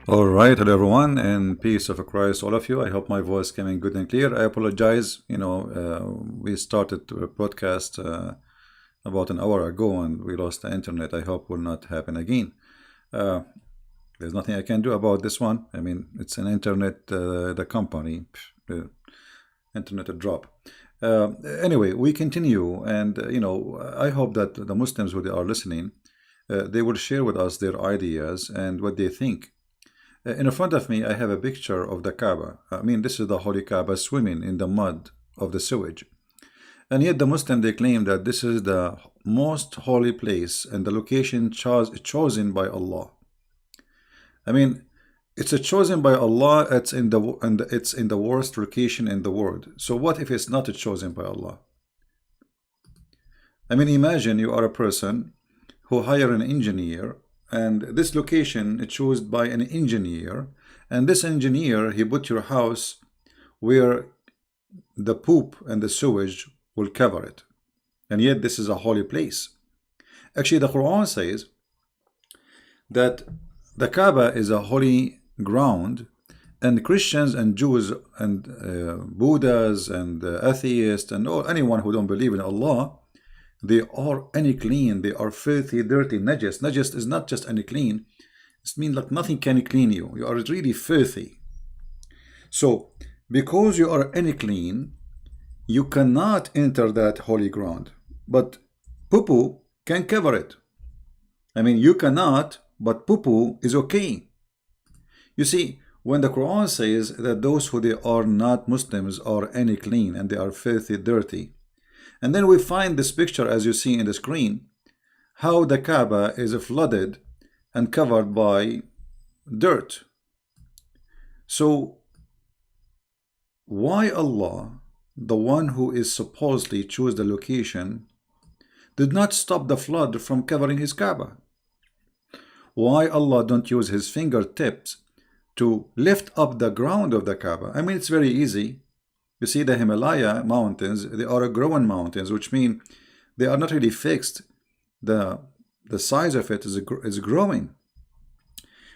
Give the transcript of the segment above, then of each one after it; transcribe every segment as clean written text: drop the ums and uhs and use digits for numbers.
All right, hello everyone, and peace of Christ, all of you. I hope my voice came in good and clear. I apologize. We started a podcast about an hour ago, and we lost the internet. I hope will not happen again. Uh, there's nothing I can do about this one. I mean, it's an internet, the company, the internet drop. Anyway, we continue, and I hope that the Muslims who are listening, they will share with us their ideas and what they think. In front of me, I have a picture of the Kaaba. I mean, this is the Holy Kaaba swimming in the mud of the sewage. And yet the Muslim, they claim that this is the most holy place and the location chosen by Allah. I mean, it's a chosen by Allah. It's in the worst location in the world. So what if it's not chosen by Allah? I mean, imagine you are a person who hire an engineer, and this location is chosen by an engineer, and this engineer, he put your house where the poop and the sewage will cover it, and yet this is a holy place. Actually, the Quran says that the Kaaba is a holy ground, and Christians and Jews and Buddhas and atheists and anyone who don't believe in Allah, they are unclean, they are filthy, dirty, najas. Najas is not just unclean, it means like nothing can clean you. You are really filthy. So, because you are unclean, you cannot enter that holy ground. But poo-poo can cover it. I mean, you cannot, but poo-poo is okay. You see, when the Quran says that those who they are not Muslims are unclean and they are filthy, dirty, and then we find this picture, as you see in the screen, how the Kaaba is flooded and covered by dirt. So, why Allah, the one who is supposedly choose the location, did not stop the flood from covering his Kaaba? Why Allah don't use his fingertips to lift up the ground of the Kaaba? I mean, it's very easy. You see, the Himalaya mountains, they are growing mountains, which mean they are not really fixed. The size of it is growing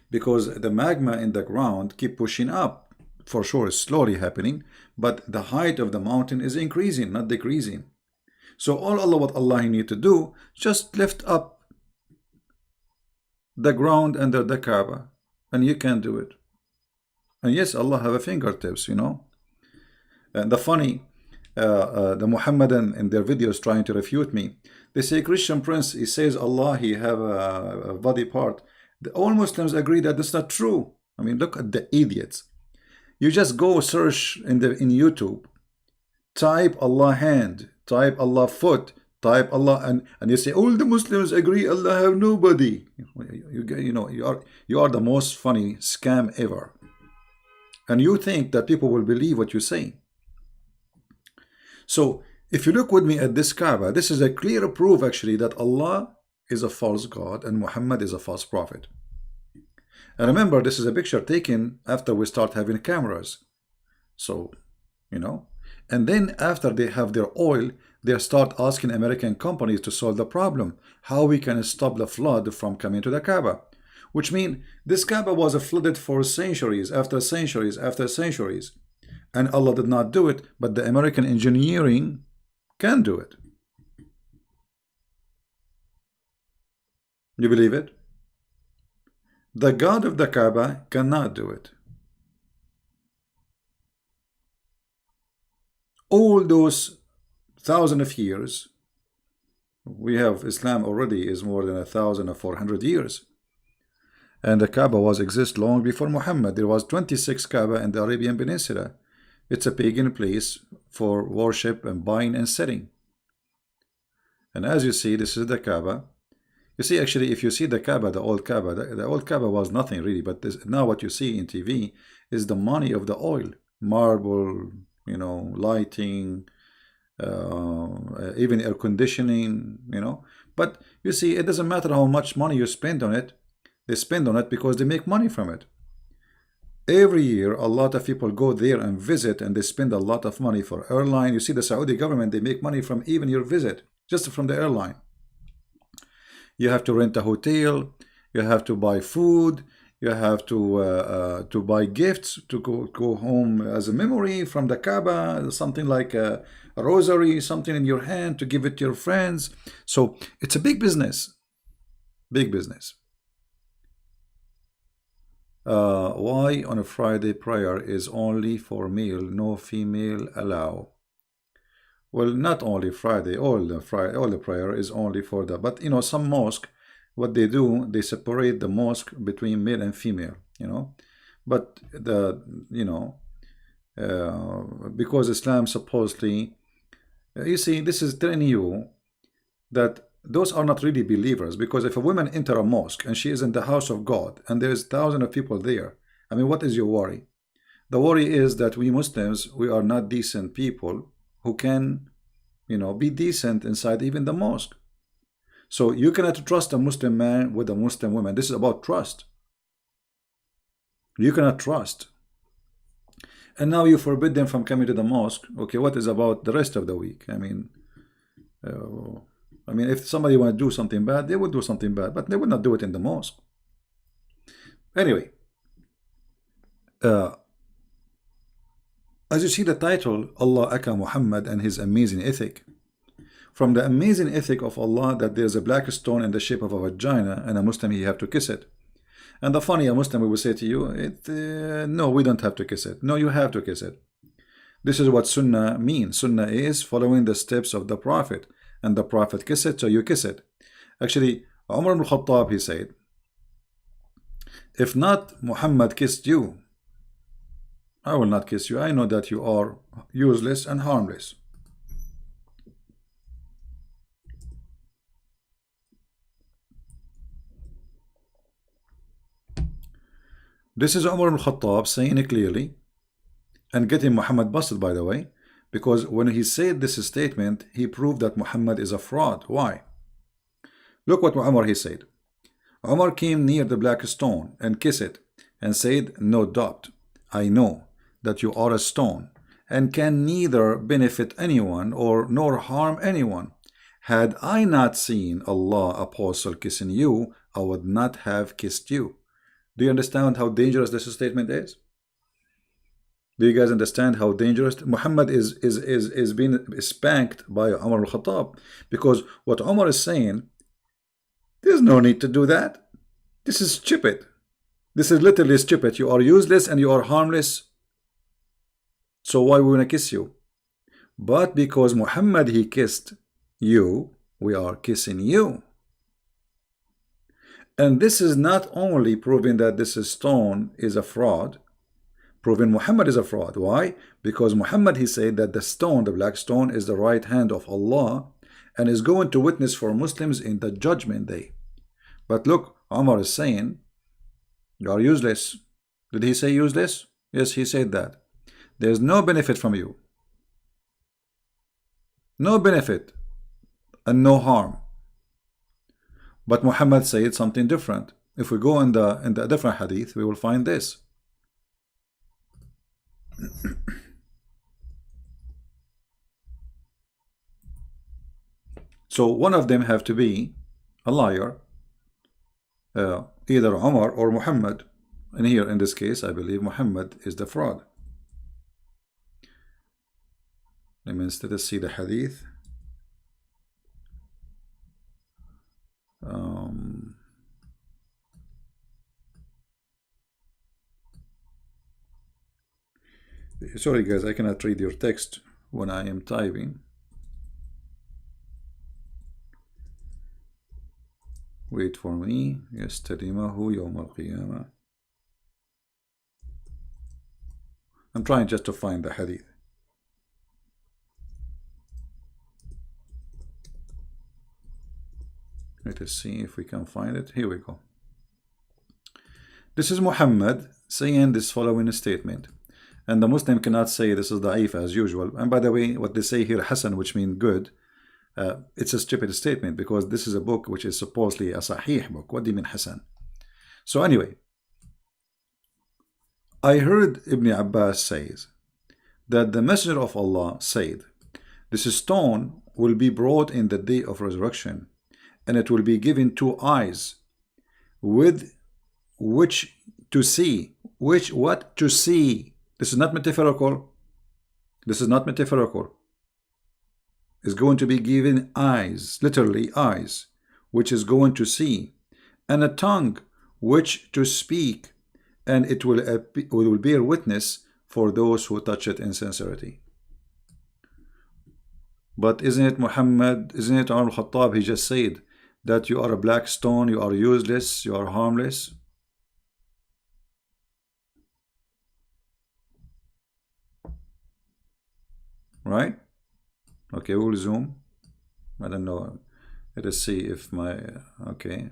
because the magma in the ground keep pushing up. For sure, it's slowly happening, but the height of the mountain is increasing, not decreasing. So what Allah need to do, just lift up the ground under the Kaaba, and you can do it. And yes, Allah have a fingertips, And the Muhammadan in their videos trying to refute me, they say Christian Prince, he says Allah, he have a body part. All Muslims agree that that's not true. I mean, look at the idiots. You just go search in YouTube, type Allah hand, type Allah foot, type Allah, and you say all the Muslims agree Allah have nobody. You are the most funny scam ever. And you think that people will believe what you say. So, if you look with me at this Kaaba, this is a clear proof actually that Allah is a false God and Muhammad is a false prophet. And remember, this is a picture taken after we start having cameras. So, and then after they have their oil, they start asking American companies to solve the problem, how we can stop the flood from coming to the Kaaba. Which means this Kaaba was flooded for centuries after centuries after centuries. And Allah did not do it, but the American engineering can do it. You believe it? The God of the Kaaba cannot do it. All those thousands of years, we have Islam already is more than 1,400 years. And the Kaaba was exist long before Muhammad. There was 26 Kaaba in the Arabian Peninsula. It's a pagan place for worship and buying and selling. And as you see, this is the Kaaba. You see, actually, if you see the Kaaba, the old Kaaba was nothing really. But now what you see in TV is the money of the oil. Marble, lighting, even air conditioning, But you see, it doesn't matter how much money you spend on it. They spend on it because they make money from it. Every year, a lot of people go there and visit, and they spend a lot of money for airline. You see, the Saudi government, they make money from even your visit, just from the airline. You have to rent a hotel, you have to buy food, You have to buy gifts to go home as a memory from the Kaaba, something like a rosary, something in your hand to give it to your friends. So it's a big business, big business. Why on a Friday prayer is only for male, no female allow? Well, not only Friday, all the prayer is only for that. But you know, some mosque, what they do, they separate the mosque between male and female. You know, but the because Islam supposedly, you see, this is telling you that those are not really believers, because if a woman enter a mosque and she is in the house of God and there's thousands of people there, I mean, what is your worry? The worry is that we Muslims, we are not decent people who can, be decent inside even the mosque. So you cannot trust a Muslim man with a Muslim woman. This is about trust. You cannot trust. And now you forbid them from coming to the mosque. Okay, what is about the rest of the week? I mean, if somebody want to do something bad, they would do something bad, but they would not do it in the mosque. Anyway, as you see the title, Allah Aka Muhammad and his amazing ethic. From the amazing ethic of Allah, that there's a black stone in the shape of a vagina, and a Muslim, you have to kiss it. And the funny, a Muslim will say to you, no, we don't have to kiss it. No, you have to kiss it. This is what Sunnah means. Sunnah is following the steps of the Prophet. And the Prophet kissed it, so you kiss it. Actually, Umar ibn Khattab, he said, if not Muhammad kissed you, I will not kiss you. I know that you are useless and harmless. This is Umar ibn Khattab saying it clearly and getting Muhammad busted, by the way, because when he said this statement, he proved that Muhammad is a fraud. Why? Look what Umar he said. Umar came near the black stone and kissed it and said, no doubt, I know that you are a stone and can neither benefit anyone nor harm anyone. Had I not seen Allah apostle kissing you, I would not have kissed you. Do you understand how dangerous this statement is? Do you guys understand how dangerous? Muhammad is being spanked by Umar al-Khattab, because what Umar is saying, there's no need to do that. This is stupid. This is literally stupid. You are useless and you are harmless. So why we want to kiss you? But because Muhammad, he kissed you, we are kissing you. And this is not only proving that this stone is a fraud, proving Muhammad is a fraud. Why? Because Muhammad, he said that the stone, the black stone, is the right hand of Allah and is going to witness for Muslims in the judgment day. But look, Umar is saying, you are useless. Did he say useless? Yes, he said that. There's no benefit from you. No benefit and no harm. But Muhammad said something different. If we go in the different hadith, we will find this. So one of them have to be a liar, either Umar or Muhammad. And here in this case, I believe Muhammad is the fraud. Let me instead see the hadith. Sorry guys, I cannot read your text when I am typing. Wait for me. Yastadimahu yawm al-qiyamah. I'm trying just to find the hadith. Let us see if we can find it. Here we go. This is Muhammad saying this following statement. And the Muslim cannot say this is da'if as usual. And by the way, what they say here, Hasan, which means good, it's a stupid statement, because this is a book which is supposedly a Sahih book. What do you mean Hasan? So anyway, I heard Ibn Abbas says that the Messenger of Allah said, this stone will be brought in the day of resurrection, and it will be given 2 eyes with which to see, which what to see. This is not metaphorical. This is not metaphorical. Is going to be given eyes, literally eyes, which is going to see, and a tongue which to speak, and it will bear witness for those who touch it in sincerity. But isn't it Muhammad, isn't it Umar al-Khattab, he just said that you are a black stone, you are useless, you are harmless? Right? Okay, we'll zoom. I don't know. Let us see if my, okay.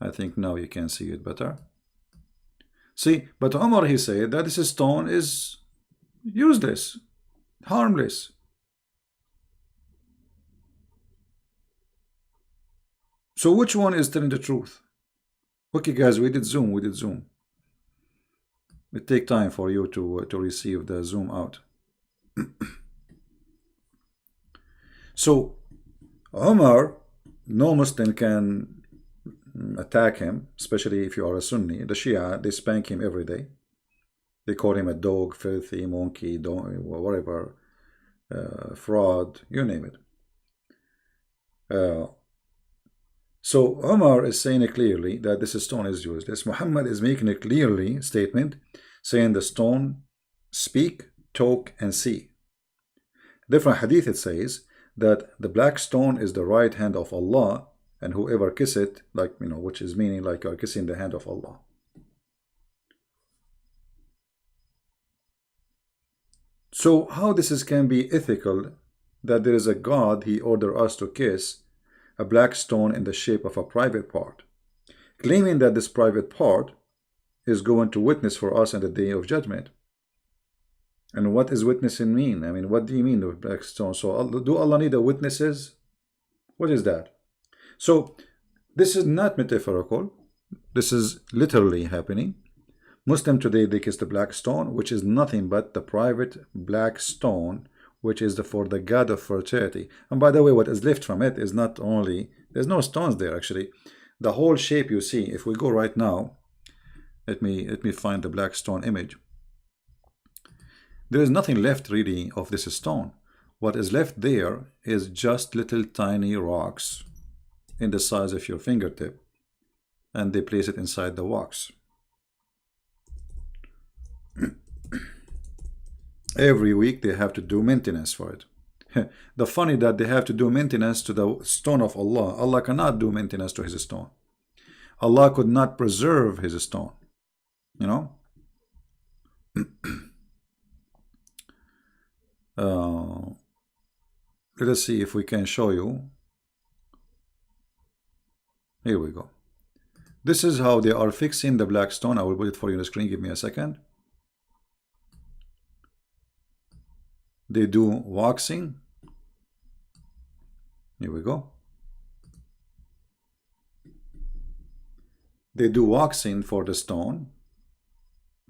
I think now you can see it better. See, but Umar, he said that this stone is useless, harmless. So which one is telling the truth? Okay, guys, we did zoom. It take time for you to receive the zoom out. So Umar, no Muslim can attack him, especially if you are a Sunni. The Shia, they spank him every day. They call him a dog, filthy, monkey, whatever, fraud, you name it. So Umar is saying it clearly that this stone is useless. Muhammad is making a clearly statement saying the stone speak, talk, and see. Different hadith, it says that the black stone is the right hand of Allah, and whoever kiss it, like, you know, which is meaning like you are kissing the hand of Allah. So how this can be ethical, that there is a God, he ordered us to kiss a black stone in the shape of a private part, claiming that this private part is going to witness for us in the day of judgment. And what is witnessing mean? I mean, what do you mean with black stone? So do Allah need a witnesses? What is that? So this is not metaphorical. This is literally happening. Muslim today, they kiss the black stone, which is nothing but the private black stone, which is for the god of fertility. And by the way, what is left from it is not only, there's no stones there actually. The whole shape you see, if we go right now, let me find the black stone image. There is nothing left really of this stone. What is left there is just little tiny rocks in the size of your fingertip, and they place it inside the wax. Every week they have to do maintenance for it. The funny that they have to do maintenance to the stone of Allah. Allah cannot do maintenance to his stone. Allah could not preserve his stone, you know. Let us see if we can show you. Here we go. This is how they are fixing the black stone. I will put it for you on the screen. Give me a second. They do waxing. Here we go. They do waxing for the stone,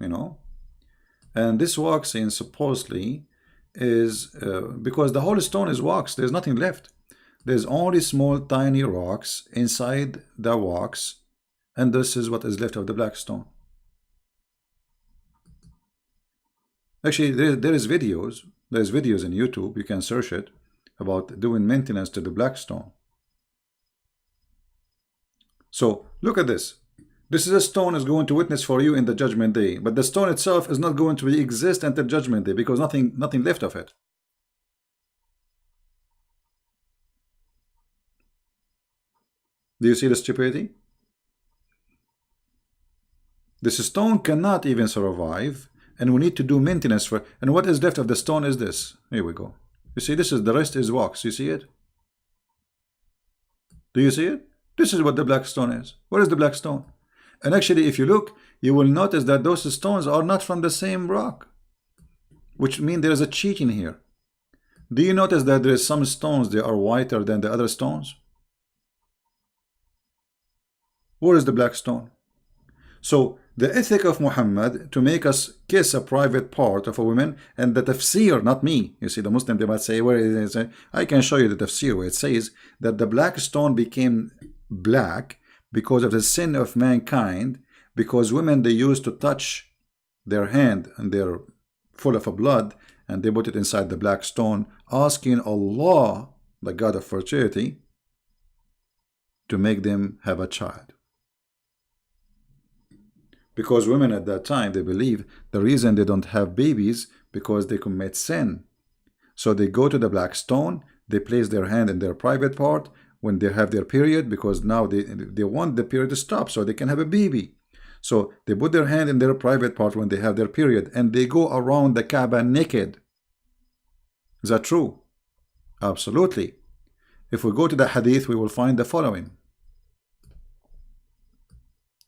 you know. And this waxing supposedly is because the whole stone is wax. There's nothing left. There's only small tiny rocks inside the wax, and this is what is left of the black stone. Actually, there is videos. There's videos in YouTube. You can search it about doing maintenance to the black stone. So look at this. This is a stone is going to witness for you in the judgment day, but the stone itself is not going to exist until judgment day because nothing left of it. Do you see the stupidity? This stone cannot even survive, and we need to do maintenance for. And what is left of the stone is this. Here we go. You see, this is the rest is wax. You see it? Do you see it? This is what the black stone is. What is the black stone? And actually, if you look, you will notice that those stones are not from the same rock, which means there is a cheating here. Do you notice that there is some stones that are whiter than the other stones? Where is the black stone? So the ethic of Muhammad to make us kiss a private part of a woman, and the tafsir, not me. You see, the Muslim, they might say, where is it? I can show you the tafsir where it says that the black stone became black because of the sin of mankind, because women, they used to touch their hand and they're full of blood, and they put it inside the black stone, asking Allah, the God of fertility, to make them have a child. Because women at that time, they believe the reason they don't have babies because they commit sin. So they go to the black stone, they place their hand in their private part when they have their period, because now they want the period to stop so they can have a baby. So they put their hand in their private part when they have their period, and they go around the Kaaba naked. Is that true? Absolutely. If we go to the hadith, we will find the following.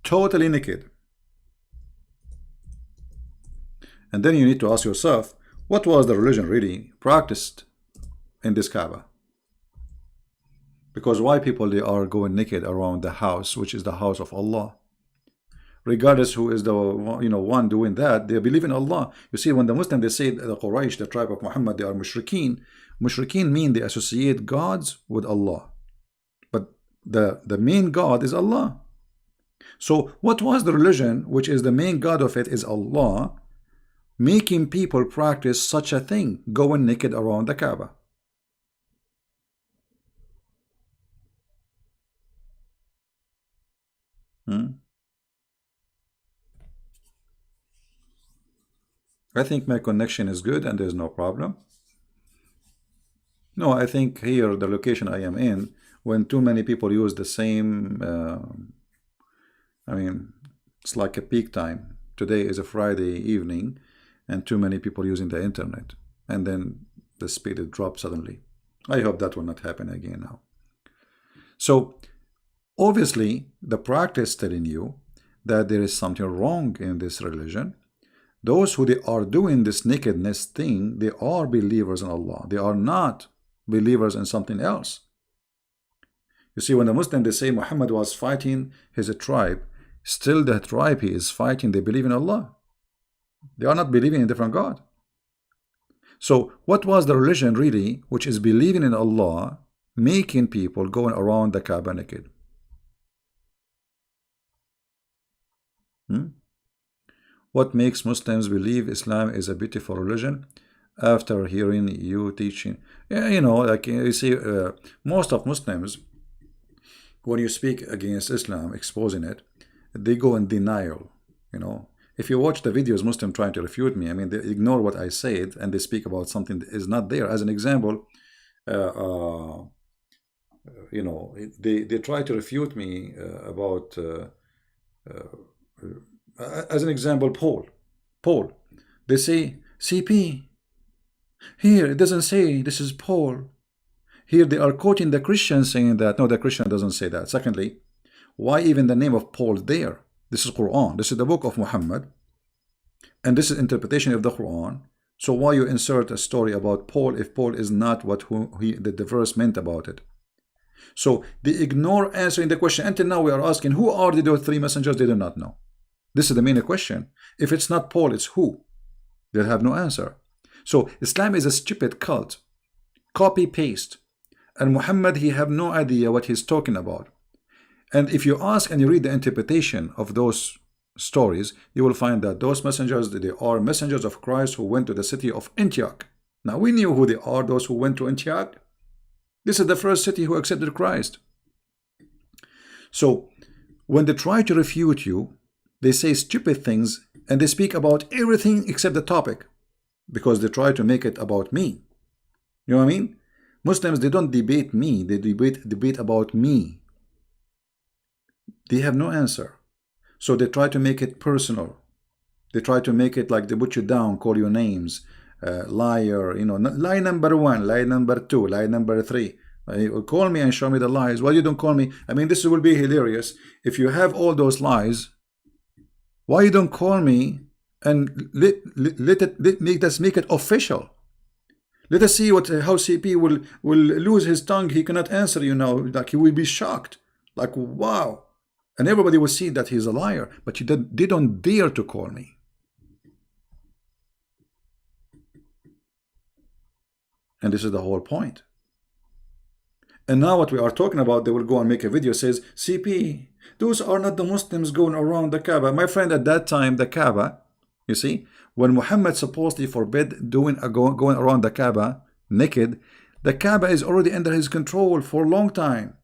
Totally naked. And then you need to ask yourself, what was the religion really practiced in this Kaaba? Because why people, they are going naked around the house, which is the house of Allah? Regardless who is the one doing that, they believe in Allah. You see, when the Muslims, they say the Quraysh, the tribe of Muhammad, they are mushrikeen. Mushrikeen mean they associate gods with Allah, but the main God is Allah. So what was the religion which is the main God of it is Allah, making people practice such a thing, going naked around the Kaaba? I think my connection is good and there's no problem. No, I think here, the location I am in, when too many people use the same, I mean, it's like a peak time. Today is a Friday evening, and too many people using the internet, and then the speed it drops suddenly. I hope that will not happen again now. So obviously the practice telling you that there is something wrong in this religion. Those who they are doing this nakedness thing, they are believers in Allah. They are not believers in something else. You see, when the Muslims, they say Muhammad was fighting his tribe, still the tribe he is fighting, they believe in Allah. They are not believing in a different God. So what was the religion really, which is believing in Allah, making people going around the Kaaba naked? What makes Muslims believe Islam is a beautiful religion? After hearing you teaching, like you see, most of Muslims, when you speak against Islam, exposing it, they go in denial. If you watch the videos, Muslim trying to refute me, I mean, they ignore what I said and they speak about something that is not there. As an example, they try to refute me about. As an example, Paul, they say CP. Here it doesn't say this is Paul. Here they are quoting the Christians saying that. No, the Christian doesn't say that. Secondly, why even the name of Paul there? This is Quran. This is the book of Muhammad, and this is interpretation of the Quran. So why you insert a story about Paul if Paul is not what the verse meant about it? So they ignore answering the question. Until now we are asking, who are the three messengers? They do not know. This is the main question. If it's not Paul, it's who? They'll have no answer. So Islam is a stupid cult. Copy paste. And Muhammad, he have no idea what he's talking about. And if you ask and you read the interpretation of those stories, you will find that those messengers, they are messengers of Christ who went to the city of Antioch. Now we knew who they are, those who went to Antioch. This is the first city who accepted Christ. So when they try to refute you, they say stupid things and they speak about everything except the topic, because they try to make it about me. You know what I mean? Muslims, they don't debate me, they debate about me. They have no answer. So they try to make it personal. They try to make it like they put you down, call you names, liar, lie number 1, lie number 2, lie number 3. Call me and show me the lies. Why you don't call me? I mean, this will be hilarious. If you have all those lies, why you don't call me and let us make it official? Let us see how CP will lose his tongue. He cannot answer you now. Like, he will be shocked. Like, wow. And everybody will see that he's a liar. But they don't dare to call me. And this is the whole point. And now what we are talking about, they will go and make a video says, CP, Those are not the Muslims going around the Kaaba. My friend, at that time, the Kaaba, you see, when Muhammad supposedly forbid going around the Kaaba naked, the Kaaba is already under his control for a long time.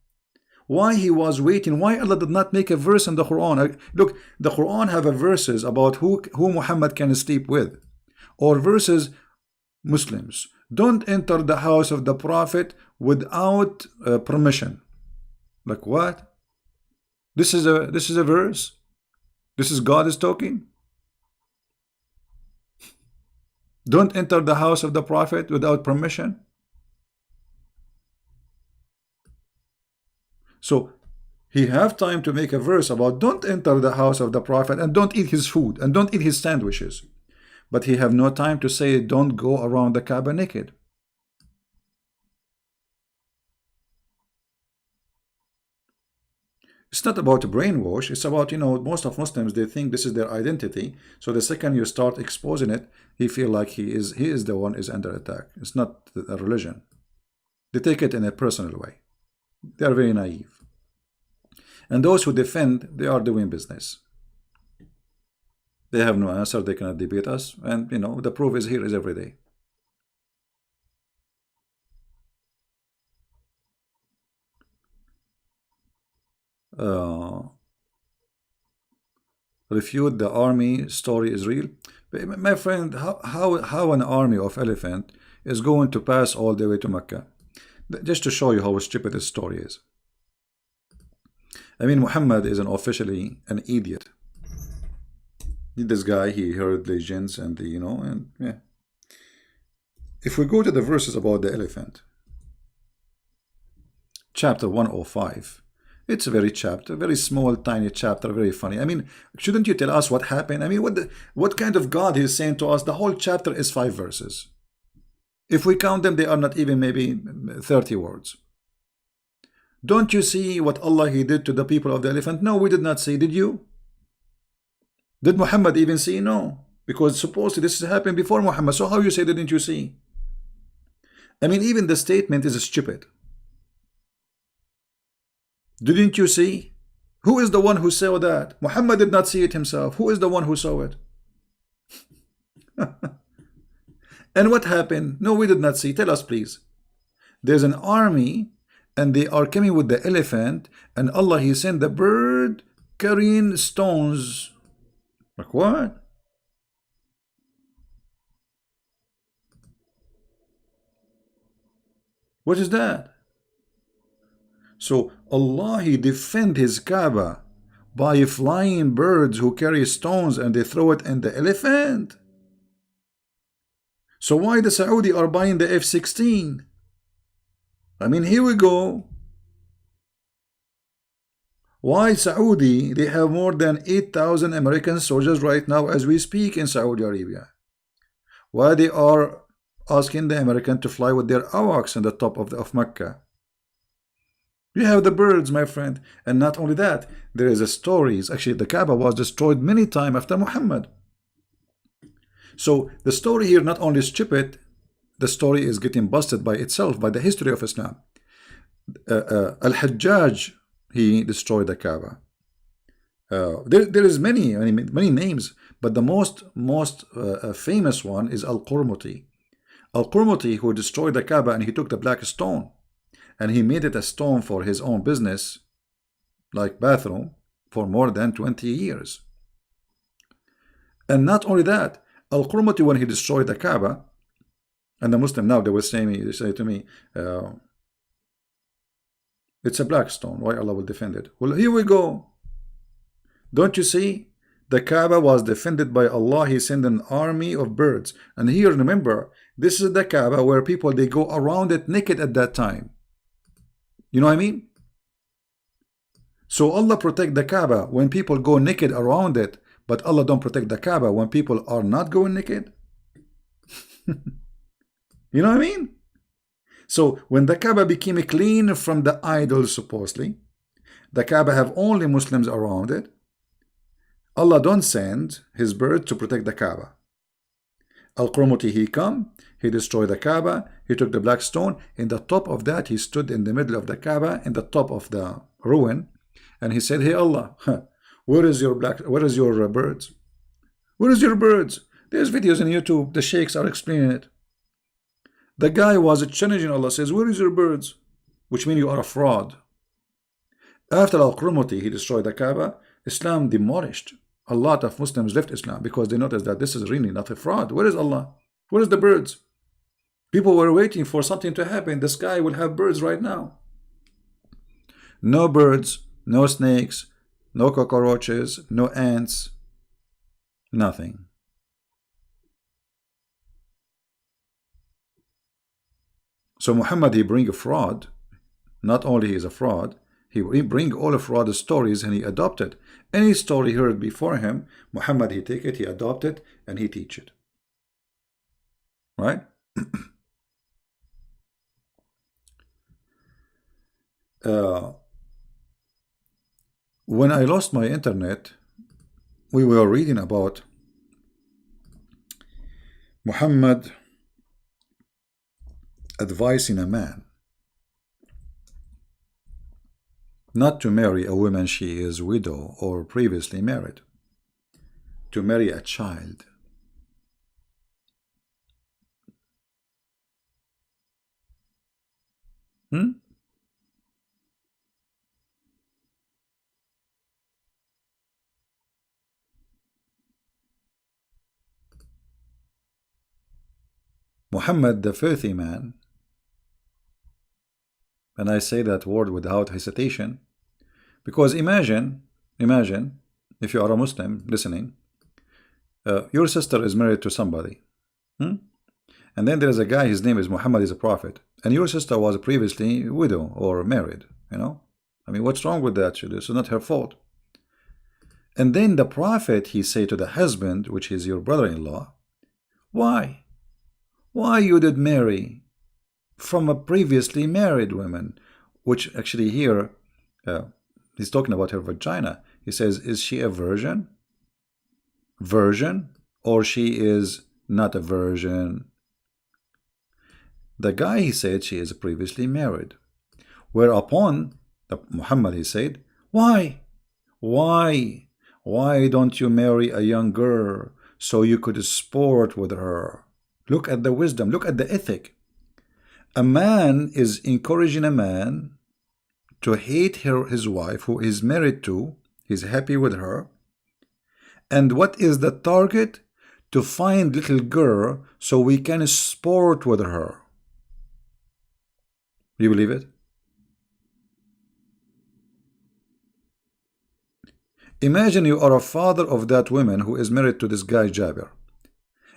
Why he was waiting? Why Allah did not make a verse in the Quran? Look, the Quran have a verses about who Muhammad can sleep with, or verses Muslims don't enter the house of the Prophet without permission. Like what? This is a verse. This is God is talking. Don't enter the house of the Prophet without permission. So he have time to make a verse about don't enter the house of the Prophet and don't eat his food and don't eat his sandwiches. But he have no time to say don't go around the Kaaba naked. It's not about brainwash. It's about, most of Muslims, they think this is their identity. So the second you start exposing it, he feel like he is the one is under attack. It's not a religion. They take it in a personal way. They are very naive. And those who defend, they are doing business. They have no answer. They cannot debate us. And, the proof is here is every day. Refute the army story is real. My friend, how an army of elephant is going to pass all the way to Mecca? Just to show you how stupid this story is. I mean, Muhammad is officially an idiot. This guy, he heard legends and yeah. If we go to the verses about the elephant, chapter 105, it's a very small, tiny chapter, very funny. I mean, shouldn't you tell us what happened? I mean, what kind of God is saying to us? The whole chapter is 5 verses. If we count them, they are not even maybe 30 words. Don't you see what Allah He did to the people of the elephant? No, we did not see. Did you? Did Muhammad even see? No. Because supposedly this happened before Muhammad. So how you say didn't you see? I mean, even the statement is stupid. Didn't you see? Who is the one who saw that? Muhammad did not see it himself. Who is the one who saw it? And what happened? No, we did not see. Tell us, please. There's an army and they are coming with the elephant, and Allah He sent the bird carrying stones. Like what? What is that? So Allah He defend His Kaaba by flying birds who carry stones and they throw it in the elephant. So why the Saudi are buying the F-16? I mean, here we go. Why Saudi? They have more than 8,000 American soldiers right now as we speak in Saudi Arabia. Why they are asking the American to fly with their AWACS on the top of Mecca? You have the birds, my friend. And not only that, there is a stories. Actually, the Kaaba was destroyed many times after Muhammad. So the story here not only is stupid, the story is getting busted by itself, by the history of Islam. Al-Hajjaj, he destroyed the Kaaba. There is many names, but the most famous one is Al-Qurmuti. Al-Qurmuti, who destroyed the Kaaba, and he took the black stone and he made it a stone for his own business, like bathroom, for more than 20 years. And not only that, Al-Qurmuti, when he destroyed the Kaaba, and the Muslim now, they say to me, it's a black stone. Why Allah will defend it? Well, here we go. Don't you see? The Kaaba was defended by Allah. He sent an army of birds. And here, remember, this is the Kaaba where people, they go around it naked at that time. You know what I mean? So Allah protect the Kaaba when people go naked around it, but Allah don't protect the Kaaba when people are not going naked. You know what I mean? So when the Kaaba became clean from the idols, supposedly, the Kaaba have only Muslims around it, Allah don't send His bird to protect the Kaaba. Al-Qurmuti, he come, he destroyed the Kaaba, he took the black stone, in the top of that he stood in the middle of the Kaaba, in the top of the ruin, and he said, hey Allah, where is your birds? Where is your birds? There's videos on YouTube, the sheikhs are explaining it. The guy was challenging Allah, says, where is your birds? Which means you are a fraud. After Al-Qurmuti, he destroyed the Kaaba, Islam demolished. A lot of Muslims left Islam because they noticed that this is really not a fraud. Where is Allah? Where is the birds? People were waiting for something to happen. The sky will have birds right now. No birds, no snakes, no cockroaches, no ants, nothing. So Muhammad, he bring a fraud. Not only he is a fraud, he bring all of fraud stories and he adopted. Any story heard before him, Muhammad, he take it, he adopt it, and he teach it. Right? When I lost my internet, we were reading about Muhammad advising a man not to marry a woman she is widow or previously married, to marry a child. Muhammad, the filthy man, and I say that word without hesitation, because imagine if you are a Muslim listening, your sister is married to somebody, and then there is a guy, his name is Muhammad, is a prophet, and your sister was previously widow or married, you know. I mean, what's wrong with that? This is not her fault. And then the prophet, he say to the husband, which is your brother-in-law, why you did marry from a previously married woman? Which actually here, he's talking about her vagina. He says, is she a virgin? Virgin? Or she is not a virgin? The guy, he said, she is previously married. Whereupon, Muhammad, he said, why don't you marry a young girl so you could sport with her? Look at the wisdom, look at the ethic. A man is encouraging a man to hate his wife who is married to, he's happy with her. And what is the target? To find little girl so we can sport with her. You believe it? Imagine you are a father of that woman who is married to this guy Jabir.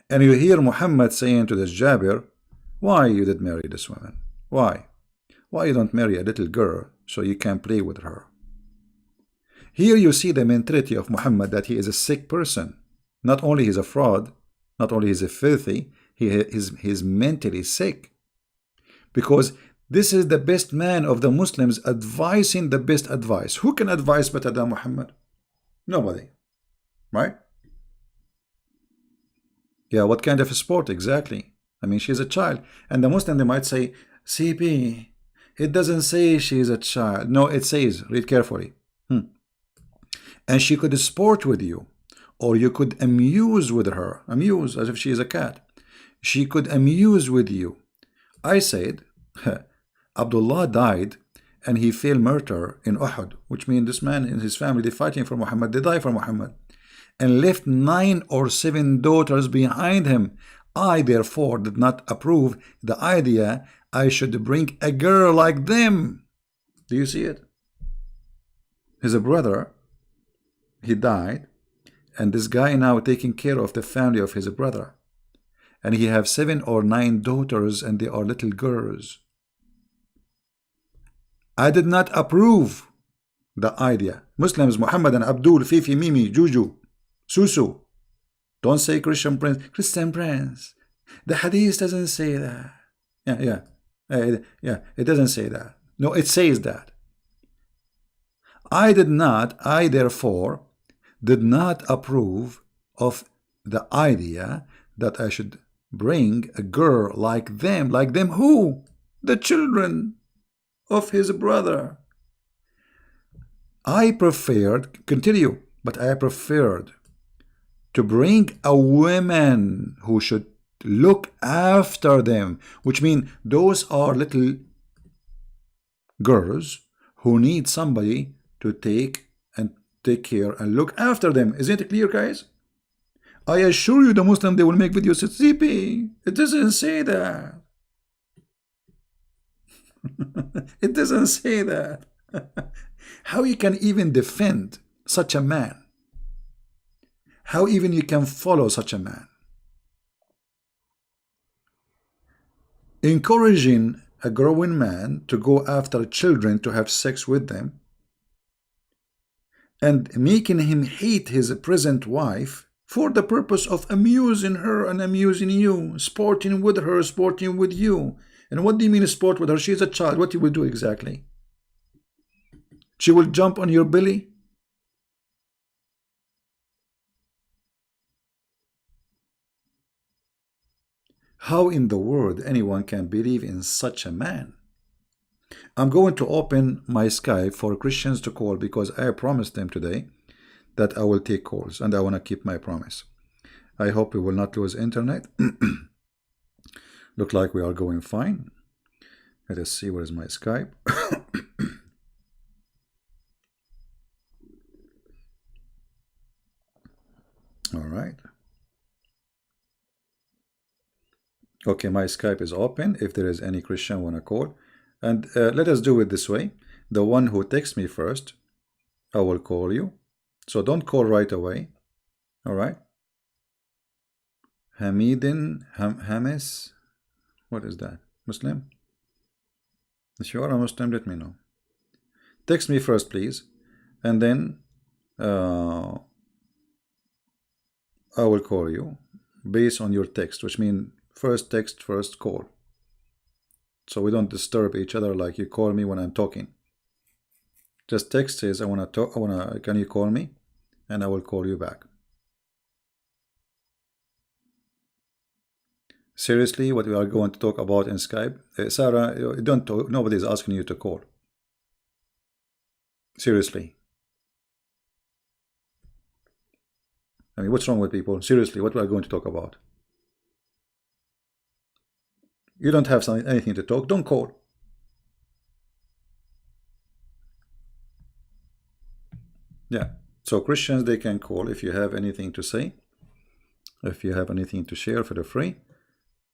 And you hear Muhammad saying to this Jabir, why you did marry this woman? Why? Why you don't marry a little girl so you can play with her? Here you see the mentality of Muhammad, that he is a sick person. Not only he's a fraud, not only he's a filthy, he's mentally sick. Because this is the best man of the Muslims advising the best advice. Who can advise better than Muhammad? Nobody. Right? Yeah, what kind of a sport exactly? I mean, she's a child. And the Muslim, they might say, CP, it doesn't say she's a child. No, it says, read carefully. And she could sport with you, or you could amuse with her. Amuse, as if she is a cat. She could amuse with you. I said, Abdullah died, and he fell martyr in Uhud, which means this man and his family, they're fighting for Muhammad, they die for Muhammad, and left 9 or 7 daughters behind him. I, therefore, did not approve the idea I should bring a girl like them. Do you see it? His brother, he died, and this guy now taking care of the family of his brother. And he have 7 or 9 daughters, and they are little girls. I did not approve the idea. Muslims, Muhammad and Abdul, Fifi, Mimi, Juju, Susu. Don't say Christian Prince. Christian Prince. The hadith doesn't say that. Yeah, it doesn't say that. No, it says that. I therefore did not approve of the idea that I should bring a girl like them. Like them who? The children of his brother. I preferred, continue, but I preferred to bring a woman who should look after them, which means those are little girls who need somebody to take care and look after them. Isn't it clear, guys? I assure you the Muslim, they will make videos. It's CP. It doesn't say that. It doesn't say that. How you can even defend such a man? How even you can follow such a man? Encouraging a growing man to go after children to have sex with them and making him hate his present wife for the purpose of amusing her and amusing you, sporting with her, sporting with you. And what do you mean sport with her? She's a child. What you will do exactly? She will jump on your belly? How in the world anyone can believe in such a man? I'm going to open my Skype for Christians to call because I promised them today that I will take calls and I want to keep my promise. I hope we will not lose internet. Look like we are going fine. Let us see where is my Skype. All right. Okay, my Skype is open. If there is any Christian want to call, and let us do it this way. The one who texts me first, I will call you. So don't call right away. All right. Hamidin Hamis. What is that? Muslim? If you are a Muslim, let me know. Text me first, please, and then I will call you based on your text, which means first text, first call. So we don't disturb each other like you call me when I'm talking. Just text says I wanna talk. Can you call me? And I will call you back. Seriously, what we are going to talk about in Skype, Sarah, don't talk, nobody is asking you to call. Seriously. I mean, what's wrong with people? Seriously, what we are going to talk about? You don't have anything to talk, don't call. Yeah. So Christians, they can call if you have anything to say. If you have anything to share for the free,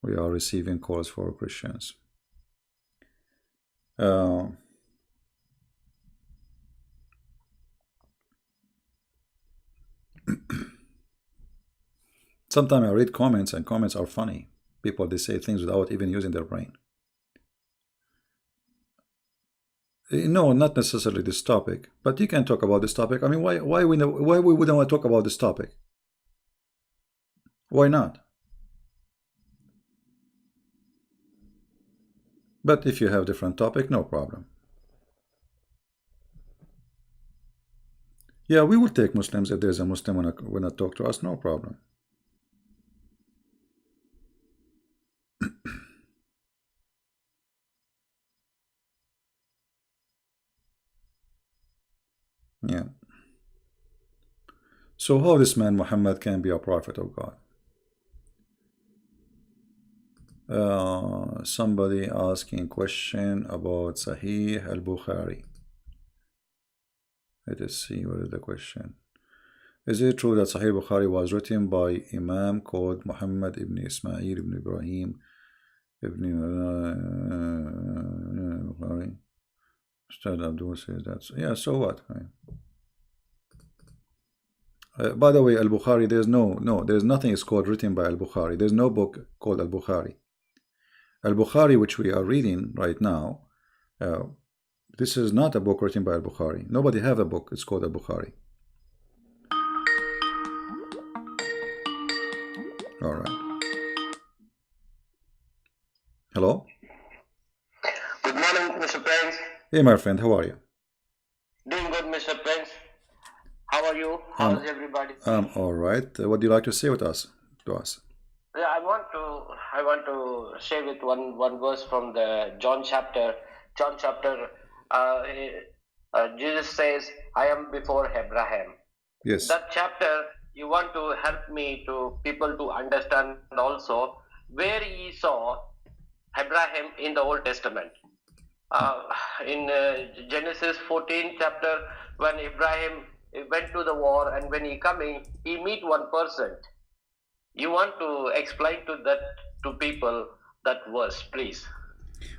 we are receiving calls for Christians. Sometimes I read comments and comments are funny. People, they say things without even using their brain. No, not necessarily this topic, but you can talk about this topic. I mean, why we wouldn't want to talk about this topic? Why not? But if you have different topic, no problem. Yeah, we will take Muslims if there's a Muslim wanna talk to us, no problem. Yeah. So how this man Muhammad can be a prophet of God? Somebody asking question about Sahih al-Bukhari. Let us see what is the question. Is it true that Sahih Bukhari was written by Imam called Muhammad ibn Ismail ibn Ibrahim ibn Bukhari? Ustad Abdul says that. Yeah, so what? By the way, Al-Bukhari, there's nothing is called written by Al-Bukhari. There's no book called Al-Bukhari. Al-Bukhari, which we are reading right now, this is not a book written by Al-Bukhari. Nobody have a book. It's called Al-Bukhari. All right. Hello? Good morning, Mr. Prince. Hey, my friend, how are you? Doing good, Mr. Prince. How are you? How's everybody? I'm all right. What do you like to say with us? Yeah, I want to share with one verse from the John chapter. Jesus says, I am before Abraham. Yes. That chapter, you want to help me to people to understand also where he saw Abraham in the Old Testament. In Genesis 14 chapter, when Abraham went to the war and when he coming, he meet one person. You want to explain to that to people that verse, please?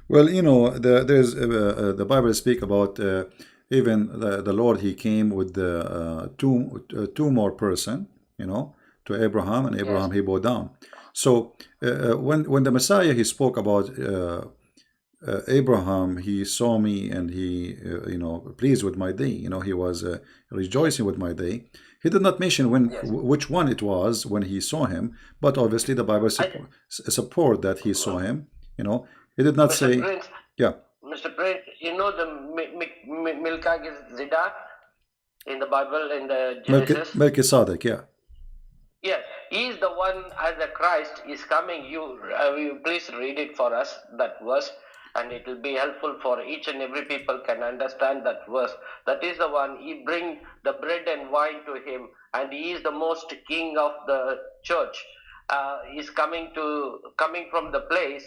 Well, you know, there's the Bible speak about even the Lord. He came with the two more person, you know, to Abraham, and Abraham Yes. he bowed down. So when the Messiah he spoke about Abraham, he saw me and he you know, pleased with my day. You know, he was rejoicing with my day. He did not mention when Yes. which one it was when he saw him, but obviously the Bible support that he saw him. You know, he did not Mr. say, Prince, yeah. Mr. Prince, you know the Milka Zidar in the Bible in the Genesis? Melchizedek, yeah. Yes, he is the one as a Christ is coming. You please read it for us, that verse, and it will be helpful for each and every people can understand that verse. That is the one, he bring the bread and wine to him, and he is the most king of the church. He's coming from the place,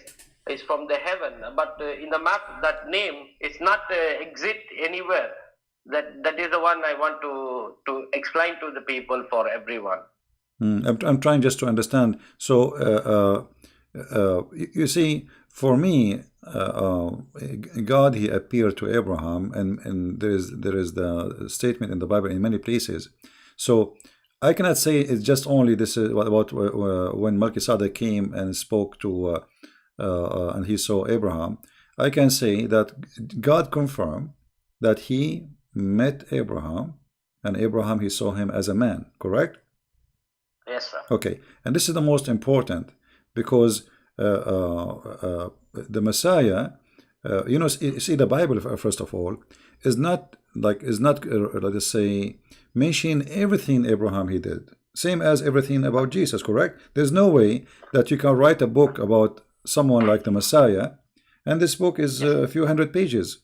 is from the heaven, but in the map, that name is not exist anywhere. That is the one I want to explain to the people, for everyone. I'm trying just to understand. So, you see, for me, God, he appeared to Abraham, and there is the statement in the Bible in many places. So, I cannot say it's just only this is about when Melchizedek came and spoke to, and he saw Abraham. I can say that God confirmed that he met Abraham, and Abraham he saw him as a man. Correct? Yes, sir. Okay, and this is the most important because the Messiah, you know, see the Bible first of all is not let us say mention everything Abraham he did, same as everything about Jesus. Correct? There's no way that you can write a book about someone like the Messiah, and this book is a few hundred pages,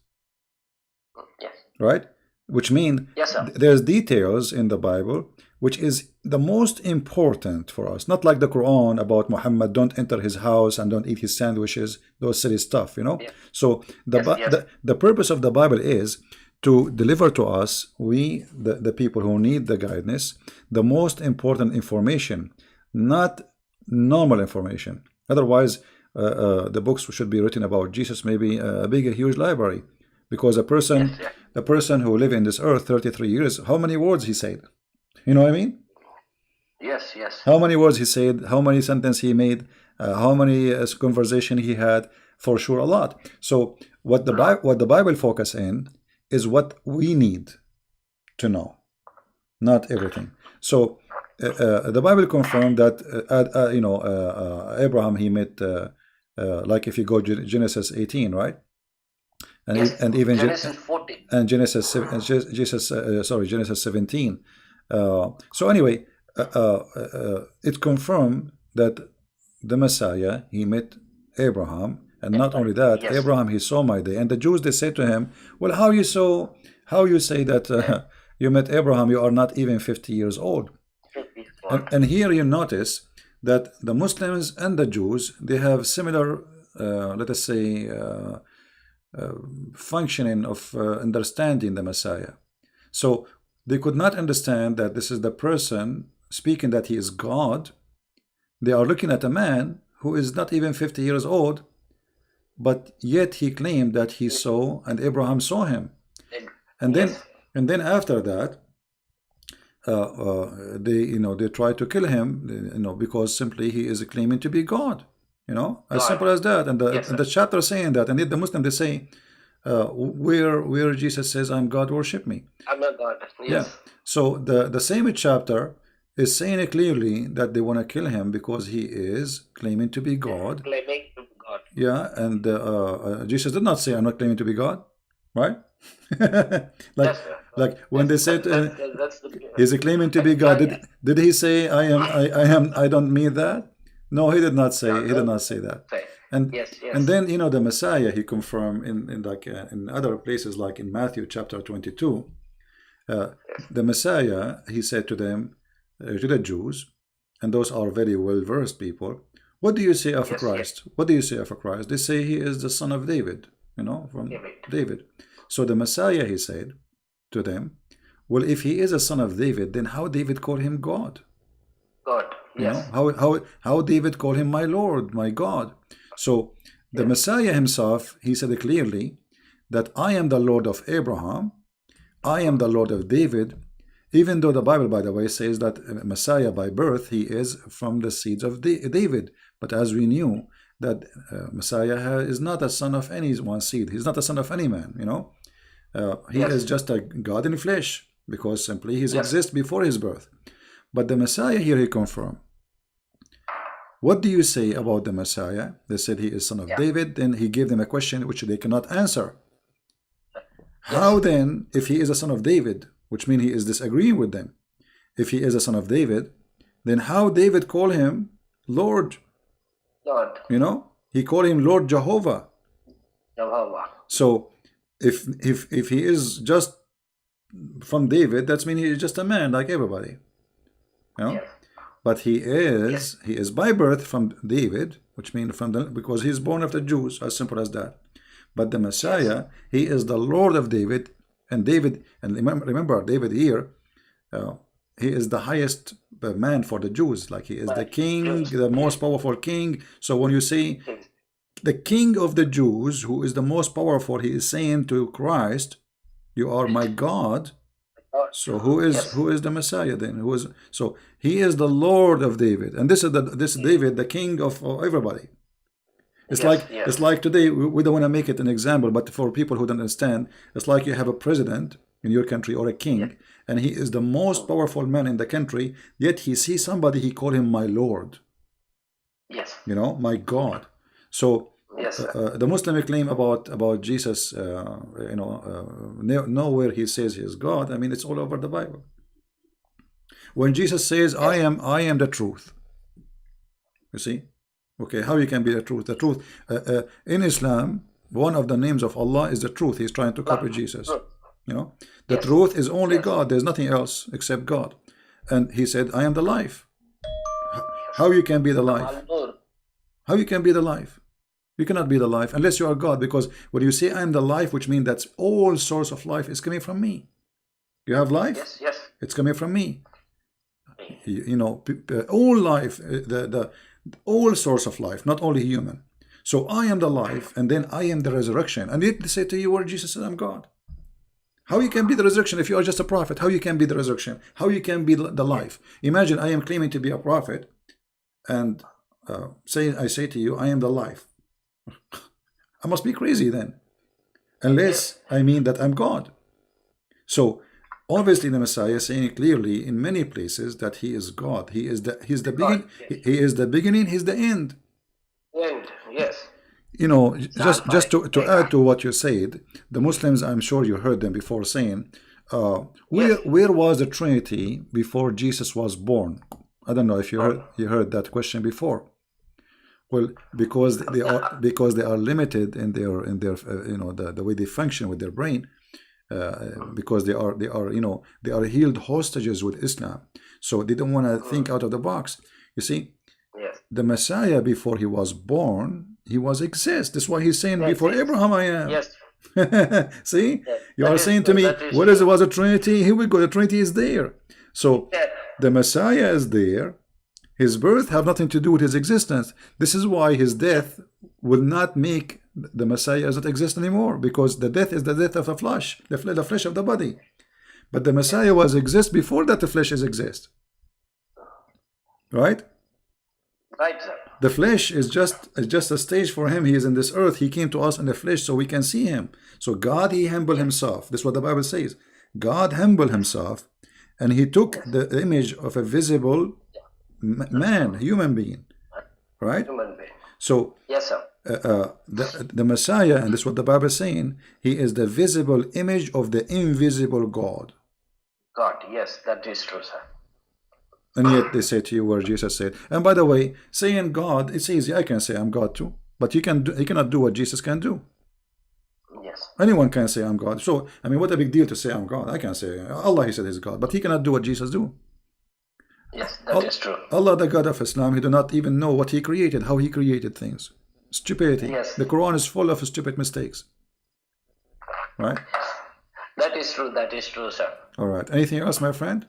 Yes. right? Which mean Yes, sir. there's details in the Bible which is the most important for us, not like the Quran about Muhammad, don't enter his house and don't eat his sandwiches, those silly stuff, you know. Yeah. So the purpose of the Bible is to deliver to us, we the people who need the guidance, the most important information, not normal information. Otherwise the books should be written about Jesus, maybe a big, a huge library, because the person who lived in this earth 33 years, how many words he said? You know what I mean? Yes, yes. How many words he said, how many sentences he made, how many conversation he had, for sure a lot. So what the Bible focus in is what we need to know, not everything. So the Bible confirmed that you know, Abraham he met like if you go Genesis 18, right? And Yes. and even Genesis 14. and Genesis Genesis 17. So anyway, it confirmed that the Messiah he met Abraham, and not only that, Yes. Abraham he saw my day. And the Jews they said to him, "Well, how you say that you met Abraham? You are not even 50 years old." And here you notice that the Muslims and the Jews they have similar, let us say, functioning of understanding the Messiah. So they could not understand that this is the person speaking that he is God. They are looking at a man who is not even 50 years old, but yet he claimed that he saw and Abraham saw him. And then after that, they try to kill him, because simply he is claiming to be God. As simple as that. And the chapter saying that, and yet the Muslim they say, where Jesus says, "I'm God, worship me." I'm a God. Yes. Yeah. So the same chapter is saying it clearly that they want to kill him because he is claiming to be God. Claiming to be God. Yeah, and Jesus did not say, "I'm not claiming to be God," right? like when they said he's claiming to be God, did he say, "I don't mean that"? No, he did not say. He did not say that. And Yes, and yes, then the Messiah he confirmed in like in other places like in Matthew chapter 22. Uh, the Messiah, he said to them, to the Jews, and those are very well versed people, what do you say of yes, yes. Christ? What do you say of Christ? They say he is the son of David, from David. David. So the Messiah, he said to them, well, if he is a son of David, then how David called him God? God. Yes. How David called him my Lord, my God. So the Yes. Messiah himself, he said clearly that I am the Lord of Abraham, I am the Lord of David, even though the Bible, by the way, says that Messiah by birth, he is from the seeds of David. But as we knew, that Messiah is not a son of any one seed. He's not a son of any man, he Yes. is just a God in flesh, because simply he Yes. exists before his birth. But the Messiah here, he confirmed. What do you say about the Messiah? They said he is son of Yeah. David. Then he gave them a question which they cannot answer. How then, if he is a son of David, which means he is disagreeing with them, if he is a son of David, then how David call him Lord? Lord. He called him Lord Jehovah. Jehovah. So if he is just from David, that means he is just a man like everybody. Yes. But he is by birth from David, which means because he is born of the Jews, as simple as that. But the Messiah, he is the Lord of David, and remember David here, he is the highest man for the Jews, like he is the king, the most powerful king. So when you say the king of the Jews, who is the most powerful, he is saying to Christ, you are my God. So who is the Messiah then? So he is the Lord of David, and this is David, the king of everybody. It's like today, we don't want to make it an example, but for people who don't understand, it's like you have a president in your country or a king, and he is the most powerful man in the country, yet he sees somebody, he call him my Lord. Yes. My God. So Yes. the Muslim claim about Jesus, nowhere he says he is God. I mean, it's all over the Bible. When Jesus says, I am the truth, you see. Okay, how you can be the truth? The truth in Islam, one of the names of Allah is the truth. He's trying to copy Jesus. The truth is only God. There's nothing else except God. And he said, I am the life. How you can be the life? How you can be the life? You cannot be the life unless you are God, because when you say I am the life, which means that all source of life is coming from me. You have life? Yes. Yes. It's coming from me. All life, all source of life, not only human. So I am the life, and then I am the resurrection. And yet they say to you, where Jesus said, I'm God. How you can be the resurrection if you are just a prophet? How you can be the resurrection? How you can be the life? Imagine I am claiming to be a prophet, and I say to you, I am the life. I must be crazy then, unless I mean that I'm God. So obviously the Messiah is saying clearly in many places that he is God. He's the beginning. He is the beginning. He's the end. End. Yes. Just to add to what you said, the Muslims, I'm sure you heard them before saying, where was the Trinity before Jesus was born? I don't know if you heard that question before. Well, because they are limited in their the way they function with their brain, because they are held hostages with Islam, so they don't want to think out of the box. You see, the Messiah before he was born, he was exist. That's why he's saying before Abraham I am. Yes. See, you are saying to me, what was a Trinity? Here we go. The Trinity is there. So the Messiah is there. His birth have nothing to do with his existence. This is why his death will not make the Messiah not exist anymore, because the death is the death of the flesh, the flesh of the body. But the Messiah was exist before that the flesh is exist. Right? Right, sir. The flesh is just a stage for him. He is in this earth. He came to us in the flesh so we can see him. So God, he humbled himself. This is what the Bible says. God humbled himself, and he took the image of a visible man, human being, right? Human being. So yes, sir. The Messiah, and this is what the Bible is saying, he is the visible image of the invisible God. God, yes, that is true, sir. And yet they say to you where Jesus said, and by the way, saying God, it's easy. I can say I'm God too. but you cannot do what Jesus can do. Yes. Anyone can say I'm God. So I mean, what a big deal to say I'm God. I can say Allah. He said He's God, but He cannot do what Jesus do. Yes, that is true. Allah, the God of Islam, He do not even know what He created, how He created things. Stupidity. Yes. The Quran is full of stupid mistakes. Right? That is true. That is true, sir. All right. Anything else, my friend?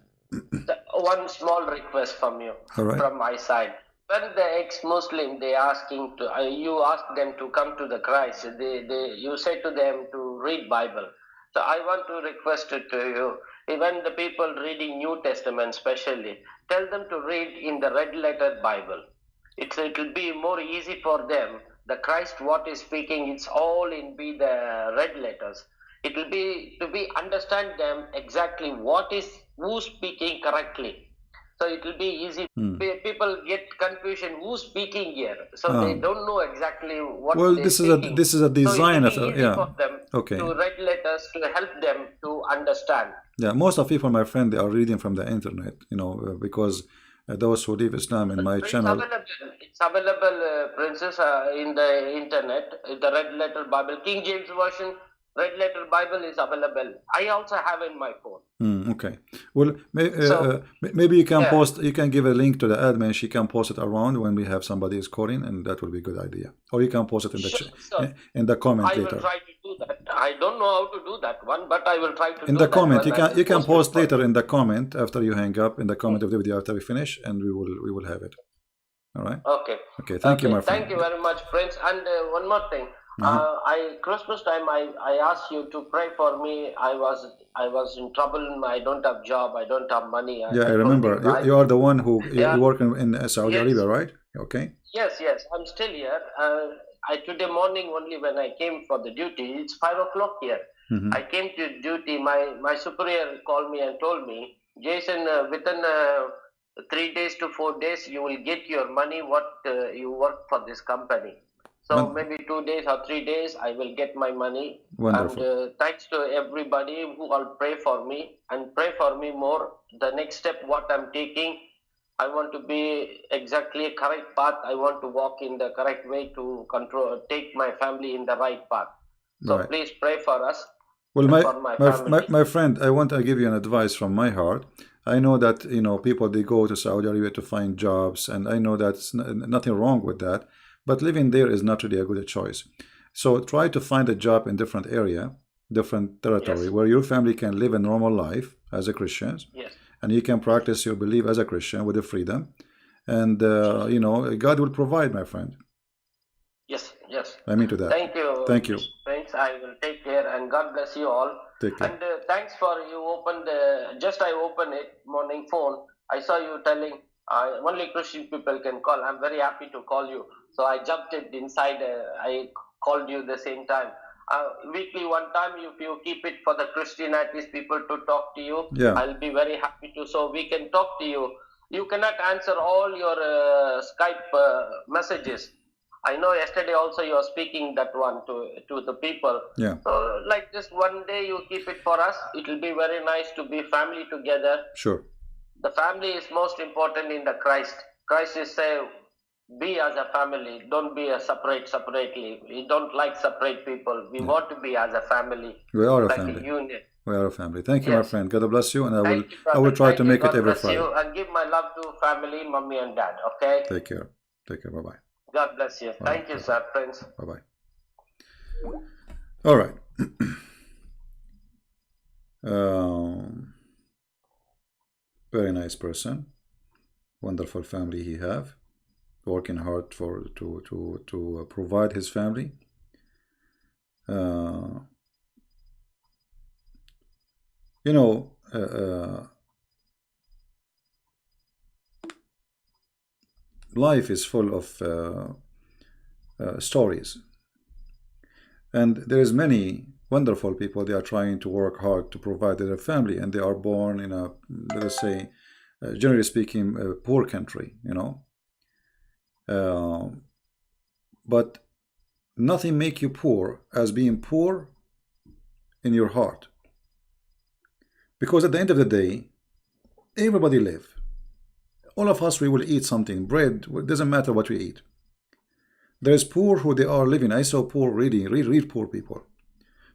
One small request from you, All right. from my side. When the ex-Muslim, they asking to, you ask them to come to the Christ, you say to them to read Bible. So I want to request it to you, even the people reading New Testament especially, tell them to read in the red letter Bible. It will be more easy for them. The Christ what is speaking, it's all in be the red letters. It will be to be understand them exactly who's speaking correctly. So it will be easy. People get confusion who's speaking here, so they don't know exactly what. Well, they're this speaking. is a design so of easy yeah. for them Okay. to read letters to help them to understand. Yeah, most of people, my friend, they are reading from the internet, you know, because those who leave Islam in my channel. It's available, Princess, in the internet. The red letter Bible, King James Version, red letter Bible is available. I also have in my phone. Okay. Well, maybe you can post. You can give a link to the admin. She can post it around when we have somebody is calling, and that will be a good idea. Or you can post it in the in the comment later. I will try to do that. I don't know how to do that one, but I will try to. In the comment, you can post later in the comment after you hang up in the comment of the video after we finish, and we will have it. All right. Okay. Okay. Thank you, my friend. Thank you very much, Prince. And one more thing. Christmas time I asked you to pray for me. I was in trouble. I don't have job. I don't have money. I remember. You are the one who you work in Saudi Arabia, right? Okay. Yes. I'm still here. Today morning only when I came for the duty. It's 5 o'clock here. I came to duty. My superior called me and told me, Jason, within 3 days to 4 days, you will get your money. What you work for this company. So maybe 2 days or 3 days, I will get my money. Wonderful. And thanks to everybody who will pray for me and pray for me more. The next step, what I'm taking, I want to be exactly a correct path. I want to walk in the correct way to take my family in the right path. So please pray for us. Well, my friend, I want to give you an advice from my heart. I know that people they go to Saudi Arabia to find jobs, and I know that's nothing wrong with that. But living there is not really a good choice. So try to find a job in different area, different territory, where your family can live a normal life as a Christian. Yes. And you can practice your belief as a Christian with the freedom. And, God will provide, my friend. Yes. I mean to that. Thank you. Thank you. Thanks. I will take care, and God bless you all. Take care. And thanks for you opened, I opened it, morning phone. I saw you telling only Christian people can call. I'm very happy to call you. So I jumped it inside. I called you the same time. Weekly one time, if you keep it for the Christianities people to talk to you, I'll be very happy to. So we can talk to you. You cannot answer all your Skype messages. I know yesterday also you are speaking that one to the people. Yeah. So like just one day you keep it for us. It will be very nice to be family together. Sure. The family is most important in the Christ. Christ is say, be as a family. Don't be a separately. We don't like separate people. We want to be as a family. We are a like family. A unit. We are a family. Thank you, my friend. God bless you, and I will try to make it every Friday. And give my love to family, mommy and dad. Okay. Take care. Bye bye. God bless you. Thank you, sir. Prince. Bye bye. All right. Very nice person. Wonderful family he have. Working hard to provide his family. Life is full of stories, and there is many wonderful people. They are trying to work hard to provide their family, and they are born in a, let us say, generally speaking, a poor country, but nothing make you poor as being poor in your heart, because at the end of the day, everybody live. All of us, we will eat something. Bread, it doesn't matter what we eat. There's poor who they are living. I saw poor real poor people.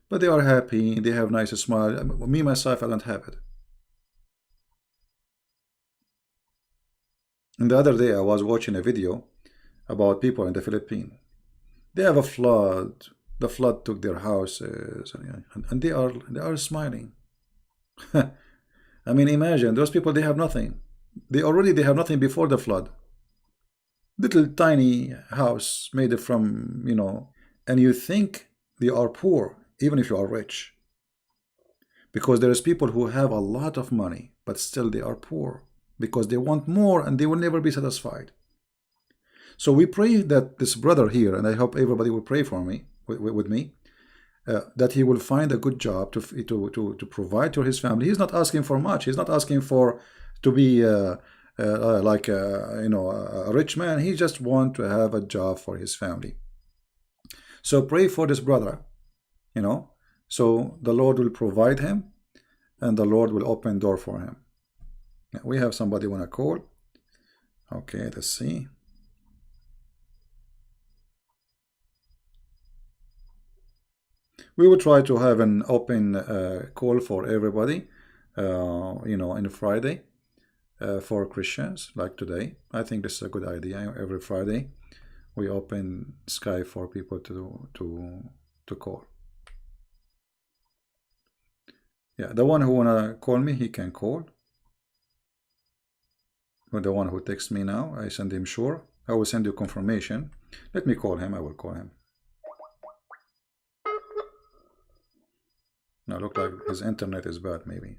But they are happy, they have nice smile. Me, myself, I don't have it. And the other day I was watching a video about people in the Philippines. They have a flood. The flood took their houses, and they are smiling. I mean, imagine those people. They have nothing. They have nothing before the flood. Little tiny house made from, and you think they are poor, even if you are rich, because there is people who have a lot of money, but still they are poor because they want more and they will never be satisfied. So we pray that this brother here, and I hope everybody will pray for me with me, that he will find a good job to provide to his family. He's not asking for much. He's not asking for to be like a rich man. He just wants to have a job for his family. So pray for this brother, so the Lord will provide him and the Lord will open door for him. We have somebody want to call. Okay, let's see. We will try to have an open call for everybody, in Friday for Christians, like today. I think this is a good idea. Every Friday, we open Skype for people to call. Yeah, the one who wanna call me, he can call. Or the one who texts me now, I send him sure. I will send you confirmation. Let me call him. I will call him. Now look like his internet is bad, maybe.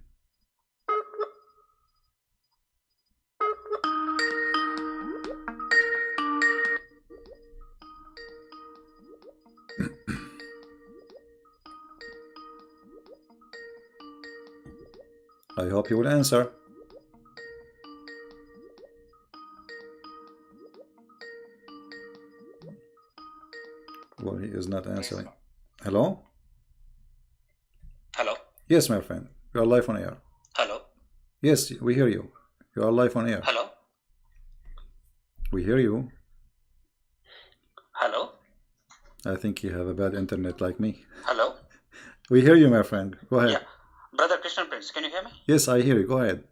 I hope he will answer. Well, he is not answering. Hello? Hello? Yes, my friend. You are live on air. Hello? Yes, we hear you. You are live on air. Hello? We hear you. Hello? I think you have a bad internet like me. Hello? We hear you, my friend. Go ahead. Yeah. Brother Christian Prince, can you hear me? Yes, I hear you. Go ahead.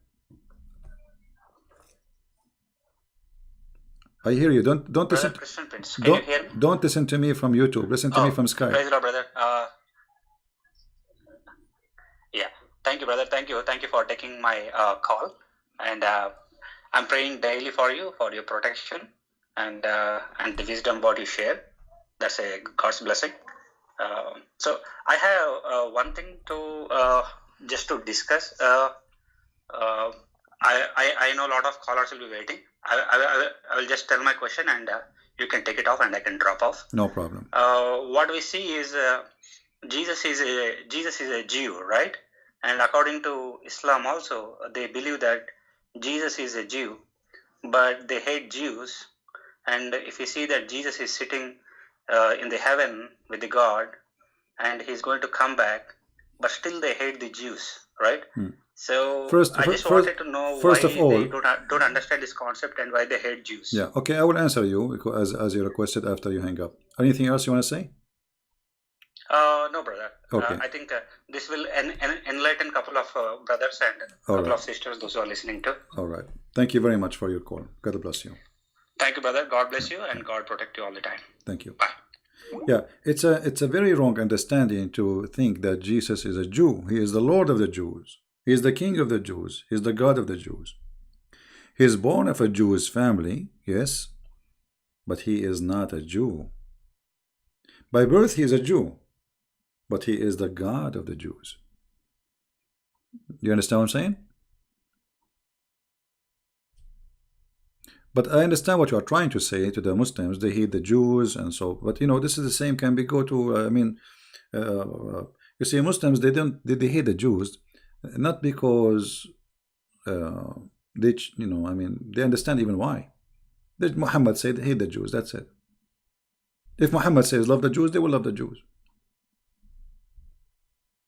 I hear you. Don't Brother listen. Christian Prince, can you hear me? Don't listen to me from YouTube. Listen to me from Skype. Praise the Lord, brother. Yeah. Thank you, brother. Thank you. Thank you for taking my call. And I'm praying daily for you, for your protection and the wisdom what you share. That's a God's blessing. So I have one thing to just to discuss. I know a lot of callers will be waiting. I will just tell my question and you can take it off and I can drop off. No problem. What we see is Jesus is a Jew, right? And according to Islam also, they believe that Jesus is a Jew, but they hate Jews. And if you see that Jesus is sitting in the heaven with the God, and he's going to come back, but still they hate the Jews, right? So I just wanted to know why they don't understand this concept and why they hate Jews. Yeah, okay, I will answer you as you requested after you hang up. Anything else you want to say? No, brother. Okay. I think this will enlighten a couple of brothers and a couple of sisters, those who are listening to. All right. Thank you very much for your call. God bless you. Thank you, brother. God bless you and God protect you all the time. Thank you. Bye. Yeah, it's a very wrong understanding to think that Jesus is a Jew. He is the Lord of the Jews. He is the King of the Jews. He is the God of the Jews. He is born of a Jewish family, yes, but he is not a Jew. By birth he is a Jew, but he is the God of the Jews. You understand what I'm saying? But I understand what you are trying to say to the Muslims. They hate the Jews and so. But this is the same. Can be go to. You see, Muslims they hate the Jews, not because they they understand even why. Muhammad said hate the Jews. That's it. If Muhammad says love the Jews, they will love the Jews.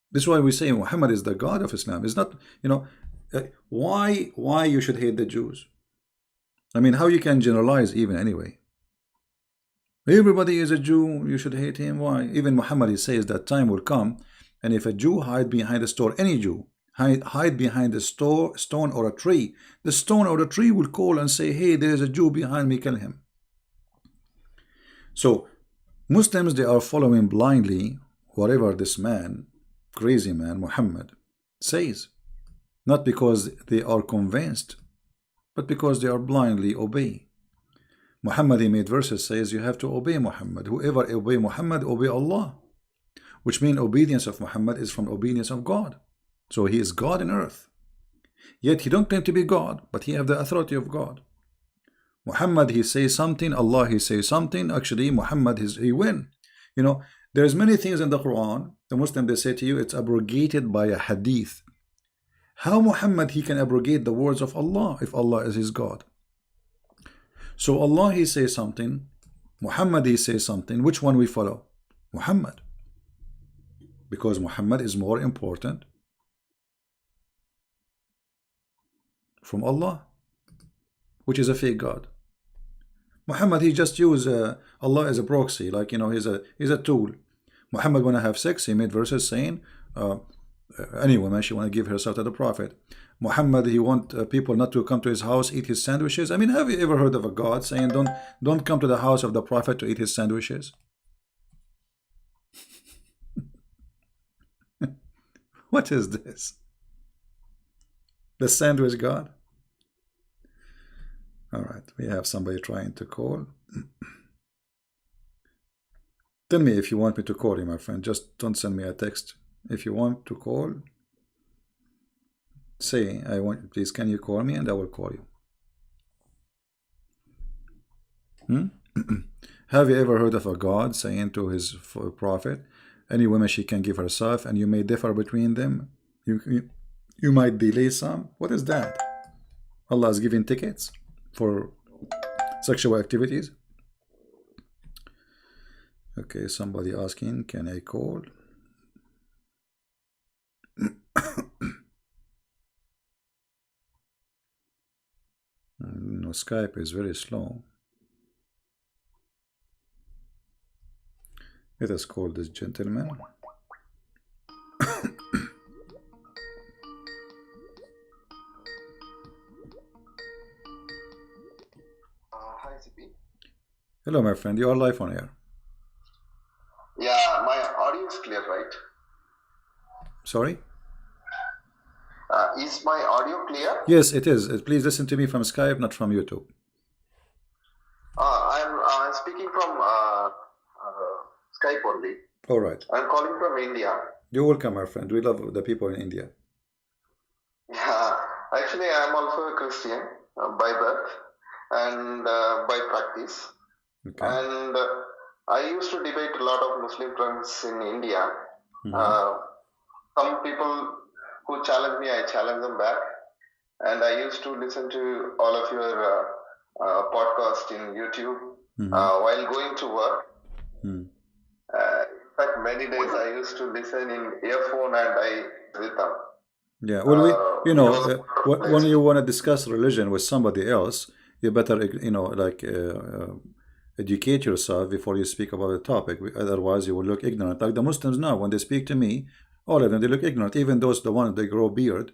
This is why we say Muhammad is the God of Islam. It's not why you should hate the Jews. I mean, how you can generalize even anyway? Everybody is a Jew, you should hate him. Why? Even Muhammad, he says that time will come, and if a Jew hide behind a store, any Jew hide behind a stone or a tree, the stone or the tree will call and say, hey, there is a Jew behind me, kill him. So Muslims, they are following blindly whatever this man, crazy man Muhammad, says, not because they are convinced, but because they are blindly obey. Muhammad, he made verses, says you have to obey Muhammad. Whoever obey Muhammad, obey Allah, which means obedience of Muhammad is from obedience of God. So he is God in earth, yet he don't claim to be God, but he have the authority of God. Muhammad, he says something, Allah, he says something. Actually, Muhammad, he win. You know, there's many things in the Quran, the Muslim, they say to you, it's abrogated by a hadith. How Muhammad, he can abrogate the words of Allah if Allah is his God? So Allah, he says something, Muhammad, he says something. Which one we follow? Muhammad, because Muhammad is more important from Allah, which is a fake God. Muhammad, he just used Allah as a proxy, like, you know, he's a tool. Muhammad, when I have sex, he made verses saying any woman, she want to give herself to the Prophet. Muhammad, he want people not to come to his house, eat his sandwiches. I mean, have you ever heard of a God saying don't come to the house of the Prophet to eat his sandwiches? What is this? The sandwich God? All right, we have somebody trying to call. Tell me if you want me to call you, my friend. Just don't send me a text. If you want to call, say, I want, please, can you call me, and I will call you. Have you ever heard of a God saying to his prophet, any woman she can give herself, and you may differ between them? You might delay some. What is that? Allah is giving tickets for sexual activities. Okay, somebody asking, can I call? No, Skype is very slow. Let us call this gentleman. Hi, CP. Hello, my friend. You are live on air. Yeah, my audio is clear, right? Sorry? Is my audio clear? Yes, it is. Please listen to me from Skype, not from YouTube. I'm speaking from Skype only. All right. I'm calling from India. You're welcome, my friend. We love the people in India. Yeah, actually, I'm also a Christian by birth and by practice. Okay. And I used to debate a lot of Muslim friends in India. Some people who challenge me, I challenge them back. And I used to listen to all of your podcast in YouTube while going to work. In fact, many days I used to listen in earphone and I with them. Yeah, well, you know, when you want to discuss religion with somebody else, you better, you know, like educate yourself before you speak about the topic. Otherwise, you will look ignorant. Like the Muslims now, when they speak to me, all of them, they look ignorant. Even those, the ones that grow beard,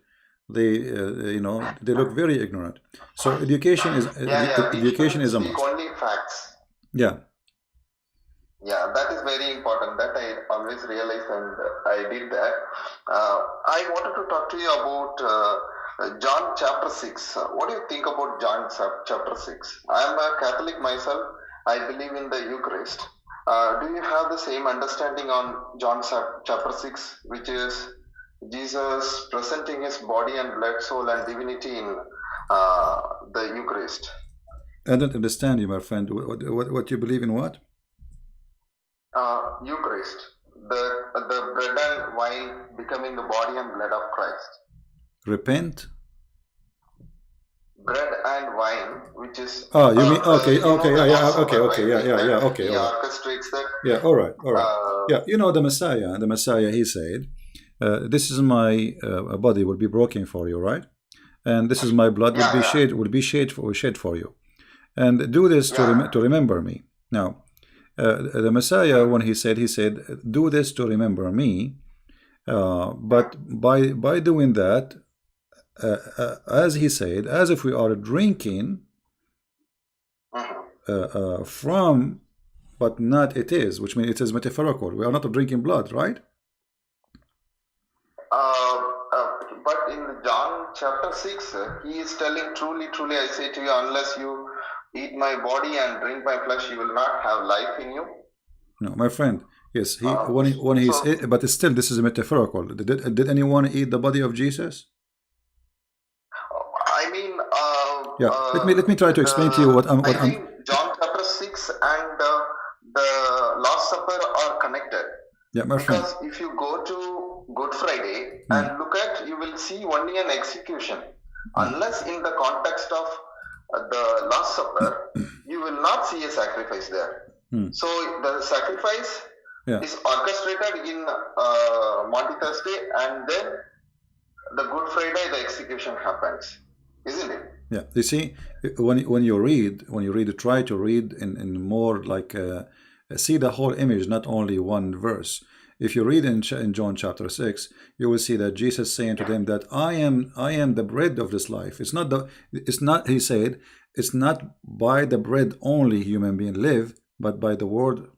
they, you know, they look very ignorant. So education is education is a must. Only facts. Yeah. Yeah, that is very important. That I always realize, and I did that. I wanted to talk to you about John chapter 6. What do you think about John chapter 6? I am a Catholic myself. I believe in the Eucharist. Do you have the same understanding on John chapter 6, which is Jesus presenting his body and blood, soul, and divinity in the Eucharist? I don't understand you, my friend. What you believe in? What? Eucharist, the bread and wine becoming the body and blood of Christ. Repent. Bread and wine, which is you mean okay, okay. He orchestrates that. Yeah, all right. Yeah, you know the Messiah. He said, "This is my body will be broken for you, right? And this is my blood will be shed for you, and do this to remember me." Now, the Messiah, when he said, do this to remember me. But by doing that, as he said, as if we are drinking from, but not it is, which means it is metaphorical. We are not drinking blood, right? But in John chapter 6, he is telling, truly, truly, I say to you, unless you eat my body and drink my flesh, you will not have life in you. No, my friend. Yes, but still, this is metaphorical. Did anyone eat the body of Jesus? I mean, yeah. Let me try to explain to you what I'm. I think John chapter 6 and the Last Supper are connected. Yeah, my friend. Because if you go to Good Friday and look at, you will see only an execution. Unless in the context of the Last Supper, you will not see a sacrifice there. So the sacrifice is orchestrated in Maundy Thursday, and then the Good Friday, the execution happens, isn't it? Yeah, you see, when you read, try to read in more like see the whole image, not only one verse. If you read in John chapter 6, you will see that Jesus saying to them that I am the bread of this life. It's not. He said, it's not by the bread only human being live, but by the word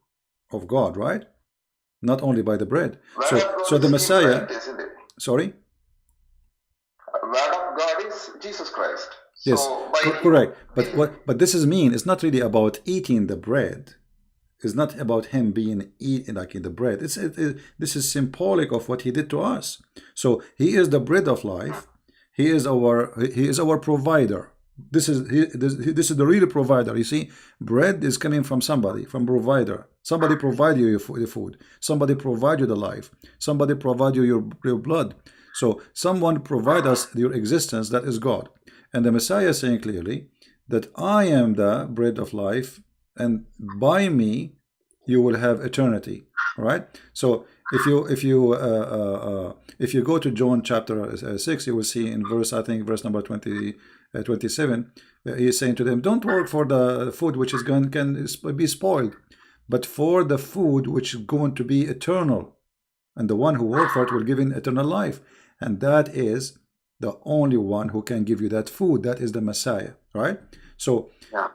of God, right? Not only by the bread. So the Messiah. Bread, isn't it? Sorry. Word of God is Jesus Christ. Yes, so correct. But this is mean. It's not really about eating the bread. It's not about him being eaten like in the bread. This is symbolic of what he did to us. So he is the bread of life. He is our provider. This is the real provider. You see, bread is coming from somebody, from provider. Somebody provide you the food. Somebody provide you the life. Somebody provide you your blood. So someone provide us your existence. That is God. And the Messiah is saying clearly that I am the bread of life, and by me you will have eternity. All right. So if you go to John chapter 6, you will see in verse number 27, he is saying to them, don't work for the food which is can be spoiled, but for the food which is going to be eternal, and the one who works for it will give in eternal life, and that is the only one who can give you that food. That is the Messiah, right? So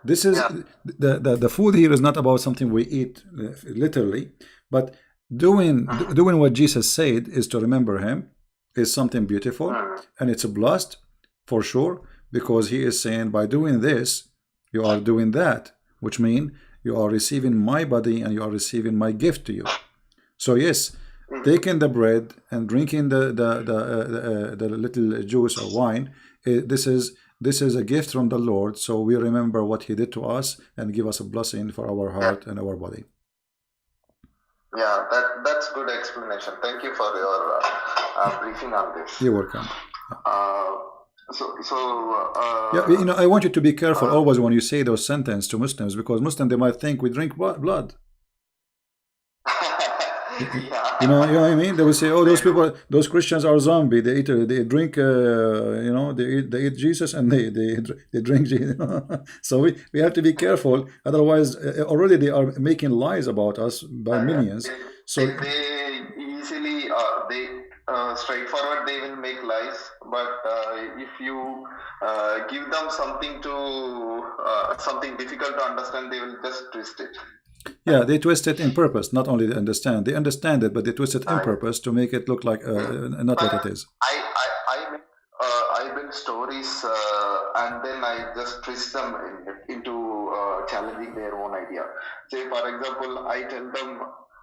this is the food here is not about something we eat literally, but doing what Jesus said is to remember him is something beautiful, and it's a blessed for sure, because he is saying by doing this you are doing that, which means you are receiving my body and you are receiving my gift to you. So yes, taking the bread and drinking the little juice or wine, this is a gift from the Lord, so we remember what he did to us and give us a blessing for our heart and our body. Yeah, that's good explanation. Thank you for your briefing on this. You're welcome. Yeah, I want you to be careful always when you say those sentences to Muslims, because Muslims, they might think we drink blood. You know what I mean? They will say, "Oh, those people, those Christians are zombie. They drink, they eat Jesus and they drink Jesus." So we have to be careful. Otherwise, already they are making lies about us by millions. So they easily straightforward they will make lies. But if you give them something something difficult to understand, they will just twist it. Yeah, they twist it in purpose. Not only they understand it, but they twist it in purpose to make it look like not what it is. I build stories and then I just twist them into challenging their own idea. Say, for example, I tell them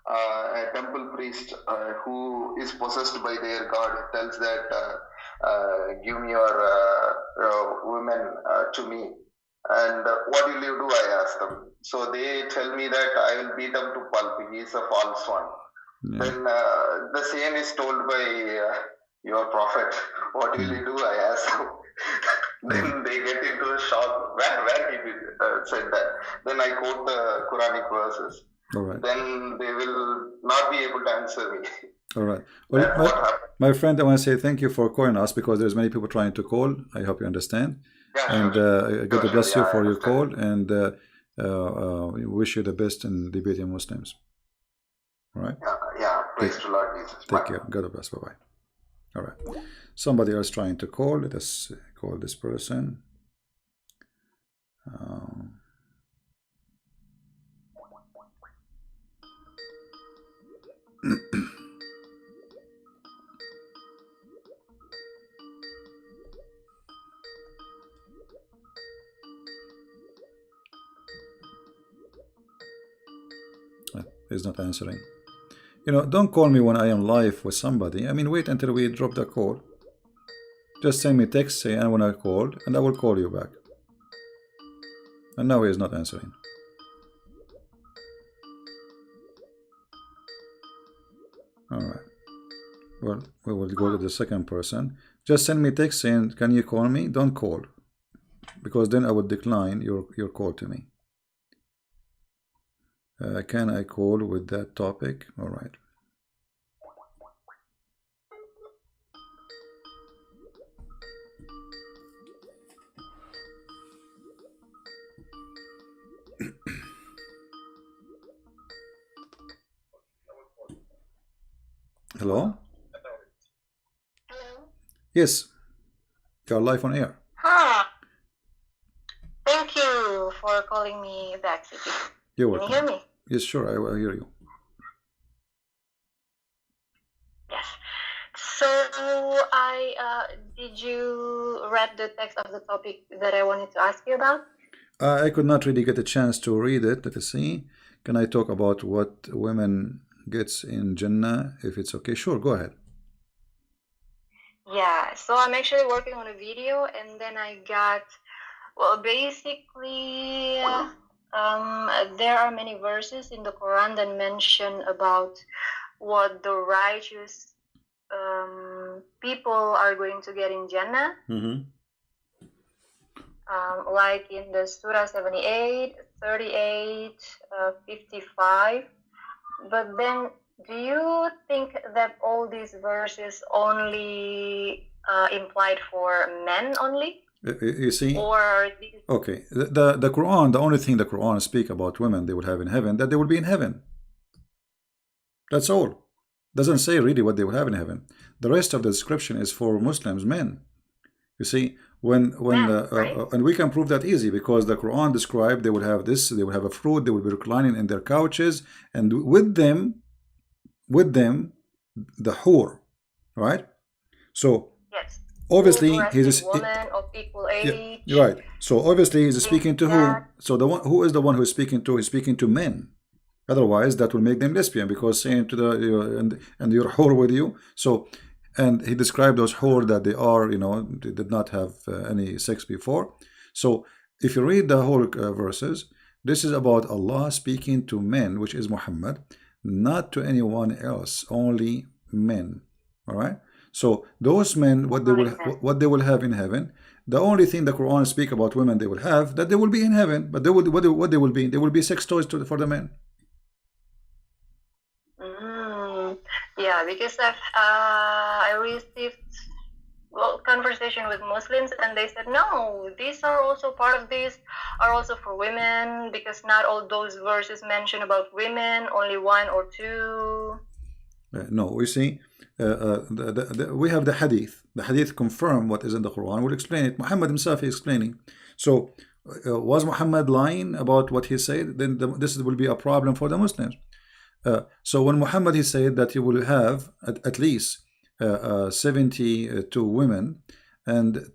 a temple priest who is possessed by their god tells that give me your women to me. And what will you do? I ask them. So they tell me that I will beat them to pulp. He is a false one. Yeah. Then the same is told by your prophet. What will you do? I ask them. Then they get into a shock. Where he said that? Then I quote the Quranic verses. All right. Then they will not be able to answer me. All right. Well, my friend, I want to say thank you for calling us, because there's many people trying to call. I hope you understand. Yeah, and God bless you for your call. And we wish you the best in debating Muslims. All right. Yeah. Praise to Lord Jesus. Take care. God bless. Bye bye. All right. Somebody else trying to call. Let us call this person. He's not answering. You know, don't call me when I am live with somebody. I mean, wait until we drop the call. Just send me text saying I want to call, and I will call you back. And now he is not answering. All right. Well, we will go to the second person. Just send me text saying, can you call me? Don't call, because then I would decline your call to me. Can I call with that topic? All right. Hello? Hello. Yes. You are live on air. Hi. Thank you for calling me back, Siti. You're Can welcome. you hear me? Yes, sure. I will hear you. Yes. So did you read the text of the topic that I wanted to ask you about? I could not really get a chance to read it. Let us see. Can I talk about what women gets in Jannah, if it's okay? Sure, go ahead. Yeah. So I'm actually working on a video, and then I got, well, basically, there are many verses in the Quran that mention about what the righteous people are going to get in Jannah. Like in the Surah 78, 38, 55. But then, do you think that all these verses only implied for men only? You see? Or these... Okay. The Quran, the only thing the Quran speak about women they will have in heaven, that they will be in heaven. That's all. Doesn't say really what they will have in heaven. The rest of the description is for Muslims, men. You see, and we can prove that easy, because the Quran described they will have this, they will have a fruit, they will be reclining in their couches, and with them the hur, right? So yes, obviously he's woman of equal age. Yeah, right. So obviously he's speaking to who? So the one who is the one who is speaking to? He's speaking to men. Otherwise, that will make them lesbian, because saying to the and your whore with you. So, and he described those whore that they are, they did not have any sex before. So, if you read the whole verses, this is about Allah speaking to men, which is Muhammad, not to anyone else, only men. All right. So those men, what they will have in heaven. The only thing the Quran speak about women they will have, that they will be in heaven, but what they will be? They will be sex toys for the men. Yeah, because I received conversation with Muslims, and they said no, these are also part of this, are also for women, because not all those verses mention about women, only one or two. No, we see, we have the hadith. The hadith confirm what is in the Quran. We'll explain it. Muhammad himself is explaining. So, was Muhammad lying about what he said? Then this will be a problem for the Muslims. So when Muhammad he said that he will have at least 72 women, and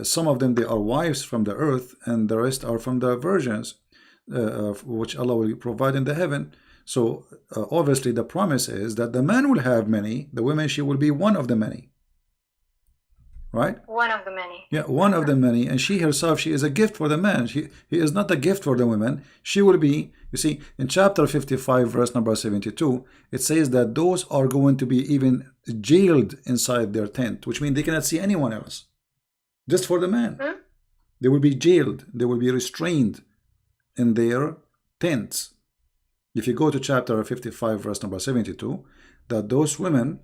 some of them they are wives from the earth, and the rest are from the virgins, which Allah will provide in the heaven. So obviously the promise is that the man will have many, the women she will be one of the many. Right? One of the many. Yeah, one of the many, and she herself, she is a gift for the man. He is not a gift for the women. She will be, you see, in chapter 55, verse number 72, it says that those are going to be even jailed inside their tent, which means they cannot see anyone else. Just for the man. They will be jailed. They will be restrained in their tents. If you go to chapter 55, verse number 72, that those women,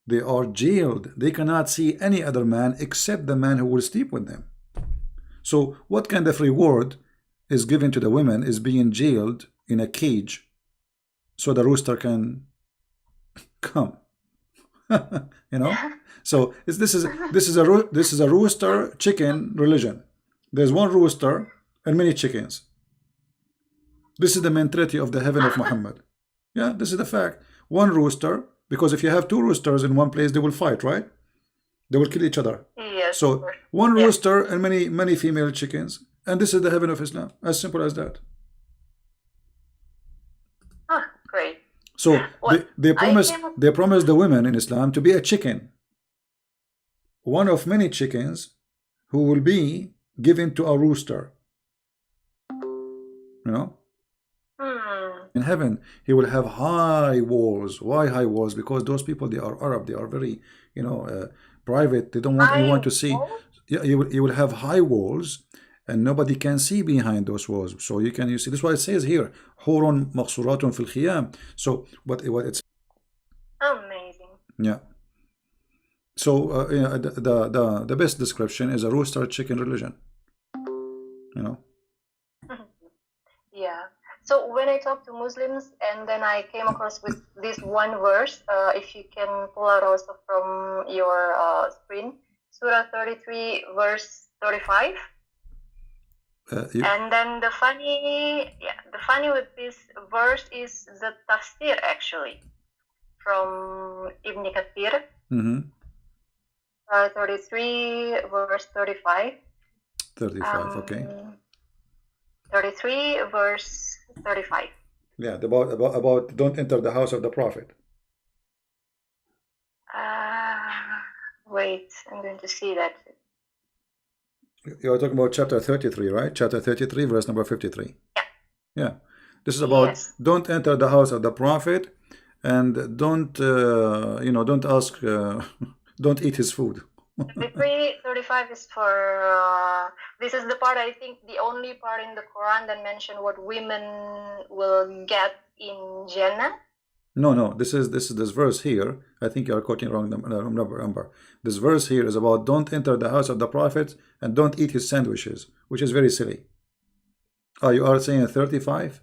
they are jailed. They cannot see any other man except the man who will sleep with them. So what kind of reward is given to the women is being jailed in a cage so the rooster can come? You know, so this is a rooster chicken religion. There's one rooster and many chickens. This is the mentality of the heaven of Muhammad. Yeah, this is the fact. One rooster, because if you have two roosters in one place, they will fight, right? They will kill each other. Yes. So one rooster and many female chickens, and this is the heaven of Islam. As simple as that. Ah, great. So Well, they promise came up- they promise the women in Islam to be a chicken, one of many chickens who will be given to a rooster. You know, in heaven he will have high walls. Why high walls? Because those people, they are Arab, they are very, you know, private. They don't want anyone to see. Yeah, you will have high walls, and nobody can see behind those walls. So you see. This is why it says here, "Hurun maqsuratun fil khiyam." So what it's Amazing. yeah. So yeah, the best description is a rooster chicken religion. You know. Yeah. So when I talked to Muslims, and then I came across with this one verse, if you can pull out also from your screen, Surah 33, verse 35. And then the funny with this verse is the tafsir, actually, from Ibn Kathir. 33, verse 35. 35, okay. 33, verse 35. Yeah, about don't enter the house of the prophet. Wait, I'm going to see that. You're talking about chapter 33, right? Chapter 33, verse number 53. Yeah. Yeah. This is about Yes. don't enter the house of the prophet, and don't don't ask, don't eat his food. 35 is for this is the part, I think, the only part in the Quran that mention what women will get in Jannah. No, this verse here. I think you are quoting wrong number. This verse here is about don't enter the house of the prophet and don't eat his sandwiches, which is very silly. Oh, you are saying 35?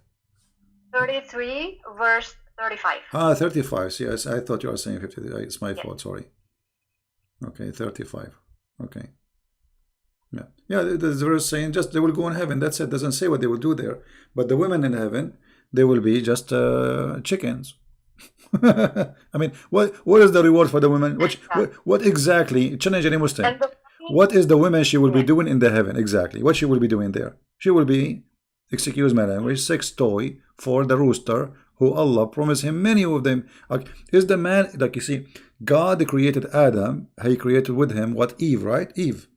33, verse 35. 35. Yes, I thought you were saying 50. It's my fault. Sorry. Okay, 35. Okay. Yeah. There's a verse saying just they will go in heaven. That's it. Doesn't say what they will do there. But the women in heaven, they will be just chickens. I mean, what is the reward for the women? What exactly? Challenge any Muslim. And the What is the woman she will be doing in the heaven exactly? What she will be doing there? She will be, excuse my language, sex toy for the rooster who Allah promised him many of them. Is the man, like you see, God created Adam, he created with him what? Eve, right? Eve.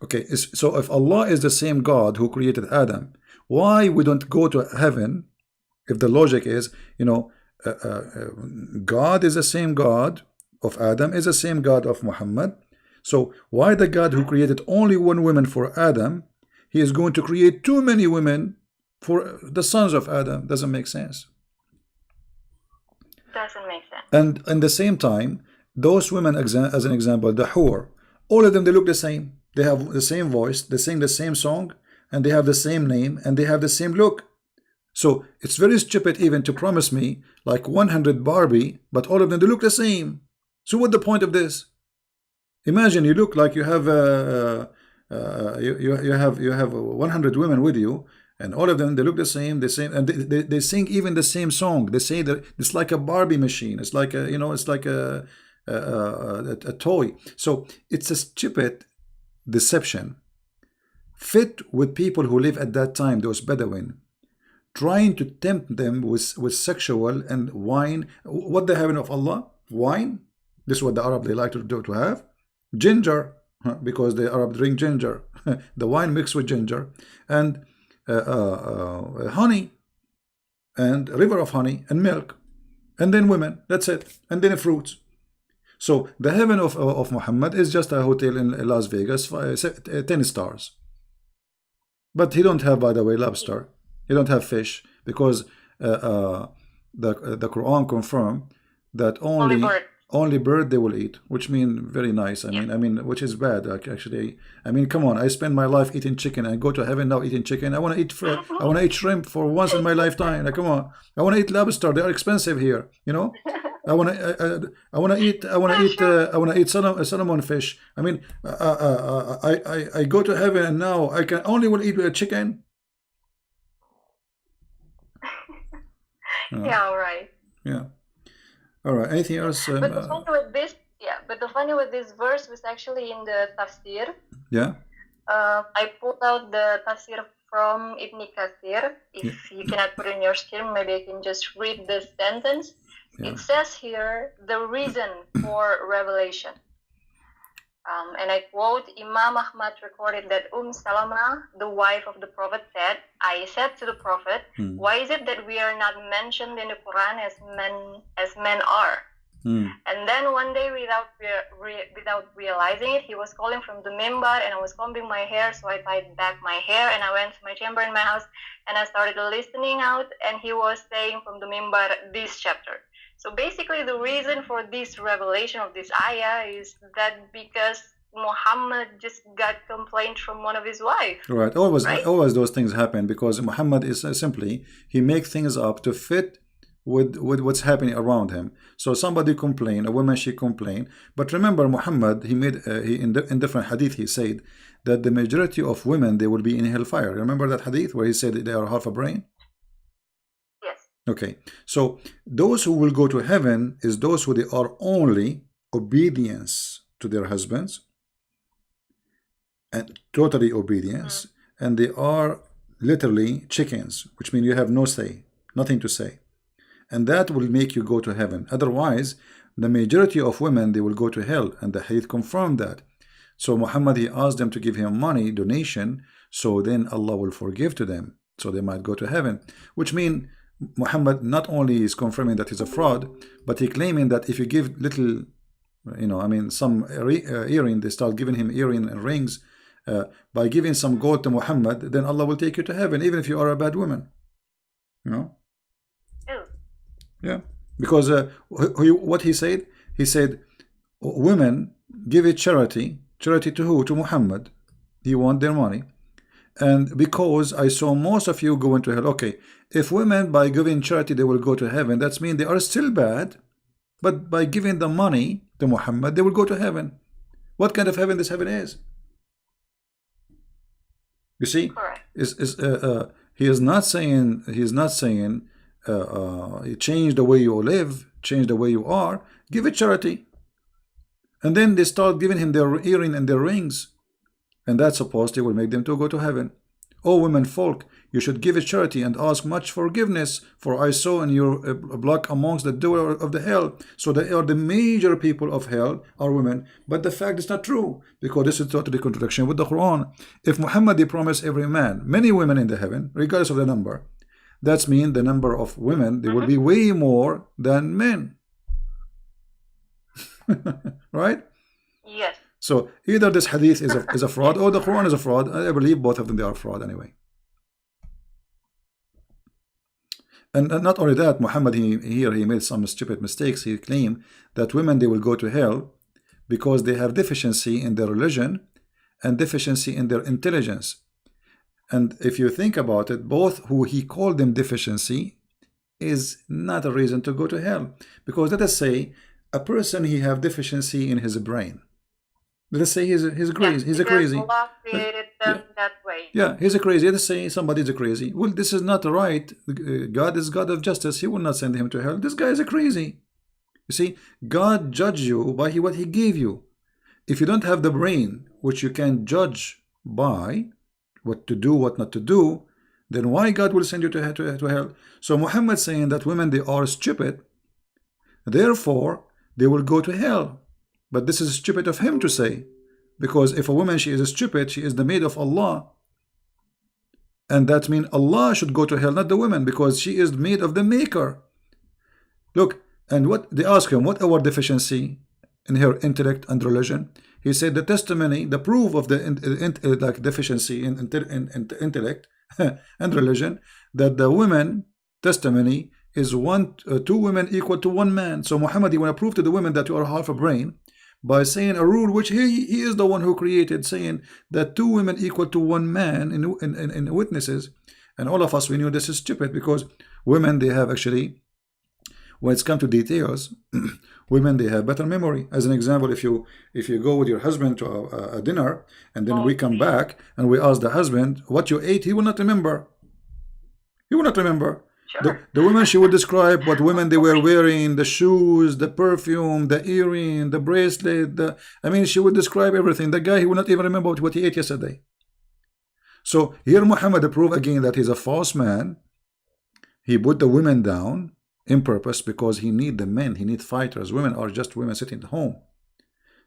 Okay, so if Allah is the same God who created Adam, why we don't go to heaven? If the logic is, God is the same God of Adam, is the same God of Muhammad. So why the God who created only one woman for Adam, he is going to create too many women for the sons of Adam? Doesn't make sense. doesn't make sense. And at the same time, those women, as an example, the Hur, all of them, they look the same. They have the same voice, they sing the same song, and they have the same name, and they have the same look. So it's very stupid even to promise me like 100 Barbie, but all of them, they look the same. So what's the point of this? Imagine you look like you have you have 100 women with you, and all of them, they look the same, and they sing even the same song. They say that it's like a Barbie machine. It's like a it's like a toy. So it's a stupid deception fit with people who live at that time, those Bedouin, trying to tempt them with sexual and wine. What the heaven of Allah? Wine. This is what the Arab, they like to have. Ginger, because the Arab drink ginger. The wine mixed with ginger, and honey, and river of honey, and milk, and then women. That's it. And then fruits. So the heaven of Muhammad is just a hotel in Las Vegas, 10 stars. But he don't have, by the way, lobster. He don't have fish, because the Quran confirmed that only only bird they will eat, which mean very nice. I mean, which is bad actually. I mean, come on, I spend my life eating chicken and go to heaven now eating chicken. I want to eat I want to eat shrimp for once in my lifetime. Like, come on, I want to eat lobster. They are expensive here, you know. I want to eat salmon fish. I mean, I go to heaven and now I can only will eat chicken. Yeah, all right. Yeah. All right. Anything else? But the funny with this, but the funny with this verse was actually in the tafsir. Yeah. I pulled out the tafsir from Ibn Kathir. If you cannot put it in your screen, maybe I can just read the sentence. Yeah. It says here the reason for revelation. And I quote, Imam Ahmad recorded that Salama, the wife of the Prophet, said, I said to the Prophet, why is it that we are not mentioned in the Quran as men are? And then one day, without realizing it, he was calling from the mimbar, and I was combing my hair, so I tied back my hair, and I went to my chamber in my house, and I started listening out, and he was saying from the mimbar this chapter. So basically, the reason for this revelation of this ayah is that because Muhammad just got complaint from one of his wives. Right. Always those things happen because Muhammad is simply, he makes things up to fit with what's happening around him. So somebody complain, a woman, she complain. But remember, Muhammad, he made in different hadith, he said that the majority of women, they will be in hellfire. Remember that hadith where he said they are half a brain? Okay, so those who will go to heaven is those who they are only obedience to their husbands and totally obedience, and they are literally chickens, which means you have no say, nothing to say, and that will make you go to heaven. Otherwise, the majority of women, they will go to hell, and the hadith confirmed that. So Muhammad, he asked them to give him money, donation, so then Allah will forgive to them, so they might go to heaven, which means Muhammad not only is confirming that he's a fraud, but he claiming that if you give little, you know, I mean, some earring, they start giving him earring and rings, by giving some gold to Muhammad, then Allah will take you to heaven, even if you are a bad woman. You know? Yeah. Because what he said? He said, women give it charity. Charity to who? To Muhammad. He want their money. And because I saw most of you going to hell, okay, if women by giving charity they will go to heaven, that means they are still bad, but by giving the money to Muhammad they will go to heaven. What kind of heaven this heaven is? You see, he is not saying change the way you live, change the way you are, give it charity. And then they start giving him their earring and their rings. And that supposedly will make them to go to heaven. O women folk, you should give a charity and ask much forgiveness, for I saw in your block amongst the door of the hell. So they are the major people of hell are women. But the fact is not true, because this is totally contradiction with the Quran. If Muhammad he promised every man many women in the heaven, regardless of the number, that means the number of women, they will be way more than men. Right? Yes. So either this hadith is a fraud or the Quran is a fraud. I believe both of them, they are fraud anyway. And not only that, Muhammad he made some stupid mistakes. He claimed that women, they will go to hell because they have deficiency in their religion and deficiency in their intelligence. And if you think about it, both who he called them deficiency is not a reason to go to hell. Because let us say a person, he have deficiency in his brain. Let's say he's crazy. He's a crazy. Allah created them that way. Yeah, he's a crazy. Let's say somebody's a crazy. Well, this is not right. God is God of justice. He will not send him to hell. This guy is a crazy. You see, God judge you by what he gave you. If you don't have the brain, which you can judge by what to do, what not to do, then why God will send you to hell? So Muhammad saying that women, they are stupid, therefore they will go to hell. But this is stupid of him to say, because if a woman, she is stupid, she is the maid of Allah, and that means Allah should go to hell, not the woman, because she is maid of the maker. Look, and what they ask him, what our deficiency in her intellect and religion? He said the testimony, the proof of the deficiency in intellect and religion, that the women testimony is two women equal to one man. So Muhammad, he want to prove to the women that you are half a brain by saying a rule which he is the one who created, saying that two women equal to one man in witnesses. And all of us, we knew this is stupid, because women, they have actually, when it's come to details, women, they have better memory. As an example, if you go with your husband to a dinner, and then we come back and we ask the husband what you ate, he will not remember. He will not remember. Sure. The women, she would describe what women they were wearing, the shoes, the perfume, the earring, the bracelet. I mean, she would describe everything. The guy, he would not even remember what he ate yesterday. So here Muhammad proved again that he's a false man. He put the women down in purpose, because he need the men. He need fighters. Women are just women sitting at home.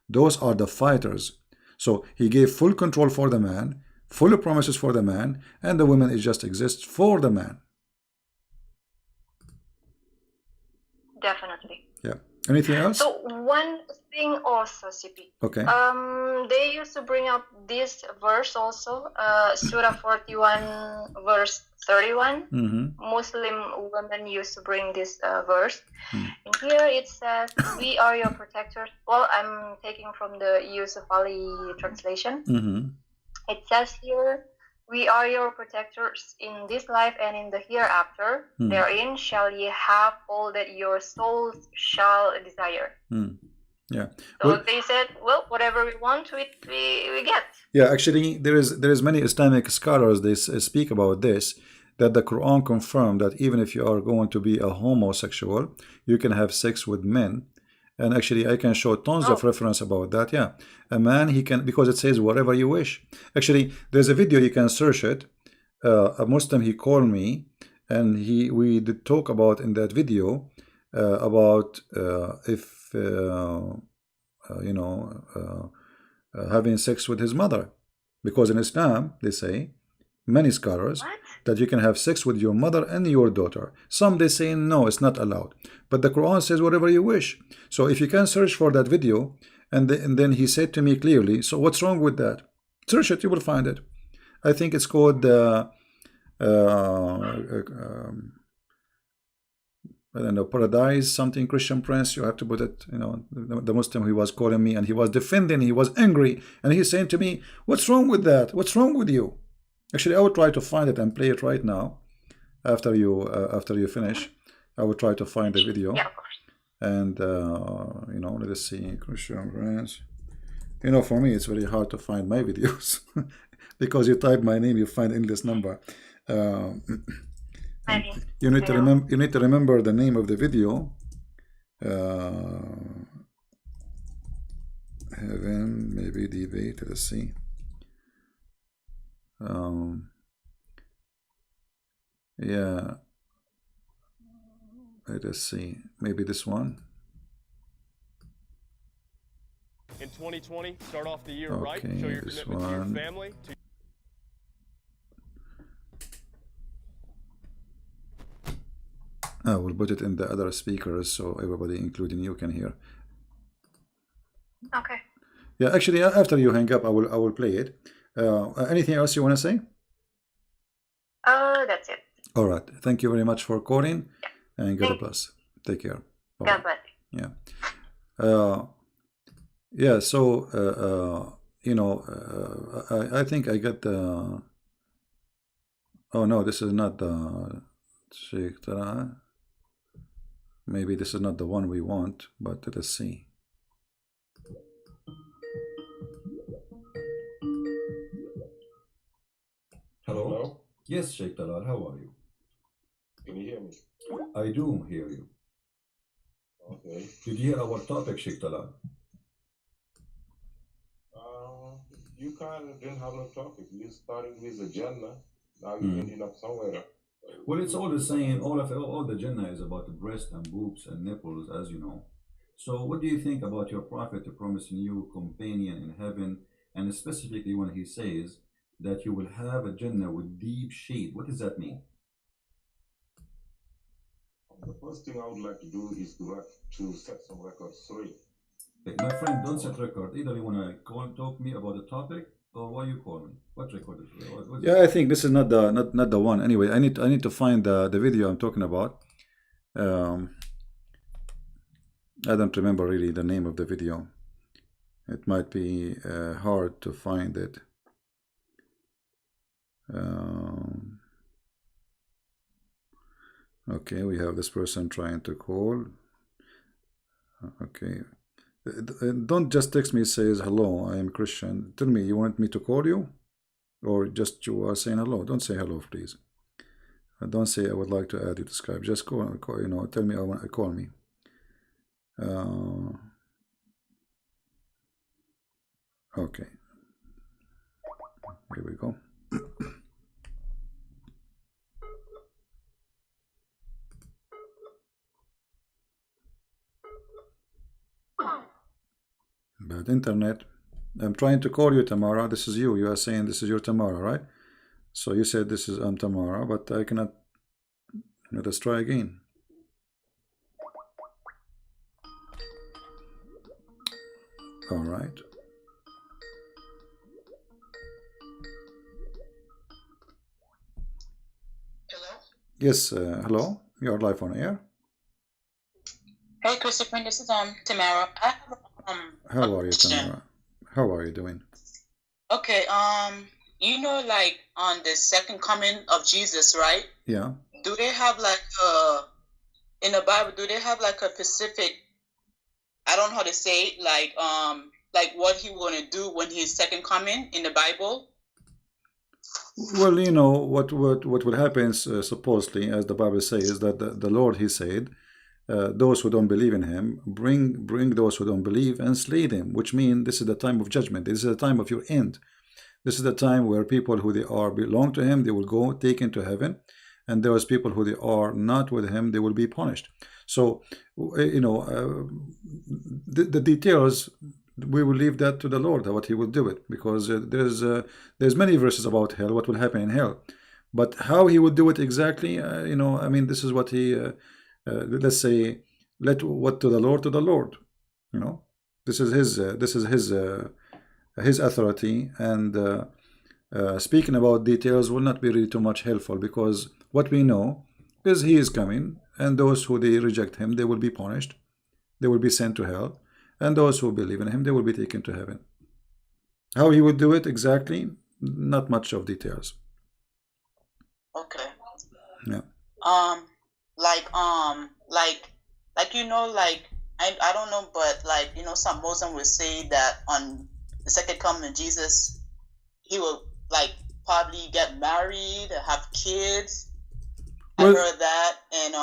Those are the fighters. So he gave full control for the man, full promises for the man, and the women, it just exists for the man. Definitely. Yeah. Anything else? So one thing also, CP. Okay. They used to bring up this verse also, Surah 41, verse 31. Muslim women used to bring this verse. And here it says, "We are your protectors." Well, I'm taking from the Yusuf Ali translation. It says here, "We are your protectors in this life and in the hereafter. Therein shall ye have all that your souls shall desire." Yeah. So Well, they said, well, whatever we want, we get. yeah, actually, there is many Islamic scholars, they speak about this, that the Quran confirmed that even if you are going to be a homosexual, you can have sex with men. And actually, I can show tons of reference about that. Yeah, a man, he can, because it says whatever you wish. Actually, there's a video, you can search it. A Muslim, he called me, and we did talk about in that video about if having sex with his mother, because in Islam they say, many scholars, that you can have sex with your mother and your daughter. Some they say no, it's not allowed, but the Quran says whatever you wish. So if you can search for that video, and then he said to me clearly, so what's wrong with that? Search it, you will find it. I think it's called I don't know, Paradise something, Christian Prince. You have to put it, the Muslim, he was calling me and he was defending, he was angry, and he's saying to me, what's wrong with that? What's wrong with you? Actually, I will try to find it and play it right now. After you finish, I will try to find the video. Yeah, of course. And let us see, Christian Prince. For me, it's very hard to find my videos because you type my name, you find endless number. You need to remember the name of the video. Heaven, maybe debate. Let's see. Yeah. Let us see. Maybe this one. In 2020, start off the year right. Okay, Show your this commitment to your one. family. We'll put it in the other speakers so everybody, including you, can hear. Okay. Yeah, actually, after you hang up, I will play it. Anything else you want to say? That's it. All right. Thank you very much for calling, and God bless. Take care. Bye. God bless. Yeah. Yeah. So I think I got the. Oh no, this is not the Sheikh Tara. Maybe this is not the one we want, but let us see. Hello? Yes, Sheikh Talal, how are you? Can you hear me? I do hear you. Okay. Did you hear our topic, Sheikh Talal? You kind of didn't have no topic. You started with the Jannah. Now you ended up somewhere. Well, it's all the same. All the Jannah is about the breast and boobs and nipples, as you know. So what do you think about your prophet promising you companion in heaven, and specifically when he says that you will have a Jannah with deep shade? What does that mean? The first thing I would like to do is to set some records straight. Hey, my friend, don't set record. Either you want to call and talk to me about the topic, or why you call me? What record is it? Yeah, I think this is not the one. Anyway, I need to find the video I'm talking about. Um, I don't remember really the name of the video. It might be hard to find it. Okay, we have this person trying to call. Okay. Don't just text me, says hello, I am Christian. Tell me, you want me to call you? Or just you are saying hello? Don't say hello, please. Don't say I would like to add you to Skype. Just call you know, tell me I want to call me. Okay. Here we go. Bad internet. I'm trying to call you, Tamara. This is you. You are saying this is your Tamara, right? So you said this is Tamara, but I cannot. Let us try again. All right. Hello? Yes, hello. You are live on air. Hey, Christopher, this is Tamara. I have How are you, question. Tamara? How are you doing? Okay, you know, like on the second coming of Jesus, right? Yeah. Do they have like in the Bible? Do they have like a specific? I don't know how to say it, like what he gonna do when he's second coming in the Bible? Well, you know what will happen supposedly, as the Bible says, that the Lord, He said, those who don't believe in Him, bring those who don't believe and slay them. Which means this is the time of judgment. This is the time of your end. This is the time where people who they are belong to Him, they will go taken to heaven, and those people who they are not with Him, they will be punished. So, you know, the details, we will leave that to the Lord, what He will do it, because there's many verses about hell, what will happen in hell, but how He will do it exactly, you know, I mean, this is what He, let's say, let what to the Lord, you know, this is His authority, and speaking about details will not be really too much helpful, because what we know is He is coming, and those who they reject Him, they will be punished, they will be sent to hell, and those who believe in Him, they will be taken to heaven. How He would do it exactly, not much of details. Okay. Yeah. Like you know, like I don't know, but like you know, some Muslim will say that on the second coming of Jesus, He will like probably get married, have kids. Well, I heard that, and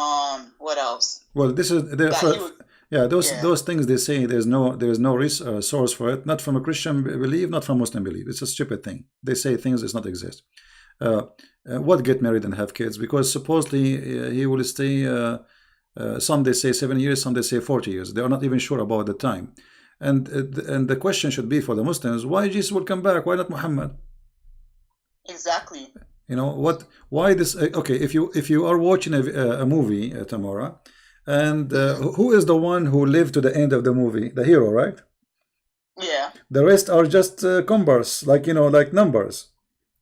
what else? well, this is the That he would, yeah, yeah. those things they say, there's no source for it, not from a Christian belief, not from Muslim belief. It's a stupid thing. They say things does not exist. What get married and have kids? Because supposedly He will stay. Some they say 7 years, some they say 40 years. They are not even sure about the time. And the question should be for the Muslims: why Jesus will come back? Why not Muhammad? Exactly. You know what? Why this? Okay, if you are watching a movie, Tamara, and who is the one who lived to the end of the movie? The hero, right? Yeah. The rest are just cumbers, like, you know, like numbers.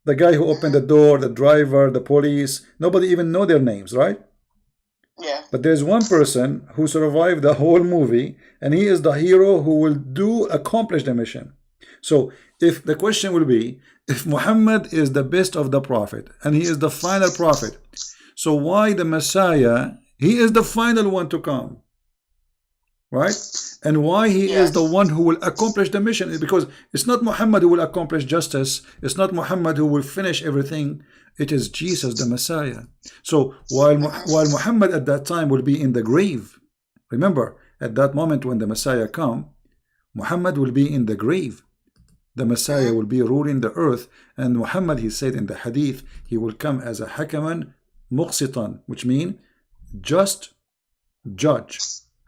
The guy who opened the door, the driver, the police, nobody even know their names, right? Yeah. But there's one person who survived the whole movie, and he is the hero who will accomplish the mission. So if the question will be, if Muhammad is the best of the prophet and he is the final prophet, so why the Messiah, he is the final one to come, right? And why he is the one who will accomplish the mission? Because it's not Muhammad who will accomplish justice, it's not Muhammad who will finish everything, it is Jesus the Messiah. So while Muhammad at that time will be in the grave, remember, at that moment when the Messiah come, Muhammad will be in the grave. The Messiah will be ruling the earth, and Muhammad, he said in the hadith, he will come as a hakaman muqsitan, which means just judge.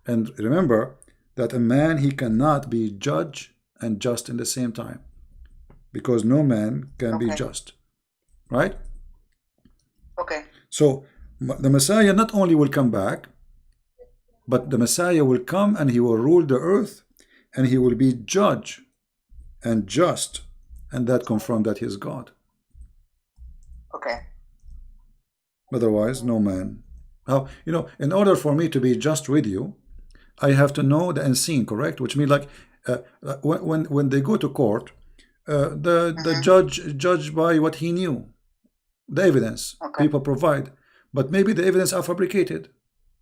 And remember that a man, he cannot be judge and just in the same time, because no man can be just, right? Okay. So the Messiah not only will come back, but the Messiah will come and he will rule the earth, and he will be judge and just, and that confirm that he is God. Okay. Otherwise, no man How, in order for me to be just with you, I have to know the unseen, correct? Which means like when they go to court, the judge by what he knew, the evidence people provide, but maybe the evidence are fabricated.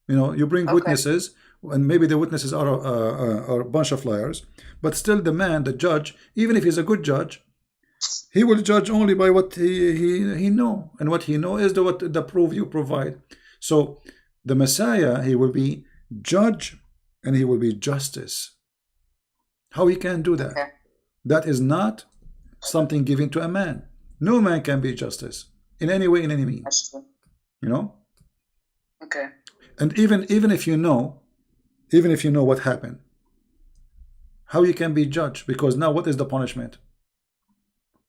You bring witnesses, and maybe the witnesses are a bunch of liars, but still the judge, even if he's a good judge, he will judge only by what he know, and what he know is the proof you provide. So the Messiah, he will be judge and he will be justice. How he can do that? That is not something given to a man. No man can be justice in any way, in any means. Okay. And even if you know what happened, how you can be judged? Because now what is the punishment?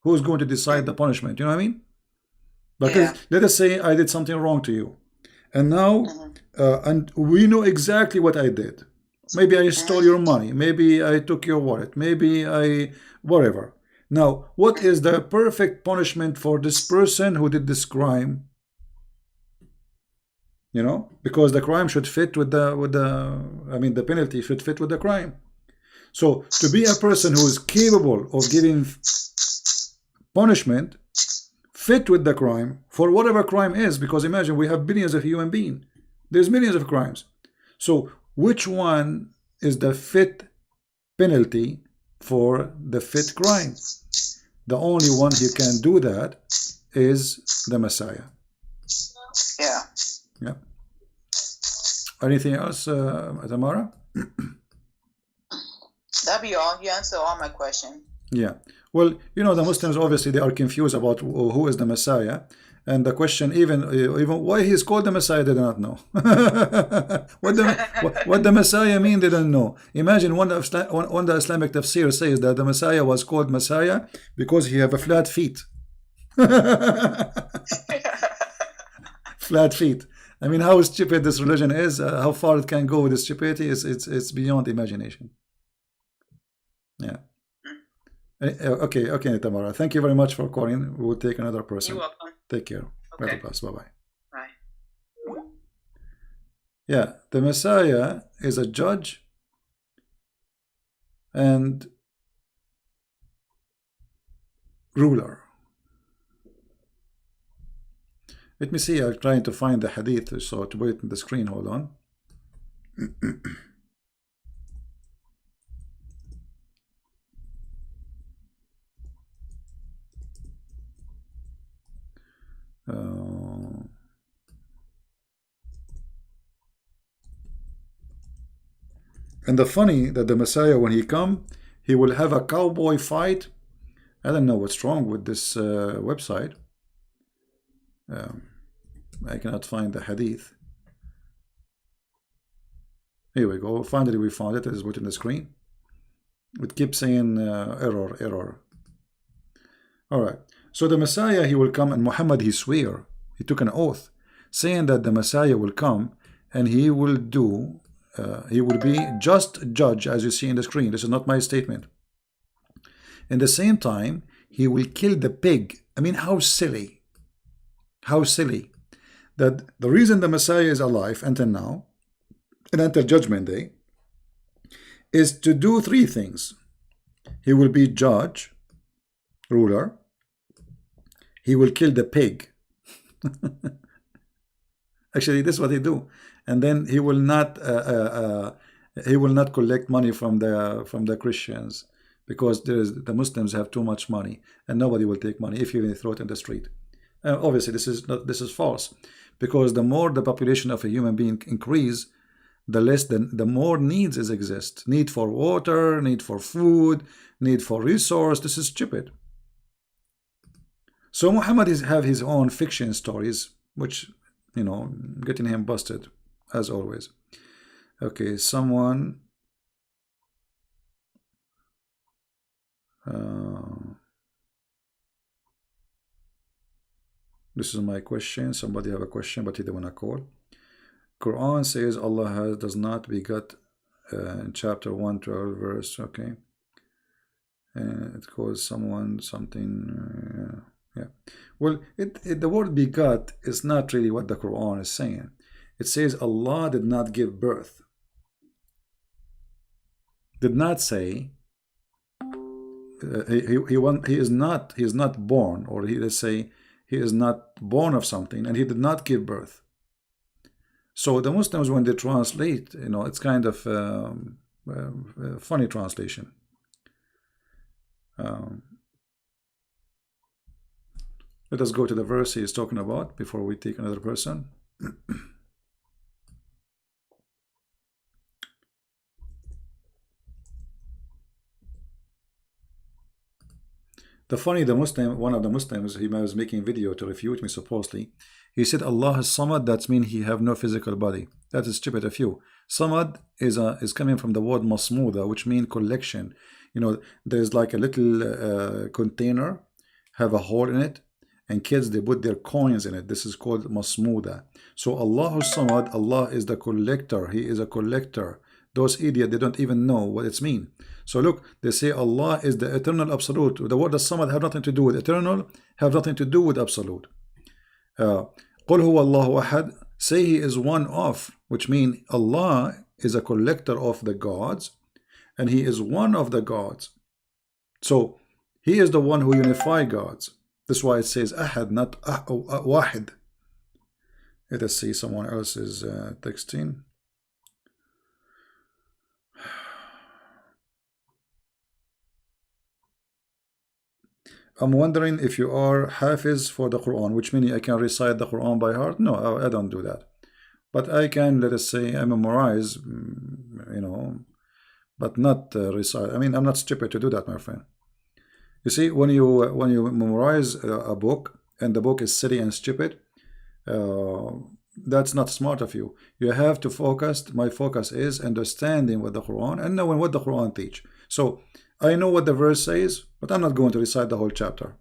Who's going to decide the punishment? You know what I mean? But let us say I did something wrong to you, and now and we know exactly what I did. Maybe I stole your money, maybe I took your wallet, maybe I whatever. Now, what is the perfect punishment for this person who did this crime? Because the crime should fit with the penalty should fit with the crime. So to be a person who is capable of giving punishment fit with the crime for whatever crime is, because imagine we have billions of human beings, there's millions of crimes. So which one is the fit penalty for the fit crime? The only one who can do that is the Messiah. Yeah. Yeah. Anything else, Tamara? That'd be all. You answered all my questions. Yeah. Well, the Muslims obviously they are confused about who is the Messiah, and the question even why he is called the Messiah they do not know. what the Messiah mean they don't know. Imagine one of the Islamic tafsir says that the Messiah was called Messiah because he have a flat feet. Flat feet. I mean, how stupid this religion is, how far it can go with this stupidity it's beyond imagination. Yeah. Okay, Tamara. Thank you very much for calling. We will take another person. You're welcome. Take care. Okay. Bye-bye. Bye. Yeah, the Messiah is a judge and ruler. Let me see. I'm trying to find the hadith, so to put it on the screen. Hold on. And the funny that the Messiah, when he come, he will have a cowboy fight. I don't know what's wrong with this website. I cannot find the hadith. Here we go. Finally, we found it. It is put on the screen. It keeps saying error. All right. So the Messiah, he will come, and Muhammad, he swear, he took an oath, saying that the Messiah will come and he will do, he will be just judge, as you see in the screen. This is not my statement. In the same time, he will kill the pig. I mean, how silly. How silly. That the reason the Messiah is alive until now, and until Judgment Day, is to do three things. He will be judge, ruler. He will kill the pig. Actually, this is what he do. And then he will not collect money from the Christians, because the Muslims have too much money, and nobody will take money if you even throw it in the street. Obviously, this is false, because the more the population of a human being increase, the more needs exist. Need for water, need for food, need for resource. This is stupid. So Muhammad have his own fiction stories, which, getting him busted, as always. Okay, someone... this is my question. Somebody have a question, but he didn't want to call. Quran says Allah does not begot in chapter 112 verse. Okay. It calls someone something... yeah. Well, the word begot is not really what the Quran is saying. it says Allah did not give birth. Did not say he is not born, or let's say he is not born of something, and he did not give birth. So the Muslims, when they translate, it's kind of funny translation. Let us go to the verse he is talking about before we take another person. One of the Muslims, he was making a video to refute me supposedly. He said Allah is Samad, that means he have no physical body. That is stupid of you. Samad is coming from the word masmuda, which means collection. There's like a little container, have a hole in it, and kids, they put their coins in it. This is called masmuda. So Allah is Samad, Allah is the collector. He is a collector. Those idiots, they don't even know what it's mean. So look, they say Allah is the eternal absolute. The word Samad have nothing to do with eternal, have nothing to do with absolute. Qul huwa Allahu ahad, say he is one of, which means Allah is a collector of the gods, and he is one of the gods. So he is the one who unify gods. That's why it says ahad, not wahid. Let us see, someone else is texting. I'm wondering if you are Hafiz for the Quran, which means I can recite the Quran by heart. No, I don't do that. But I can, let us say, I memorize, but not recite. I mean, I'm not stupid to do that, my friend. You see, when you memorize a book and the book is silly and stupid, that's not smart of you. You have to focus. My focus is understanding what the Quran and knowing what the Quran teach. So I know what the verse says, but I'm not going to recite the whole chapter.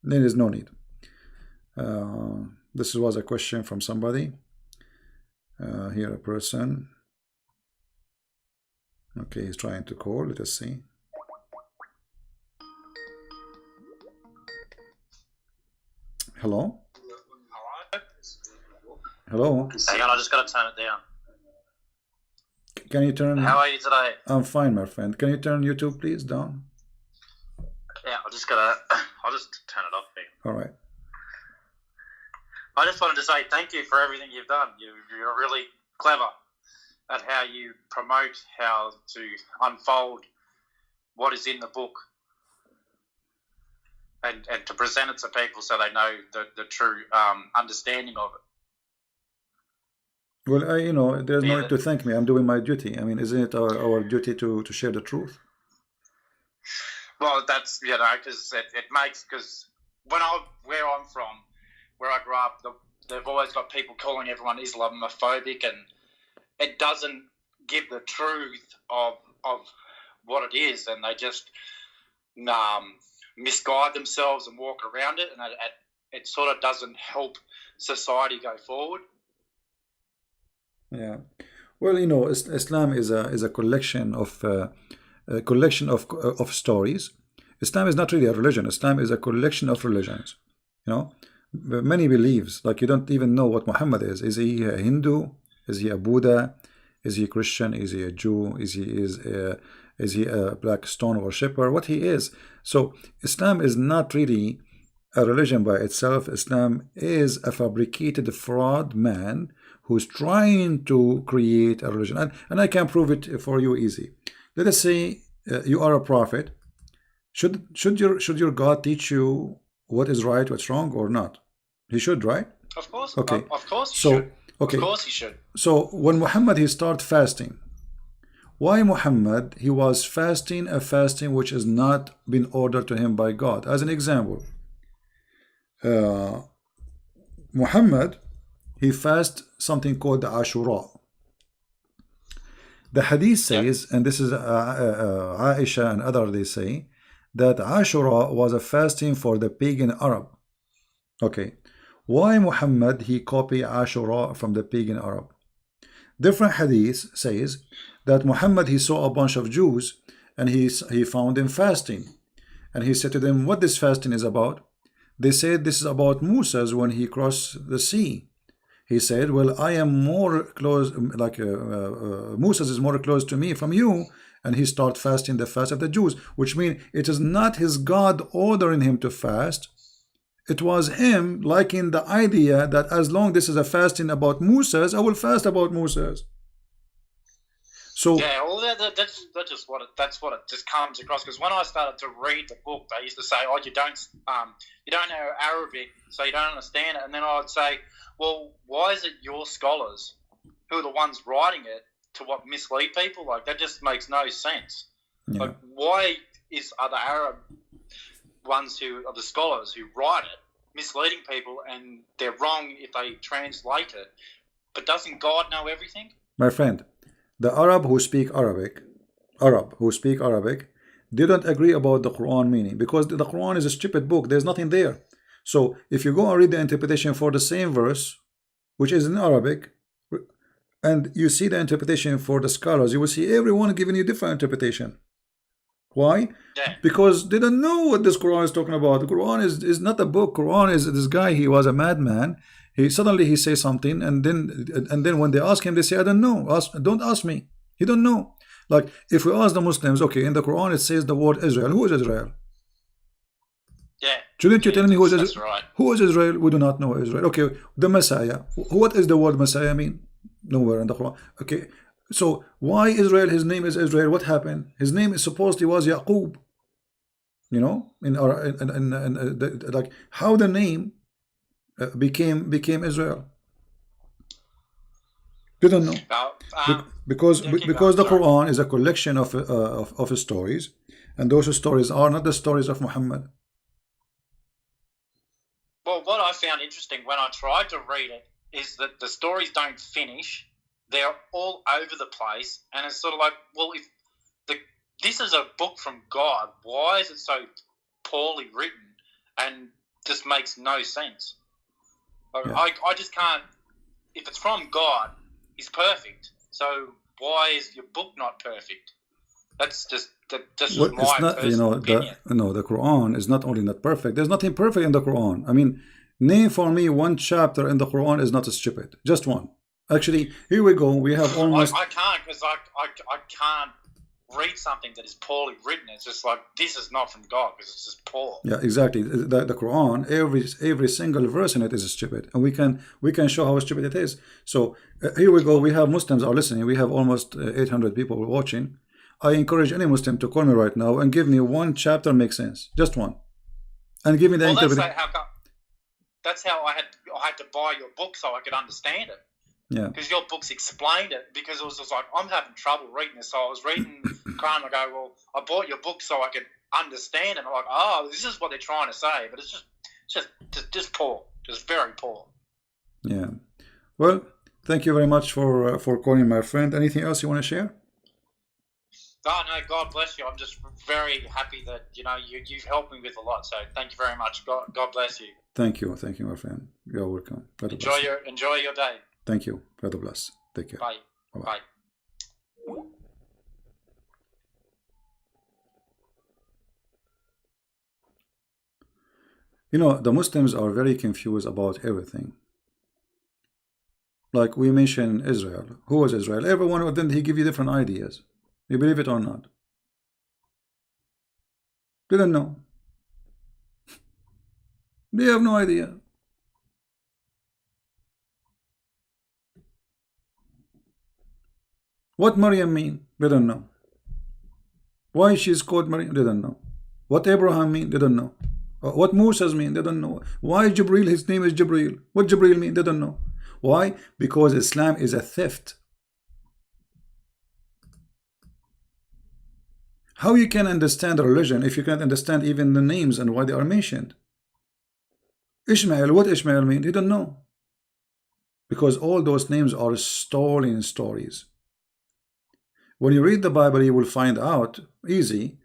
There is no need. This was a question from somebody. Here a person. Okay, he's trying to call. Let us see. Hello? Hello? Hang on, I just got to turn it down. Can you turn? How are you today? I'm fine, my friend. Can you turn YouTube, please, down? Yeah, I'll just turn it off here. All right. I just wanted to say thank you for everything you've done. You're really clever at how you promote how to unfold what is in the book and to present it to people so they know the true understanding of it. Well, there's no need to thank me. I'm doing my duty. I mean, isn't it our duty to share the truth? Well, that's, because it makes, because where I'm from, where I grew up, they've always got people calling everyone Islamophobic, and it doesn't give the truth of what it is, and they just misguide themselves and walk around it, and it sort of doesn't help society go forward. Yeah, well, Islam is a collection of stories. Islam is not really a religion. Islam is a collection of religions. Many beliefs, like you don't even know what Muhammad is. Is he a Hindu? Is he a Buddha? Is he a Christian? Is he a Jew? Is he a black stone worshipper? What he is. So Islam is not really a religion by itself. Islam is a fabricated fraud man who's trying to create a religion, and I can prove it for you easy. Let us say you are a prophet. Should your God teach you what is right, what's wrong, or not? He should, right? Of course. Okay. Of course he should. Okay. Of course he should. So when Muhammad he start fasting, why Muhammad he was fasting a fasting which is not been ordered to him by God? As an example, Muhammad he fast something called the Ashura. The hadith says, and this is Aisha and others, they say that Ashura was a fasting for the pagan Arab. Okay, why Muhammad he copied Ashura from the pagan Arab? Different hadith says that Muhammad he saw a bunch of Jews and he found them fasting, and he said to them, what this fasting is about? They said this is about Moses when he crossed the sea. He said, well, I am more close, like Moses is more close to me from you, and he started fasting the fast of the Jews, which means it is not his God ordering him to fast. It was him liking the idea that as long this is a fasting about Moses, I will fast about Moses. So yeah, well, that's just what that's what it just comes across. Because when I started to read the book, they used to say, "Oh, you don't know Arabic, so you don't understand it." And then I would say, "Well, why is it your scholars who are the ones writing it to what mislead people? Like that just makes no sense. yeah. Like why are the Arab ones who are the scholars who write it misleading people, and they're wrong if they translate it? But doesn't God know everything?" My friend, the Arab who speak Arabic, didn't agree about the Quran meaning, because the Quran is a stupid book. There's nothing there. So if you go and read the interpretation for the same verse, which is in Arabic, and you see the interpretation for the scholars, you will see everyone giving you different interpretation. Why? Yeah. Because they don't know what this Quran is talking about. The Quran is not a book. Quran is this guy. He was a madman. He suddenly says something, and then when they ask him, they say, "I don't know. Don't ask me." He don't know. Like if we ask the Muslims, okay, in the Quran it says the word Israel. Who is Israel? Yeah. Shouldn't you tell me who is That's Israel? right. Who is Israel? We do not know Israel. Okay, the Messiah. What is the word Messiah mean? Nowhere in the Quran. Okay, so why Israel? His name is Israel. What happened? His name is supposedly was Yaqub. You know, like how the name became Israel. You don't know. Because the Quran is a collection of stories, and those stories are not the stories of Muhammad. Well, what I found interesting when I tried to read it is that the stories don't finish. They're all over the place, and it's sort of like, well, if this is a book from God, why is it so poorly written and just makes no sense? Yeah. I just can't. If it's from God, He's perfect. So why is your book not perfect? That's just Well, my it's not, personal opinion. the Quran is not only not perfect. There's nothing perfect in the Quran. I mean, name for me one chapter in the Quran is not stupid. Just one. Actually, here we go. We have almost. I can't, because I can't read something that is poorly written. It's just like, this is not from God because it's just poor. Yeah, exactly. The Quran, every single verse in it is stupid, and we can show how stupid it is. So here we go. We have Muslims are listening. We have almost 800 people watching. I encourage any Muslim to call me right now and give me one chapter makes sense, just one, and give me the interpretation. That's how I had to buy your book so I could understand it. Yeah. Because your books explained it. Because it was just like, I'm having trouble reading this. So I was reading Quran. I go, well, I bought your book so I could understand it. I'm like, oh, this is what they're trying to say. But it's just poor, just very poor. Yeah. Well, thank you very much for calling, my friend. Anything else you want to share? Oh, no, God bless you. I'm just very happy that, you've helped me with a lot. So thank you very much. God bless you. Thank you, my friend. You're welcome. Enjoy your day. Thank you. God bless. Take care. Bye. Bye-bye. Bye. The Muslims are very confused about everything. Like we mentioned Israel. Who was Israel? Every one of them, he give you different ideas. You believe it or not? They don't know. They have no idea. What Maryam mean? They don't know. Why she's called Maryam? They don't know. What Abraham mean? They don't know. What Moses mean? They don't know. Why Jibril? His name is Jibril. What Jibril mean? They don't know. Why? Because Islam is a theft. How you can understand a religion if you can't understand even the names and why they are mentioned? Ishmael, what Ishmael mean? They don't know. Because all those names are stolen stories. When you read the Bible, you will find out easy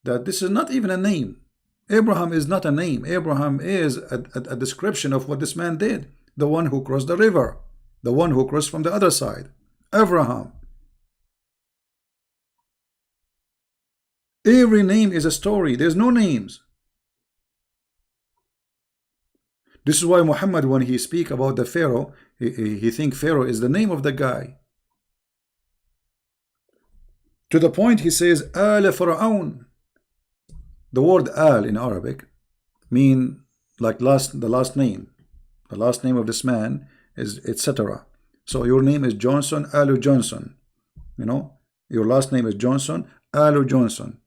that this is not even a name. Abraham is not a name. Abraham is a description of what this man did. The one who crossed the river. The one who crossed from the other side. Abraham. Every name is a story. There's no names. This is why Muhammad, when he speak about the Pharaoh, he think Pharaoh is the name of the guy. To the point he says, Al Fir'aun. The word Al in Arabic mean like the last name. The last name of this man is etc. So your name is Johnson, Alu Johnson. You know, your last name is Johnson, Alu Johnson.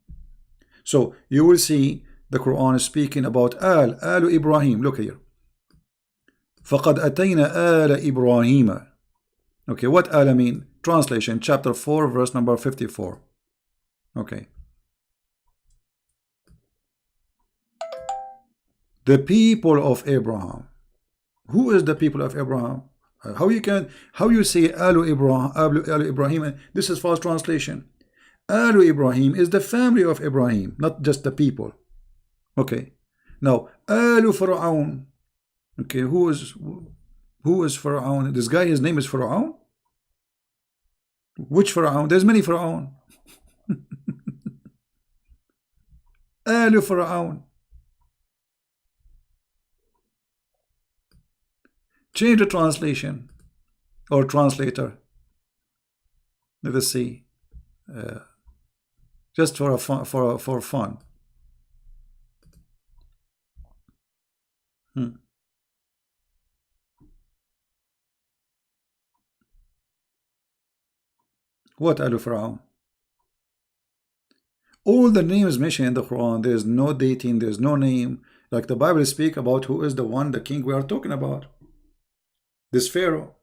So you will see the Quran is speaking about Alu Ibrahim. Look here. فَقَدْ أَتَيْنَا آلَ إِبْرَاهِيمَ. Okay, what Ala mean? Translation, chapter 4, verse number 54. Okay. The people of Abraham. Who is the people of Abraham? How you say Alu Ibrahim? This is false translation. Alu Ibrahim is the family of Ibrahim, not just the people. Okay. Now Alu Fir'aun. Okay, who is Fir'aun? This guy, his name is Fir'aun? Which Fir'aun? There's many Fir'aun. Alu Fir'aun. Change the translation or translator. Let us see. Just for fun. What Alu Fir'aun? All the names mentioned in the Quran, there is no dating, there is no name. Like the Bible speak about who is the king we are talking about. This Pharaoh.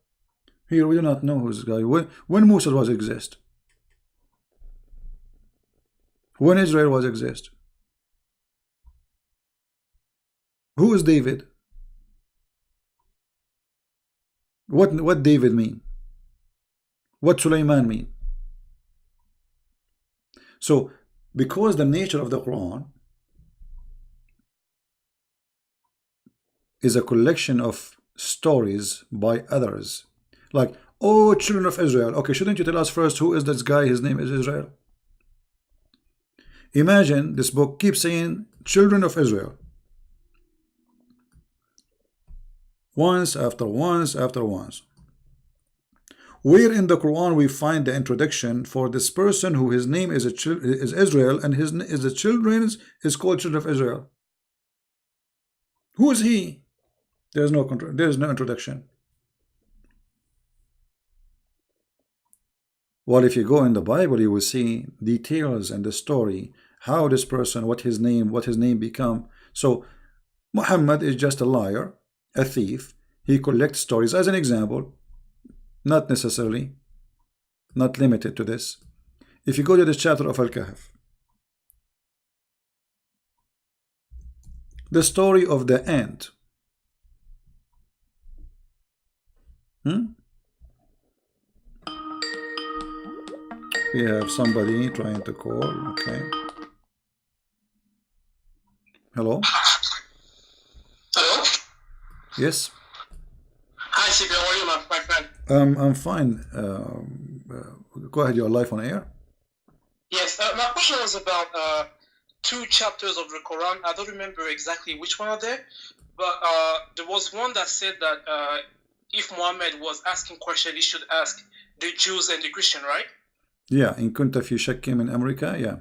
Here we do not know who's this guy. When Musa was exist? When Israel was exist? Who is David? What David mean? What Sulaiman mean? So, because the nature of the Quran is a collection of stories by others, like, oh, children of Israel. Okay, shouldn't you tell us first who is this guy? His name is Israel. Imagine this book keeps saying children of Israel, once after once after once. Where in the Quran we find the introduction for this person who his name is Israel and the children is called children of Israel? Who is he? There is no introduction. Well, if you go in the Bible, you will see details and the story, how this person, what his name become. So Muhammad is just a liar, a thief. He collects stories as an example. Not necessarily, not limited to this. If you go to this chapter of Al-Kahf, the story of the ant. We have somebody trying to call. Okay. Hello? Hello? Yes? Hi, CP. How are you, my friend? I'm fine. Go ahead, you're live on air. Yes, my question was about two chapters of the Quran. I don't remember exactly which one are there, but there was one that said that if Muhammad was asking questions, he should ask the Jews and the Christian, right? Yeah, in kunta fi shakkin min America, yeah.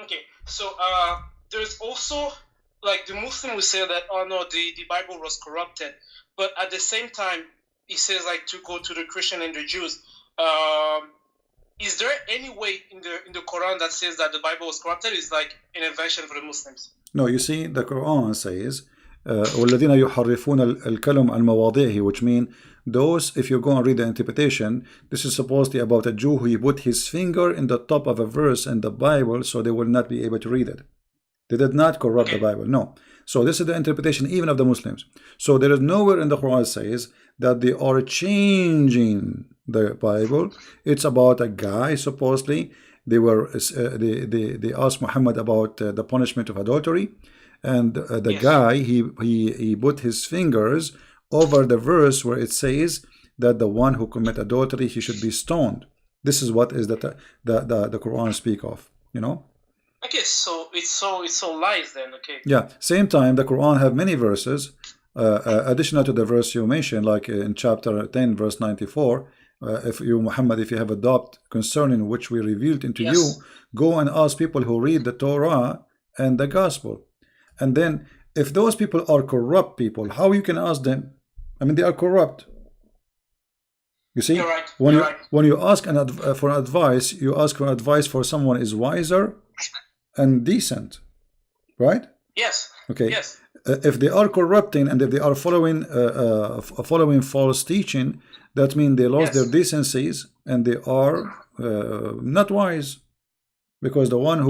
Okay, so there's also, like, the Muslim will say that, oh no, the Bible was corrupted, but at the same time, he says, like, to go to the Christian and the Jews. Is there any way in the Quran that says that the Bible was corrupted? It's like an invention for the Muslims. No, you see, the Quran says, وَالَّذِينَ يُحَرِّفُونَ الْكَلِمَ عَنْ مَوَاضِعِهِ, which means those, if you go and read the interpretation, this is supposedly about a Jew who put his finger in the top of a verse in the Bible so they will not be able to read it. They did not corrupt the Bible, no. So this is the interpretation even of the Muslims. So there is nowhere in the Quran says that they are changing the Bible. It's about a guy, supposedly, they asked Muhammad about the punishment of adultery, and the guy, he put his fingers over the verse where it says that the one who commit adultery, he should be stoned. This is what is the Quran speak of, you know. Okay, so it's so lies then. Okay. Yeah. Same time, the Quran have many verses additional to the verse you mentioned, like in chapter 10, verse 94, if you, Muhammad, if you have a doubt concerning which we revealed into you, go and ask people who read the Torah and the Gospel. And then, if those people are corrupt people, how you can ask them? I mean, they are corrupt. You see, when you ask for advice, you ask for advice for someone is wiser and decent, right? Yes. Okay. Yes. If they are corrupting and if they are following false teaching, that means they lost their decencies and they are not wise, because the one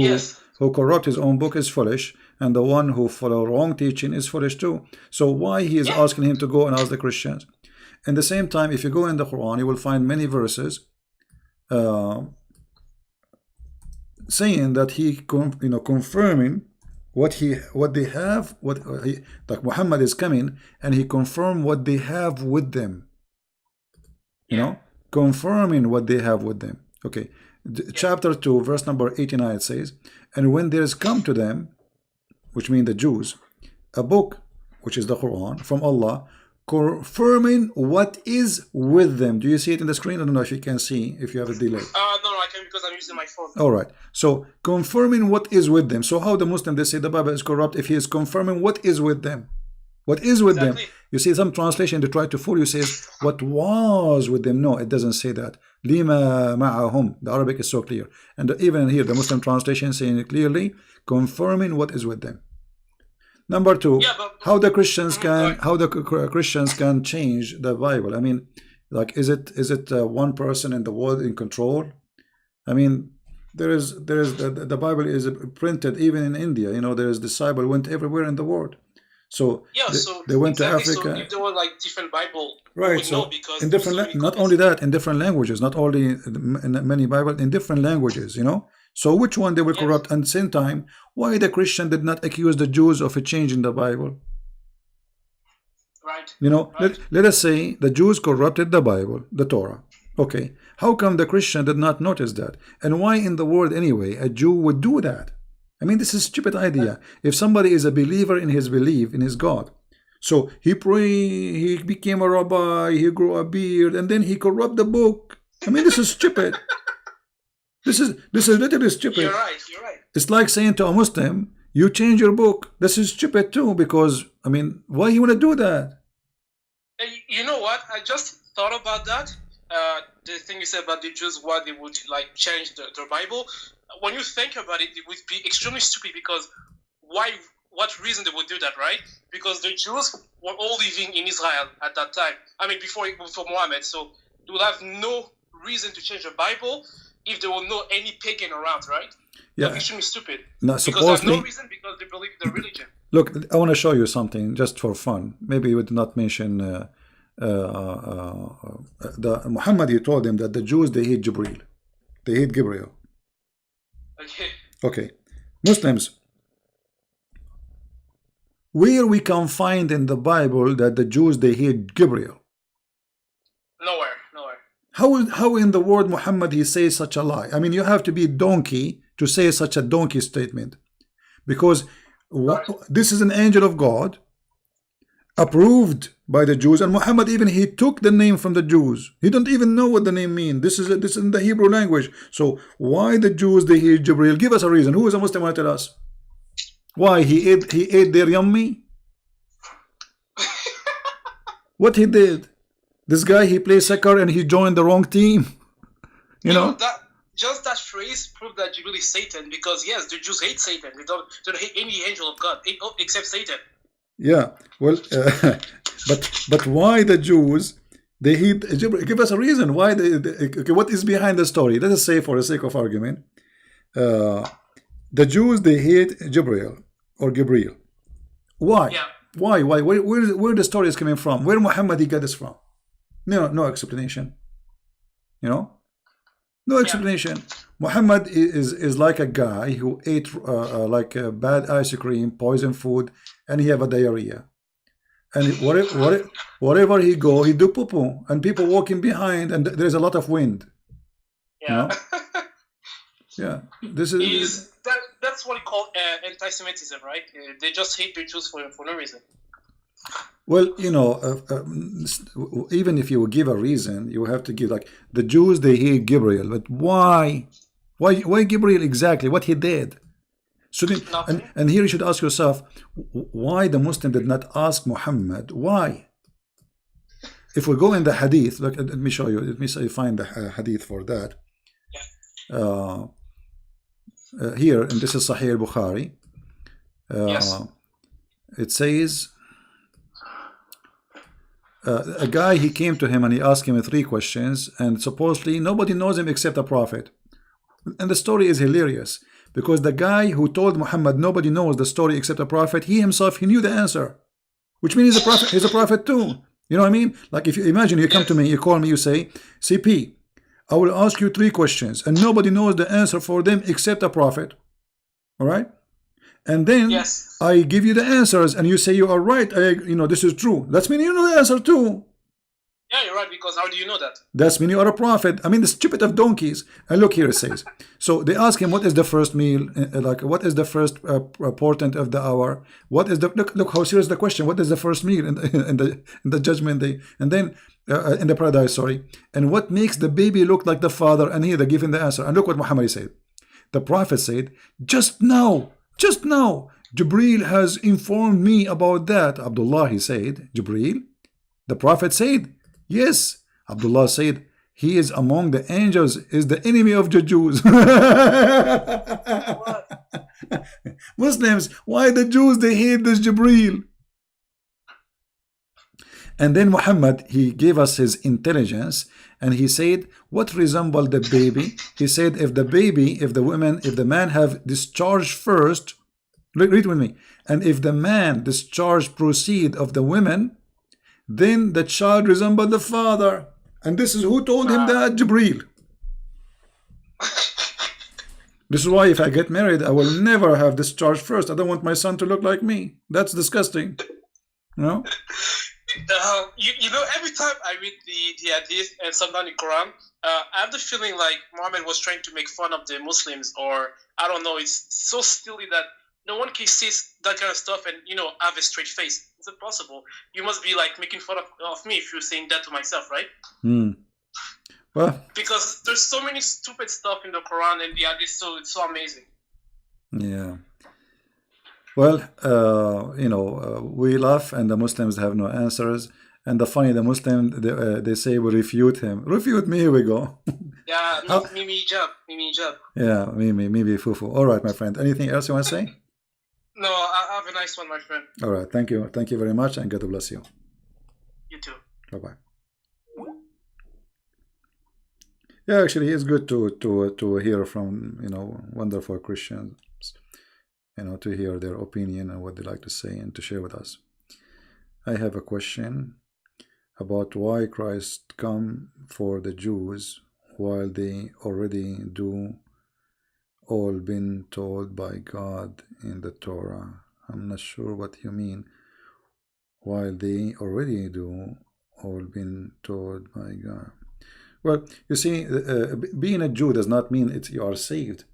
who corrupt his own book is foolish, and the one who follow wrong teaching is foolish too. So why he is asking him to go and ask the Christians? In the same time, if you go in the Quran, you will find many verses saying that he confirming what they have, like Muhammad is coming and he confirmed what they have with them. You know, confirming what they have with them. Okay, chapter 2, verse number 89, it says, and when there is come to them, which means the Jews, a book, which is the Quran, from Allah, confirming what is with them. Do you see it in the screen? I don't know if you can see, if you have a delay. No, I can, because I'm using my phone. All right. So, confirming what is with them. So, how the Muslim, they say the Bible is corrupt if he is confirming what is with them. What is with them? You see some translation, they try to fool you, says, what was with them? No, it doesn't say that. Lima ma'ahum. The Arabic is so clear. And even here, the Muslim translation saying it clearly, confirming what is with them. Number two, how the Christians can change the Bible. I mean, like, is it one person in the world in control? I mean, the Bible is printed even in India. You know, there is this Bible went everywhere in the world. So they went to Africa. So if there were like different Bible, right? So in different, not only that, in different languages, not only in many Bible, in different languages. You know. So which one they will corrupt? And at the same time, why the Christian did not accuse the Jews of a change in the Bible? Right. You know, let us say the Jews corrupted the Bible, the Torah. Okay. How come the Christian did not notice that? And why in the world anyway a Jew would do that? I mean, this is a stupid idea. If somebody is a believer in his belief, in his God, so he prayed, he became a rabbi, he grew a beard, and then he corrupt the book. I mean, this is stupid. This is literally stupid. You're right. It's like saying to a Muslim, you change your book. This is stupid too, because, I mean, why you want to do that? You know what? I just thought about that. The thing you said about the Jews, why they would like change the Bible. When you think about it, it would be extremely stupid, because what reason they would do that, right? Because the Jews were all living in Israel at that time. I mean, before Muhammad. So they would have no reason to change the Bible if there were no any pagan around, right? Yeah. That's extremely stupid. Now, because there's no reason, because they believe in the religion. Look, I want to show you something just for fun. Maybe you would not mention the Muhammad. He told them that the Jews, they hate Jibreel, they hate Gabriel. Okay. Muslims, where we can find in the Bible that the Jews, they hate Gabriel? Nowhere. How in the word Muhammad he says such a lie? I mean, you have to be a donkey to say such a donkey statement, because this is an angel of God approved by the Jews, and Muhammad even he took the name from the Jews. He don't even know what the name means. This is in the Hebrew language. So why the Jews they hate Jibreel? Give us a reason. Who is a Muslim want to tell us? Why he ate their yummy? What he did? This guy, he plays soccer and he joined the wrong team. You know that phrase proved that Jibreel is Satan, because yes, the Jews hate Satan. They don't hate any angel of God except Satan. Yeah, well, but why the Jews they hate Jibreel? Give us a reason why okay, what is behind the story? Let us say, for the sake of argument, the Jews they hate Jibreel or Gabriel. Why? Yeah. Why? Where the story is coming from? Where Muhammad he got this from? No explanation. You know, no explanation. Muhammad is like a guy who ate like a bad ice cream, poison food, and he have a diarrhea. And wherever he go, he do poo-poo, and people walking behind, and there's a lot of wind. Yeah. You know? Yeah. This is that's what we call anti-Semitism, right? They just hate the Jews for no reason. Well, you know, even if you give a reason, you have to give, like, the Jews, they hate Gabriel, but why? Why Gabriel exactly? What he did? So then, and here you should ask yourself, why the Muslim did not ask Muhammad? Why? If we go in the hadith, look, let me show you. Let me say, find the hadith for that. Here, and this is Sahih al-Bukhari. It says, a guy, he came to him and he asked him 3 questions, and supposedly nobody knows him except a prophet. And the story is hilarious, because the guy who told Muhammad nobody knows the story except a prophet, he himself, he knew the answer, which means he's a prophet too. You know what I mean? Like, if you imagine, you come to me, you call me, you say, CP, I will ask you 3 questions and nobody knows the answer for them except a prophet. All right? And then I give you the answers and you say you are right. This is true. That's mean you know the answer too. Yeah, you're right, because how do you know that? That's mean you are a prophet. I mean, the stupid of donkeys. And look here, it says. So they ask him, what is the first meal? Like, what is the first portent of the hour? What is the look how serious the question? What is the first meal in the judgment day? And then in the paradise, sorry. And what makes the baby look like the father? And here they give him the answer. And look what Muhammad said. The prophet said, just now, Jibreel has informed me about that. Abdullah, he said, Jibreel. The prophet said, yes. Abdullah said, he is among the angels, is the enemy of the Jews. Muslims, why the Jews, they hate this Jibreel? And then Muhammad, he gave us his intelligence, and he said, what resembled the baby? He said, if the man have discharged first, read with me, and if the man discharge proceed of the women, then the child resembled the father. And this is who told him that? Jibreel. This is why if I get married, I will never have discharge first. I don't want my son to look like me. That's disgusting. You know? You know, every time I read the hadith and sometimes the Quran, I have the feeling like Muhammad was trying to make fun of the Muslims, or I don't know, it's so silly that no one can see that kind of stuff and, have a straight face. It's impossible. You must be like making fun of me if you're saying that to myself, right? Well, because there's so many stupid stuff in the Quran and the hadith, so it's so amazing. Yeah. Well, we laugh and the Muslims have no answers. And the funny, the Muslim, they say we refute him. Refute me, here we go. Yeah, Mimi Hijab. Yeah, Mimi Fufu. All right, my friend. Anything else you want to say? No, I have a nice one, my friend. All right, thank you. Thank you very much, and God bless you. You too. Bye-bye. Yeah, actually, it's good to hear from, wonderful Christians, to hear their opinion and what they like to say and to share with us. I have a question about why Christ come for the Jews while they already do all been told by God in the Torah. I'm not sure what you mean. While they already do all been told by God. Well, you see, being a Jew does not mean you are saved.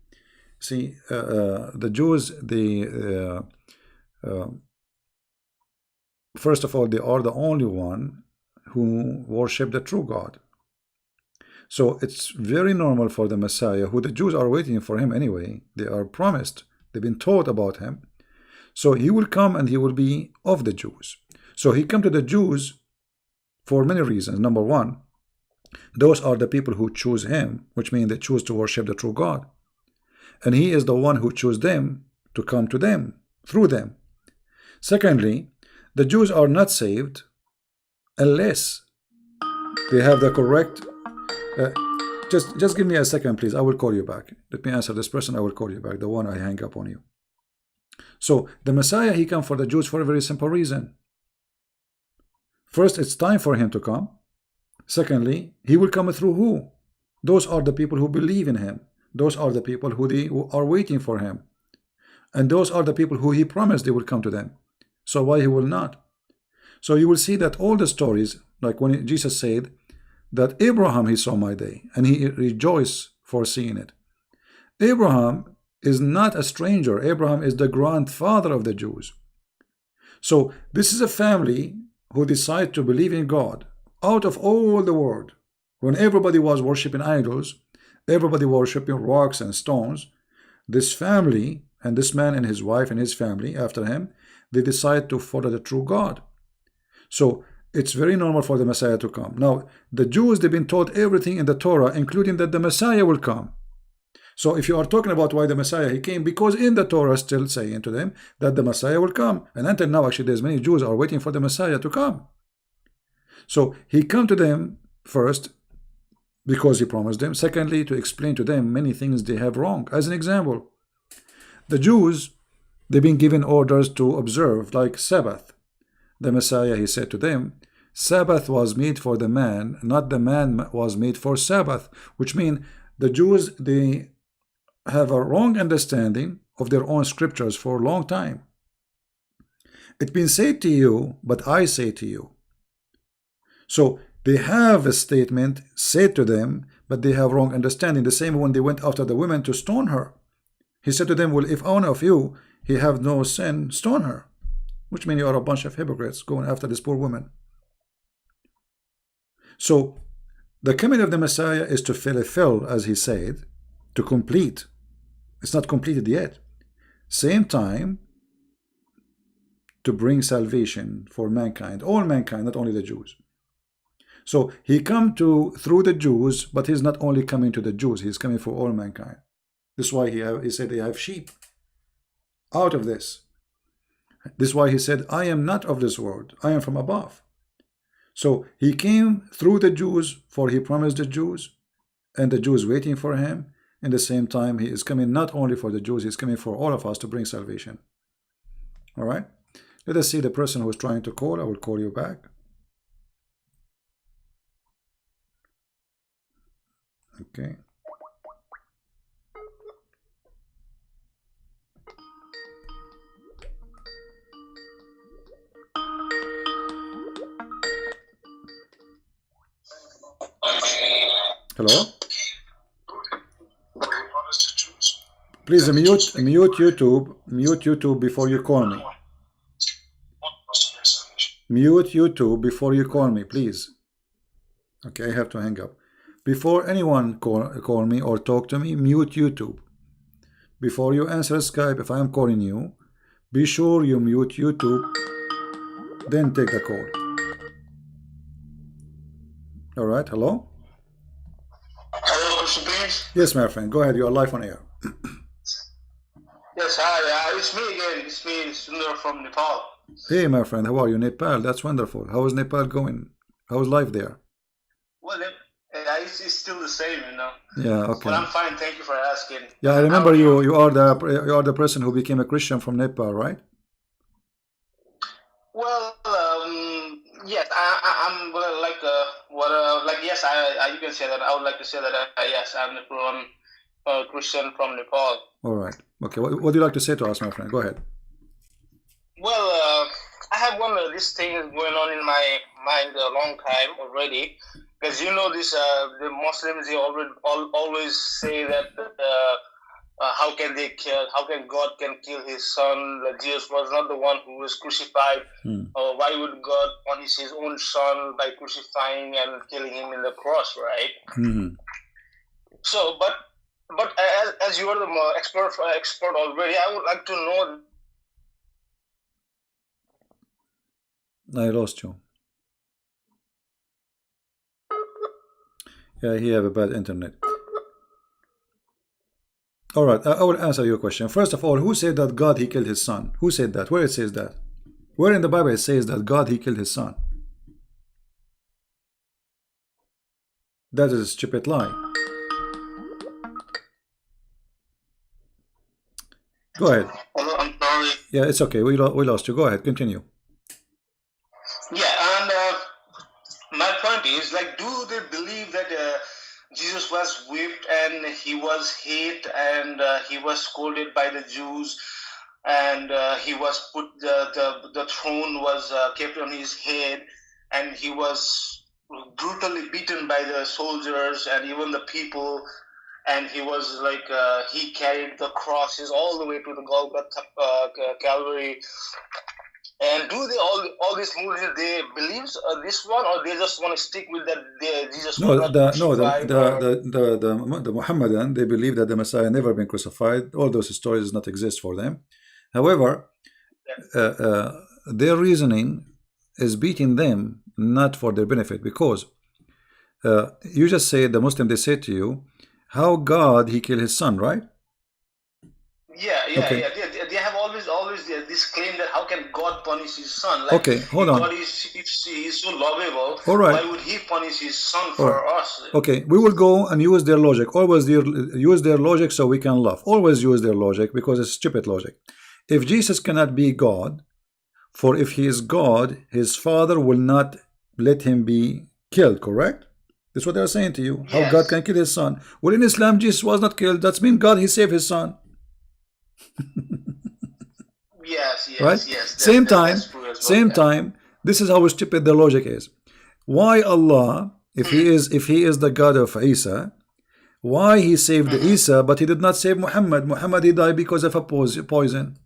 See, the Jews, first of all, they are the only one who worship the true God. So it's very normal for the Messiah, who the Jews are waiting for him anyway. They are promised. They've been taught about him. So he will come and he will be of the Jews. So he come to the Jews for many reasons. Number one, those are the people who choose him, which means they choose to worship the true God. And he is the one who chose them to come to them, through them. Secondly, the Jews are not saved unless they have the correct... just give me a second, please. I will call you back. Let me answer this person. I will call you back. The one I hang up on you. So the Messiah, he come for the Jews for a very simple reason. First, it's time for him to come. Secondly, he will come through who? Those are the people who believe in him. Those are the people who are waiting for him. And those are the people who he promised they will come to them. So why he will not? So you will see that all the stories, like when Jesus said that Abraham, he saw my day, and he rejoiced for seeing it. Abraham is not a stranger. Abraham is the grandfather of the Jews. So this is a family who decide to believe in God out of all the world, when everybody was worshiping idols, everybody worshiping rocks and stones, this family and this man and his wife and his family after him, they decide to follow the true God. So it's very normal for the Messiah to come. Now, the Jews, they've been taught everything in the Torah, including that the Messiah will come. So if you are talking about why the Messiah, he came because in the Torah still saying to them that the Messiah will come. And until now, actually, there's many Jews are waiting for the Messiah to come. So he come to them first because he promised them. Secondly, to explain to them many things they have wrong. As an example, the Jews, they've been given orders to observe, like Sabbath. The Messiah, he said to them, Sabbath was made for the man, not the man was made for Sabbath, which means the Jews, they have a wrong understanding of their own scriptures for a long time. It's been said to you, but I say to you. So they have a statement said to them, but they have wrong understanding. The same when they went after the women to stone her. He said to them, well, if one of you, he have no sin, stone her. Which means you are a bunch of hypocrites going after this poor woman. So the coming of the Messiah is to fulfill, as he said, to complete. It's not completed yet. Same time, to bring salvation for mankind, all mankind, not only the Jews. So he come through the Jews, but he's not only coming to the Jews, he's coming for all mankind. This is why he said they have sheep out of this. This is why he said, I am not of this world, I am from above. So he came through the Jews, for he promised the Jews, and the Jews waiting for him. In the same time, he is coming not only for the Jews, he's coming for all of us to bring salvation. All right? Let us see the person who is trying to call. I will call you back. Okay. Hello? Please mute YouTube. Mute YouTube before you call me. Mute YouTube before you call me, please. Okay, I have to hang up. Before anyone call me or talk to me, mute YouTube. Before you answer Skype, if I am calling you, be sure you mute YouTube, then take the call. All right, hello? Hello, Christian Beans. Yes, my friend, go ahead. You are live on air. Yes, hi. It's me again. It's me, Sundar from Nepal. Hey, my friend, how are you? Nepal, that's wonderful. How is Nepal going? How's life there? Well, it's still the same, you know. Yeah, okay. But I'm fine. Thank you for asking. Yeah, I remember you. You are the person who became a Christian from Nepal, right? Well, yes, I'm yes, you can say that. I would like to say that yes, I'm a Christian from Nepal. All right. Okay. What do you like to say to us, my friend? Go ahead. Well, I have one of these things going on in my mind a long time already, because you know this. The Muslims, they always say that how can God can kill his son? That Jesus was not the one who was crucified. Why would God punish his own son by crucifying and killing him in the cross, right? Mm-hmm. So, but as you are the expert already, I would like to know. I lost you. Yeah, he have a bad internet. All right, I will answer your question. First of all, who said that God, he killed his son? Who said that? Where it says that? Where in the Bible it says that God, he killed his son? That is a stupid lie. Go ahead. Hello, I'm sorry. Yeah, it's okay. We lost you. Go ahead. Continue. Yeah, and my point is, like, do they believe that Jesus was whipped and he was hit and he was scolded by the Jews and he was put the throne was kept on his head and he was brutally beaten by the soldiers and even the people, and he was like he carried the crosses all the way to the Golgotha Calvary, And do they all these Muslims they believe this one, or they just want to stick with that Jesus was not crucified? The Muhammadan, they believe that the Messiah never been crucified. All those stories does not exist for them. However, their reasoning is beating them, not for their benefit, because you just say the Muslim, they say to you, how God he killed his son, right? Okay. They have always this claim that how can God punish his son? Like, okay, hold on. God is, if he is so lovable, all right, why would he punish his son for us? Okay, we will go and use their logic. Always use their logic so we can laugh. Always use their logic because it's stupid logic. If Jesus cannot be God, for if he is God, his father will not let him be killed, correct? That's what they're saying to you. How God can kill his son? Well, in Islam, Jesus was not killed. That's mean God, he saved his son. Right? Same time, this is how stupid the logic is. Why Allah, if he is the God of Isa, why he saved Isa but he did not save Muhammad? Muhammad he died because of a poison.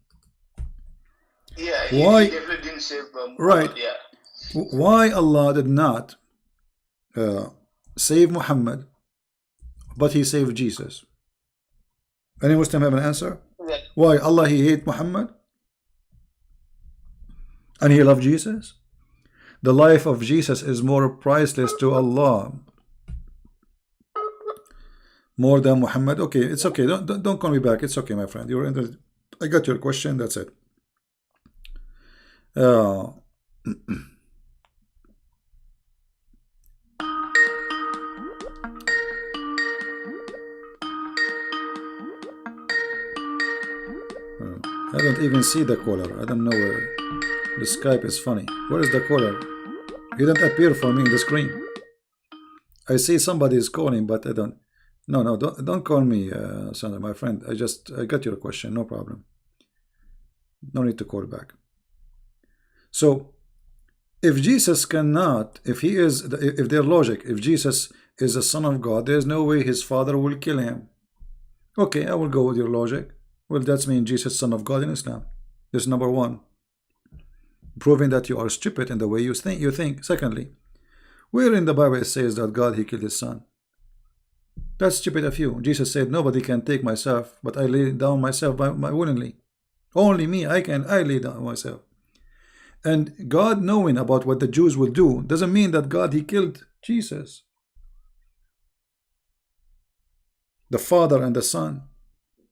Why? He definitely didn't save Muhammad. Right. Why Allah did not save Muhammad but he saved Jesus? Any Muslim have an answer? Why Allah he hate Muhammad and he loved Jesus? The life of Jesus is more priceless to Allah, more than Muhammad. Okay, it's okay. Don't call me back. It's okay, my friend. I got your question. That's it. I don't even see the caller. I don't know where. The Skype is funny. Where is the caller? He didn't appear for me in the screen. I see somebody is calling, but I don't. No, don't call me, Sandra, my friend. I got your question. No problem. No need to call back. So, if Jesus cannot, if their logic, if Jesus is the Son of God, there is no way his father will kill him. Okay, I will go with your logic. Well, that's mean Jesus Son of God in Islam. This is number one. Proving that you are stupid in the way you think. Secondly, where in the Bible it says that God he killed his son? That's stupid of you. Jesus said, nobody can take myself, but I lay down myself by willingly. Only me, I lay down myself. And God knowing about what the Jews will do doesn't mean that God he killed Jesus, the Father and the Son.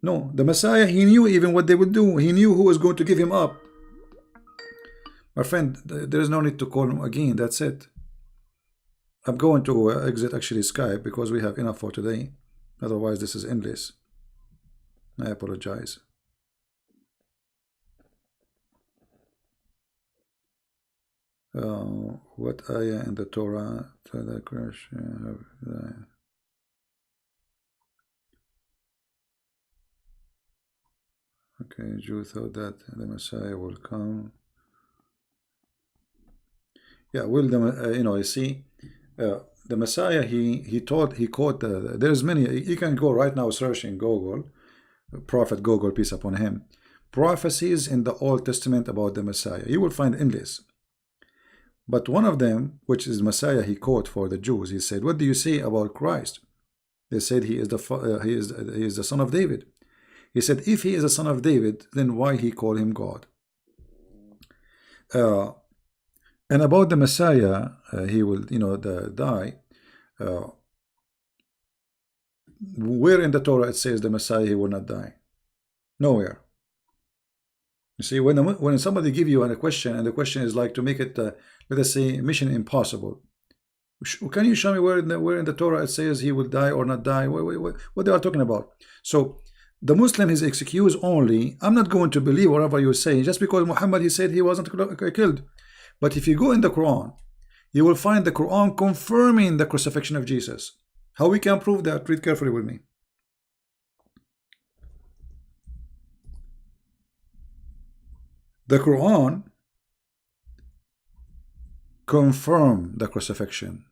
No, the Messiah, he knew even what they would do. He knew who was going to give him up. My friend, there is no need to call him again. That's it. I'm going to exit actually Skype because we have enough for today. Otherwise, this is endless. I apologize. What ayah in the Torah to the Christian? Okay, Jew thought that the Messiah will come. Yeah, will the you see, the Messiah he quote there's many. You can go right now searching Google, Prophet Google, peace upon him, prophecies in the Old Testament about the Messiah. You will find endless. But one of them, which is Messiah, he quote for the Jews. He said, "What do you say about Christ?" They said he is the son of David. He said, if he is a son of David, then why he call him God? And about the Messiah, he will, die. Where in the Torah it says the Messiah he will not die? Nowhere. You see, when somebody give you a question, and the question is like to make it, let us say, mission impossible. Can you show me where in the Torah it says he will die or not die? What they are talking about? So the Muslim is excuse only. I'm not going to believe whatever you say just because Muhammad he said he wasn't killed. But if you go in the Quran, you will find the Quran confirming the crucifixion of Jesus. How we can prove that? Read carefully with me. The Quran confirmed the crucifixion,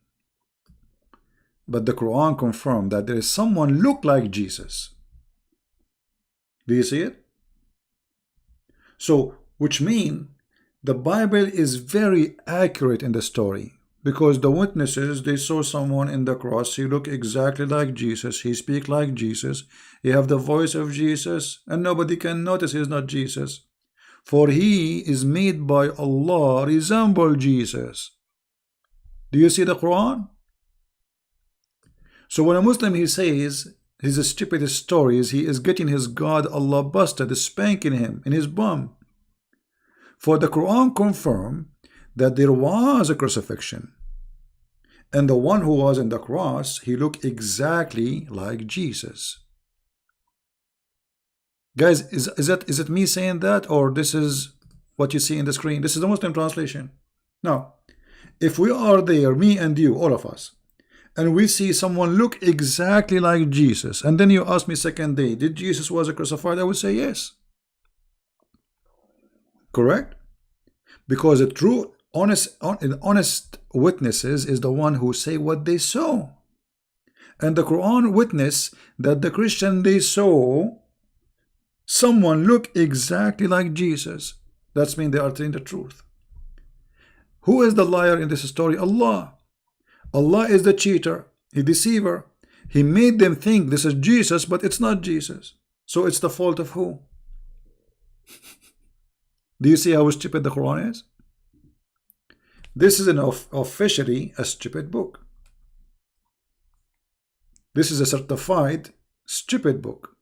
but the Quran confirmed that there is someone look like Jesus. Do you see it? So, which mean The Bible is very accurate in the story, because the witnesses, they saw someone in the cross. He looked exactly like Jesus. He speak like Jesus. He have the voice of Jesus, and nobody can notice he's not Jesus. For he is made by Allah resemble Jesus. Do you see the Quran? So when a Muslim, he says his stupid stories, he is getting his God Allah busted, spanking him in his bum. For the Quran confirm that there was a crucifixion, and the one who was in the cross, he looked exactly like Jesus. Guys, is it me saying that, or this is what you see in the screen? This is the Muslim translation. Now, if we are there, me and you, all of us, and we see someone look exactly like Jesus, and then you ask me second day, did Jesus was crucified? I would say yes. Correct? Because a true, honest witnesses is the one who say what they saw. And the Quran witness that the Christian, they saw someone look exactly like Jesus. That's mean they are telling the truth. Who is the liar in this story? Allah. Allah is the cheater, the deceiver. He made them think this is Jesus, but it's not Jesus. So it's the fault of who? Do you see how stupid the Quran is? This is officially a stupid book. This is a certified stupid book.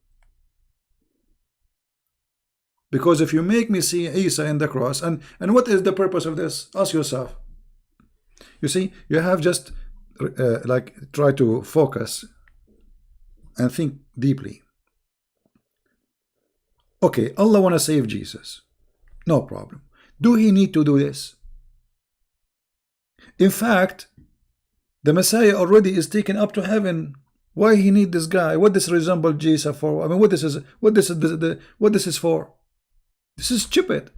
Because if you make me see Isa in the cross, and what is the purpose of this? Ask yourself. You see, you have just like try to focus and think deeply. Okay, Allah want to save Jesus. No problem. Do he need to do this? In fact, the Messiah already is taken up to heaven. Why he need this guy? What this resemble Jesus for? I mean, what this is for? This is stupid.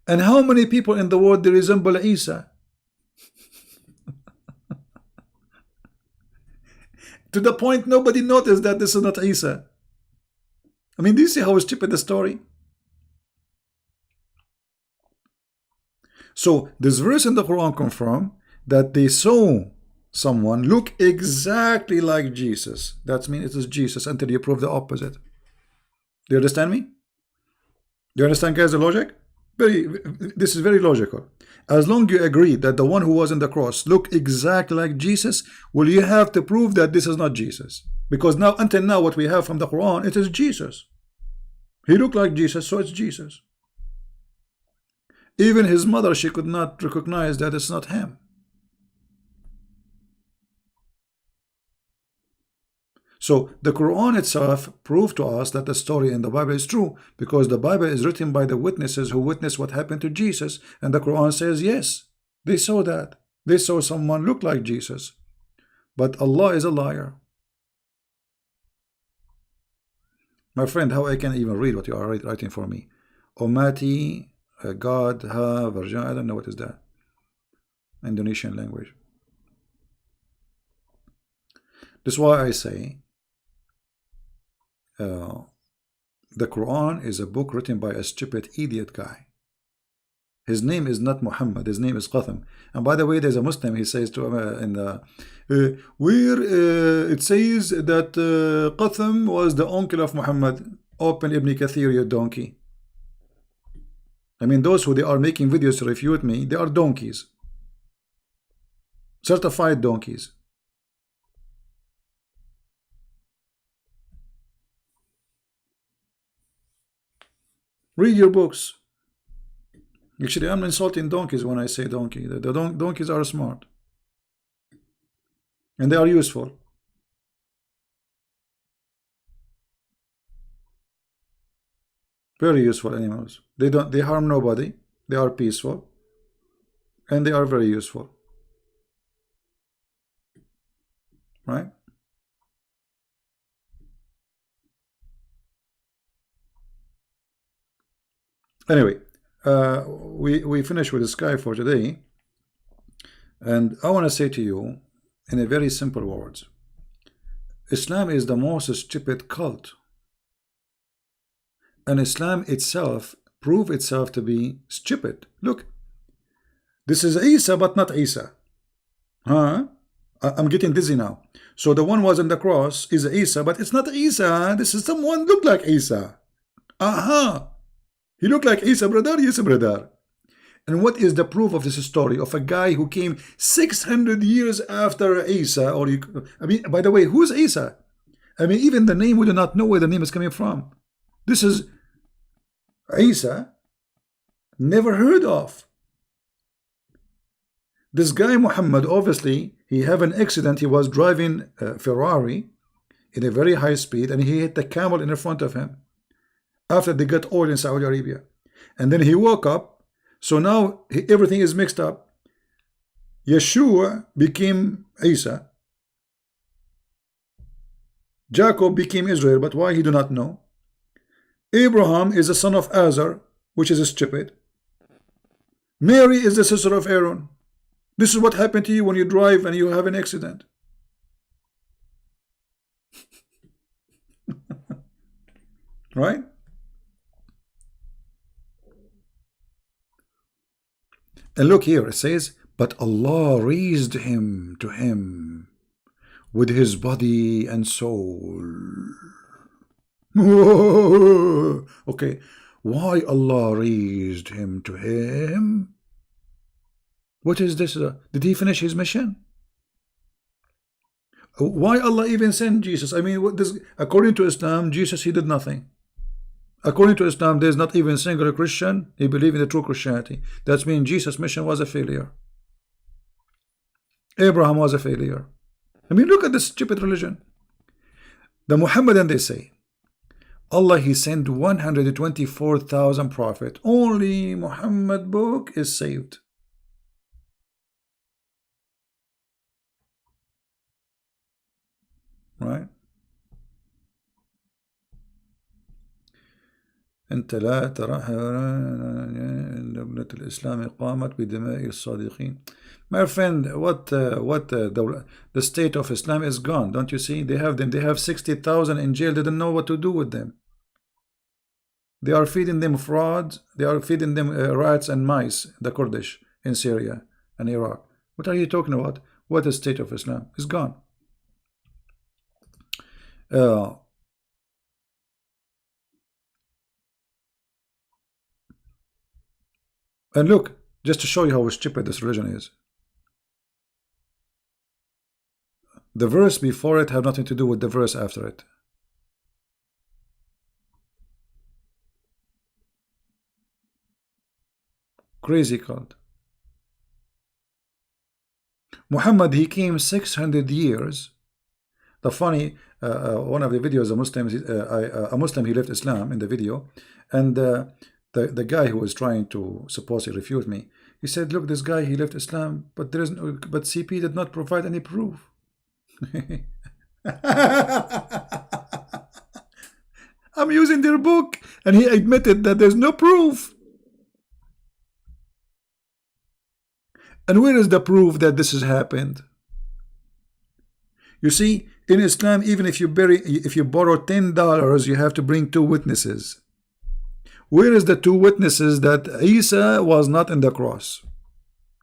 And how many people in the world they resemble Isa? To the point nobody noticed that this is not Isa. I mean, do you see how stupid the story? So this verse in the Quran confirm that they saw someone look exactly like Jesus. That means it is Jesus until you prove the opposite. Do you understand me? Do you understand, guys, the logic? This is very logical. As long as you agree that the one who was on the cross looked exactly like Jesus, well, you have to prove that this is not Jesus. Because now, until now, what we have from the Quran, it is Jesus. He looked like Jesus, so it's Jesus. Even his mother, she could not recognize that it's not him. So the Quran itself proved to us that the story in the Bible is true, because the Bible is written by the witnesses who witnessed what happened to Jesus, and the Quran says yes, they saw that. They saw someone look like Jesus. But Allah is a liar. My friend, how I can even read what you are writing for me? Omati, God, ha, virgin, I don't know what is that. Indonesian language. That's why I say the Quran is a book written by a stupid idiot guy. His name is not Muhammad, his name is Qatham. And by the way, there's a Muslim, he says to in the where it says that Qatham was the uncle of Muhammad. Open Ibn Kathir, you donkey. I mean, those who they are making videos to refute me, they are donkeys. Certified donkeys. Read your books. Actually, I'm insulting donkeys when I say donkey. The donkeys are smart. And they are useful. Very useful animals. They harm nobody. They are peaceful. And they are very useful. Right? Anyway, we finish with the sky for today, and I want to say to you in a very simple words, Islam is the most stupid cult, and Islam itself prove itself to be stupid. Look, this is Isa, but not Isa. Huh? I'm getting dizzy now. So the one was on the cross is Isa, but it's not Isa. This is someone look like Isa. Aha! He looked like Isa, brother. Yes, brother. And what is the proof of this story of a guy who came 600 years after Isa? Or I mean, by the way, who's Isa? I mean, even the name, we do not know where the name is coming from. This is Isa, never heard of. This guy Muhammad, obviously, he had an accident. He was driving a Ferrari in a very high speed, and he hit the camel in front of him after they got oil in Saudi Arabia. And then he woke up. So now everything is mixed up. Yeshua became Isa. Jacob became Israel, but why he do not know. Abraham is the son of Azar, which is stupid. Mary is the sister of Aaron. This is what happened to you when you drive and you have an accident. Right? And look here, it says, but Allah raised him to him with his body and soul. Okay, why Allah raised him to him? What is this? Did he finish his mission? Why Allah even sent Jesus? I mean, what this, according to Islam, Jesus, he did nothing. According to Islam, there is not even a single Christian he believed in the true Christianity. That means Jesus' mission was a failure. Abraham was a failure. I mean, look at this stupid religion. The Muhammadan, they say, Allah, he sent 124,000 prophets. Only Muhammad book is saved. Right? أنت لا ترى دولة الإسلام قامت بدماء الصادقين. My friend, the state of Islam is gone. Don't you see? They have them. They have 60,000 in jail. They don't know what to do with them. They are feeding them fraud. They are feeding them rats and mice. The Kurdish in Syria and Iraq. What are you talking about? What is state of Islam? It's gone. And look, just to show you how stupid this religion is. The verse before it have nothing to do with the verse after it. Crazy cult. Muhammad, he came 600 years. The funny, one of the videos, a Muslim, he left Islam in the video, and the guy who was trying to supposedly refute me, he said, look, this guy, he left Islam, but there is no, but CP did not provide any proof. I'm using their book, and he admitted that there's no proof. And where is the proof that this has happened? You see, in Islam, even if you borrow $10, you have to bring 2 witnesses. Where is the 2 witnesses that Isa was not in the cross?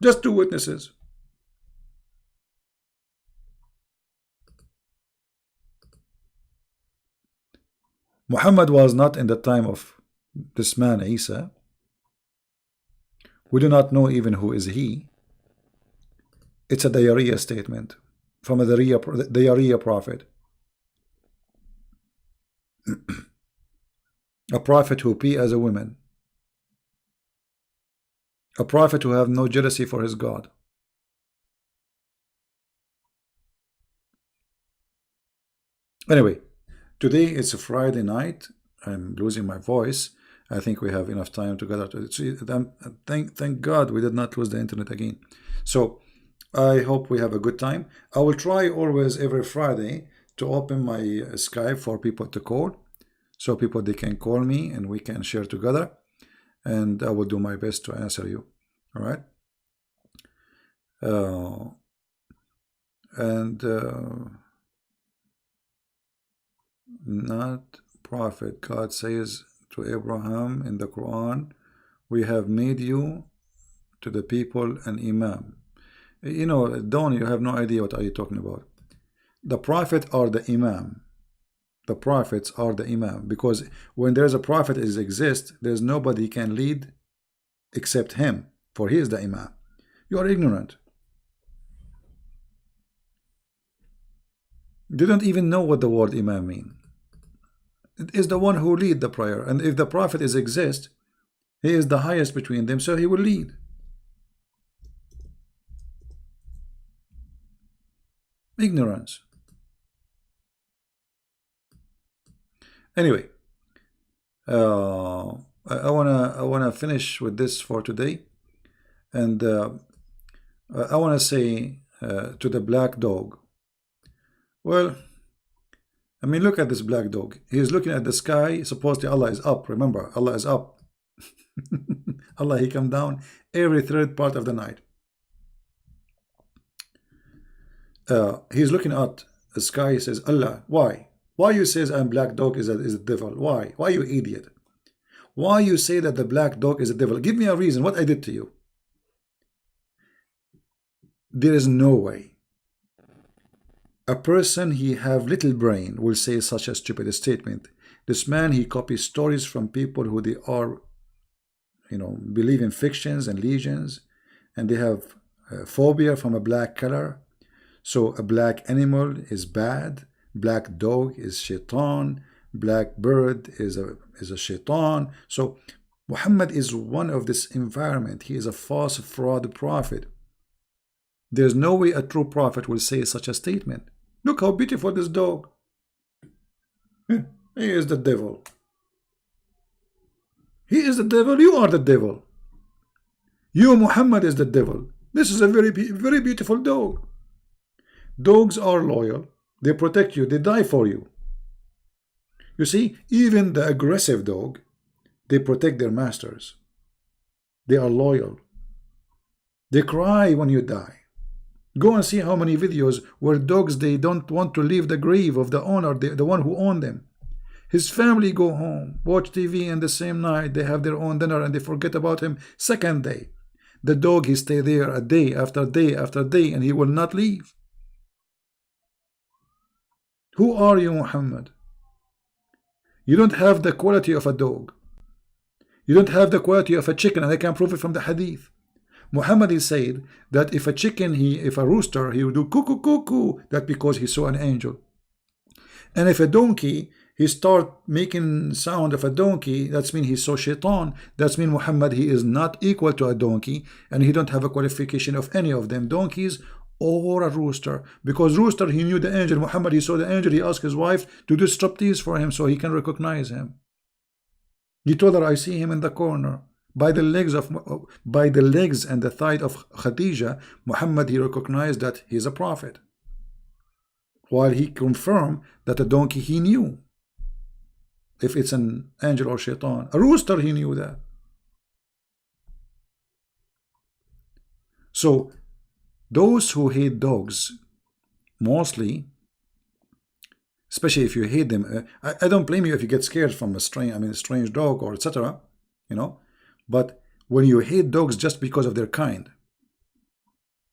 Just 2 witnesses. Muhammad was not in the time of this man Isa. We do not know even who is he. It's a diarrhea statement from a diarrhea prophet. A prophet who pee as a woman. A prophet who have no jealousy for his God. Anyway, today it's a Friday night. I'm losing my voice. I think we have enough time together. Thank God we did not lose the internet again. So I hope we have a good time. I will try always every Friday to open my Skype for people to call. So people, they can call me and we can share together. And I will do my best to answer you. All right? Not prophet. God says to Abraham in the Quran, we have made you to the people an imam. You know, Don, you have no idea what are you talking about. The prophet are the imam. The prophets are the imam, because when there's a prophet exists, there's nobody can lead except him, for he is the imam. You are ignorant. You don't even know what the word imam means. It is the one who lead the prayer, and if the prophet exists, he is the highest between them, so he will lead. Ignorance. Anyway, I wanna finish with this for today, and I wanna say to the black dog. Well, I mean, look at this black dog. He is looking at the sky. Supposedly Allah is up. Remember, Allah is up. Allah, he come down every third part of the night. He's looking at the sky. He says, Allah, why? Why you says I'm black dog is a devil? Why? Why, you idiot? Why you say that the black dog is a devil? Give me a reason. What I did to you? There is no way a person he have little brain will say such a stupid statement. This man, he copies stories from people who they are, you know, believe in fictions and legends, and they have phobia from a black color. So a black animal is bad, black dog is shaitan, black bird is a shaitan. So Muhammad is one of this environment. He is a false fraud prophet. There's no way a true prophet will say such a statement. Look how beautiful this dog. He is the devil. He is the devil. You are the devil. You, Muhammad, is the devil. This is a very beautiful dog. Dogs are loyal. They protect you. They die for you. You see, even the aggressive dog, they protect their masters. They are loyal. They cry when you die. Go and see how many videos where dogs, they don't want to leave the grave of the owner, the one who owned them. His family go home, watch TV, and the same night they have their own dinner and they forget about him. Second day, the dog, he stay there a day after day after day, and he will not leave. Who are you, Muhammad? You don't have the quality of a dog. You don't have the quality of a chicken, and I can prove it from the hadith. Muhammad is said that if a chicken, if a rooster, he will do cuckoo cuckoo, that because he saw an angel. And if a donkey, he start making sound of a donkey, that's mean he saw shaitan. That's mean Muhammad, he is not equal to a donkey, and he don't have a qualification of any of them, donkeys or a rooster. Because rooster, he knew the angel. Muhammad, he saw the angel. He asked his wife to do striptease for him so he can recognize him. He told her, I see him in the corner. By the legs and the thigh of Khadija, Muhammad, he recognized that he is a prophet, while he confirmed that a donkey he knew if it's an angel or shaitan. A rooster, he knew that. So those who hate dogs, mostly, especially if you hate them, I don't blame you if you get scared from a strange dog or etc., you know. But when you hate dogs just because of their kind,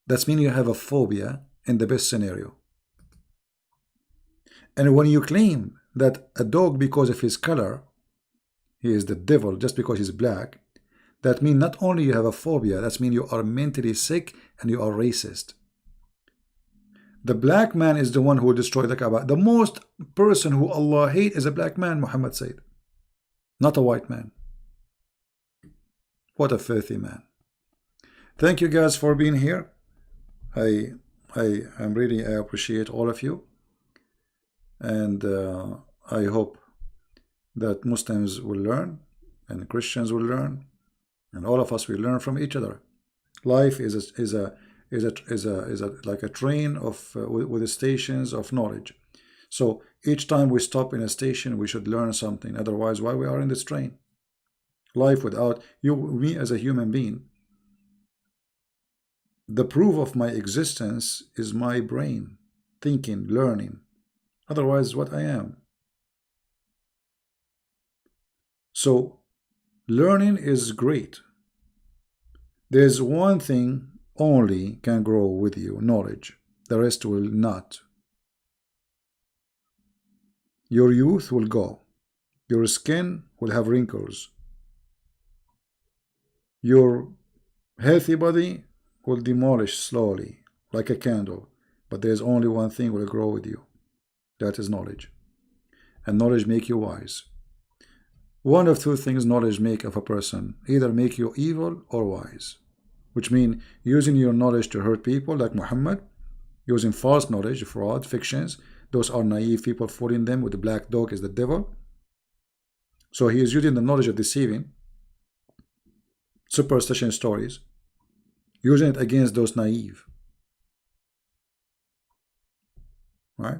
that's mean you have a phobia in the best scenario. And when you claim that a dog, because of his color, he is the devil just because he's black, that means not only you have a phobia, that means you are mentally sick and you are racist. The black man is the one who destroyed the Kaaba. The most person who Allah hates is a black man, Muhammad said, not a white man. What a filthy man. Thank you guys for being here. I appreciate all of you, and I hope that Muslims will learn and Christians will learn, and all of us will learn from each other. Life is like a train of with the stations of knowledge. So each time we stop in a station, we should learn something. Otherwise, why we are in this train? Life without you, me as a human being, the proof of my existence is my brain thinking, learning. Otherwise, what I am. So learning is great. There's one thing only can grow with you, knowledge. The rest will not. Your youth will go. Your skin will have wrinkles. Your healthy body will demolish slowly, like a candle. But there's only one thing will grow with you. That is knowledge. And knowledge make you wise. One of two things knowledge make of a person. Either make you evil or wise. Which means using your knowledge to hurt people like Muhammad. Using false knowledge, fraud, fictions. Those are naive people, fooling them with the black dog is the devil. So he is using the knowledge of deceiving. Superstition stories. Using it against those naive. Right?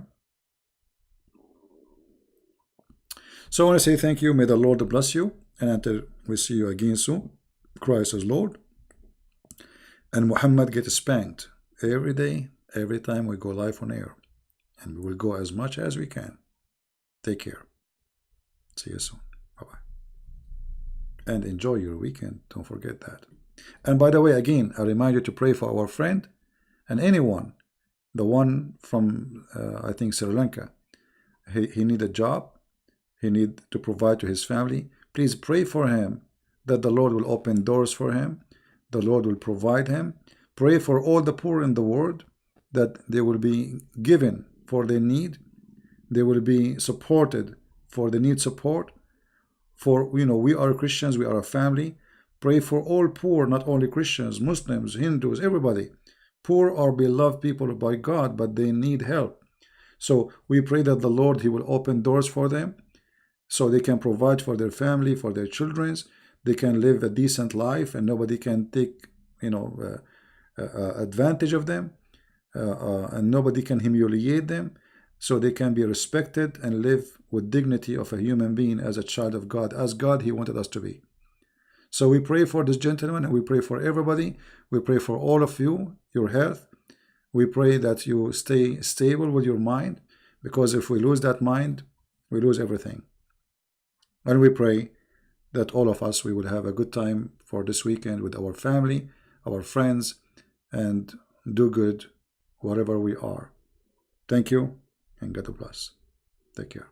So I want to say thank you. May the Lord bless you. And until we see you again soon, Christ is Lord. And Muhammad gets spanked every day, every time we go live on air. And we will go as much as we can. Take care. See you soon. Bye-bye. And enjoy your weekend. Don't forget that. And by the way, again, I remind you to pray for our friend and anyone. The one from, I think, Sri Lanka. He need a job. He need to provide to his family. Please pray for him that the Lord will open doors for him. The Lord will provide him. Pray for all the poor in the world that they will be given for their need. They will be supported for the need support. For, we are Christians, we are a family. Pray for all poor, not only Christians, Muslims, Hindus, everybody. Poor are beloved people by God, but they need help. So we pray that the Lord, He will open doors for them so they can provide for their family, for their children. They can live a decent life and nobody can take, advantage of them. And nobody can humiliate them. So they can be respected and live with dignity of a human being as a child of God, as God He wanted us to be. So we pray for this gentleman and we pray for everybody. We pray for all of you, your health. We pray that you stay stable with your mind, because if we lose that mind, we lose everything. And we pray that all of us, we will have a good time for this weekend with our family, our friends, and do good wherever we are. Thank you and God bless. Take care.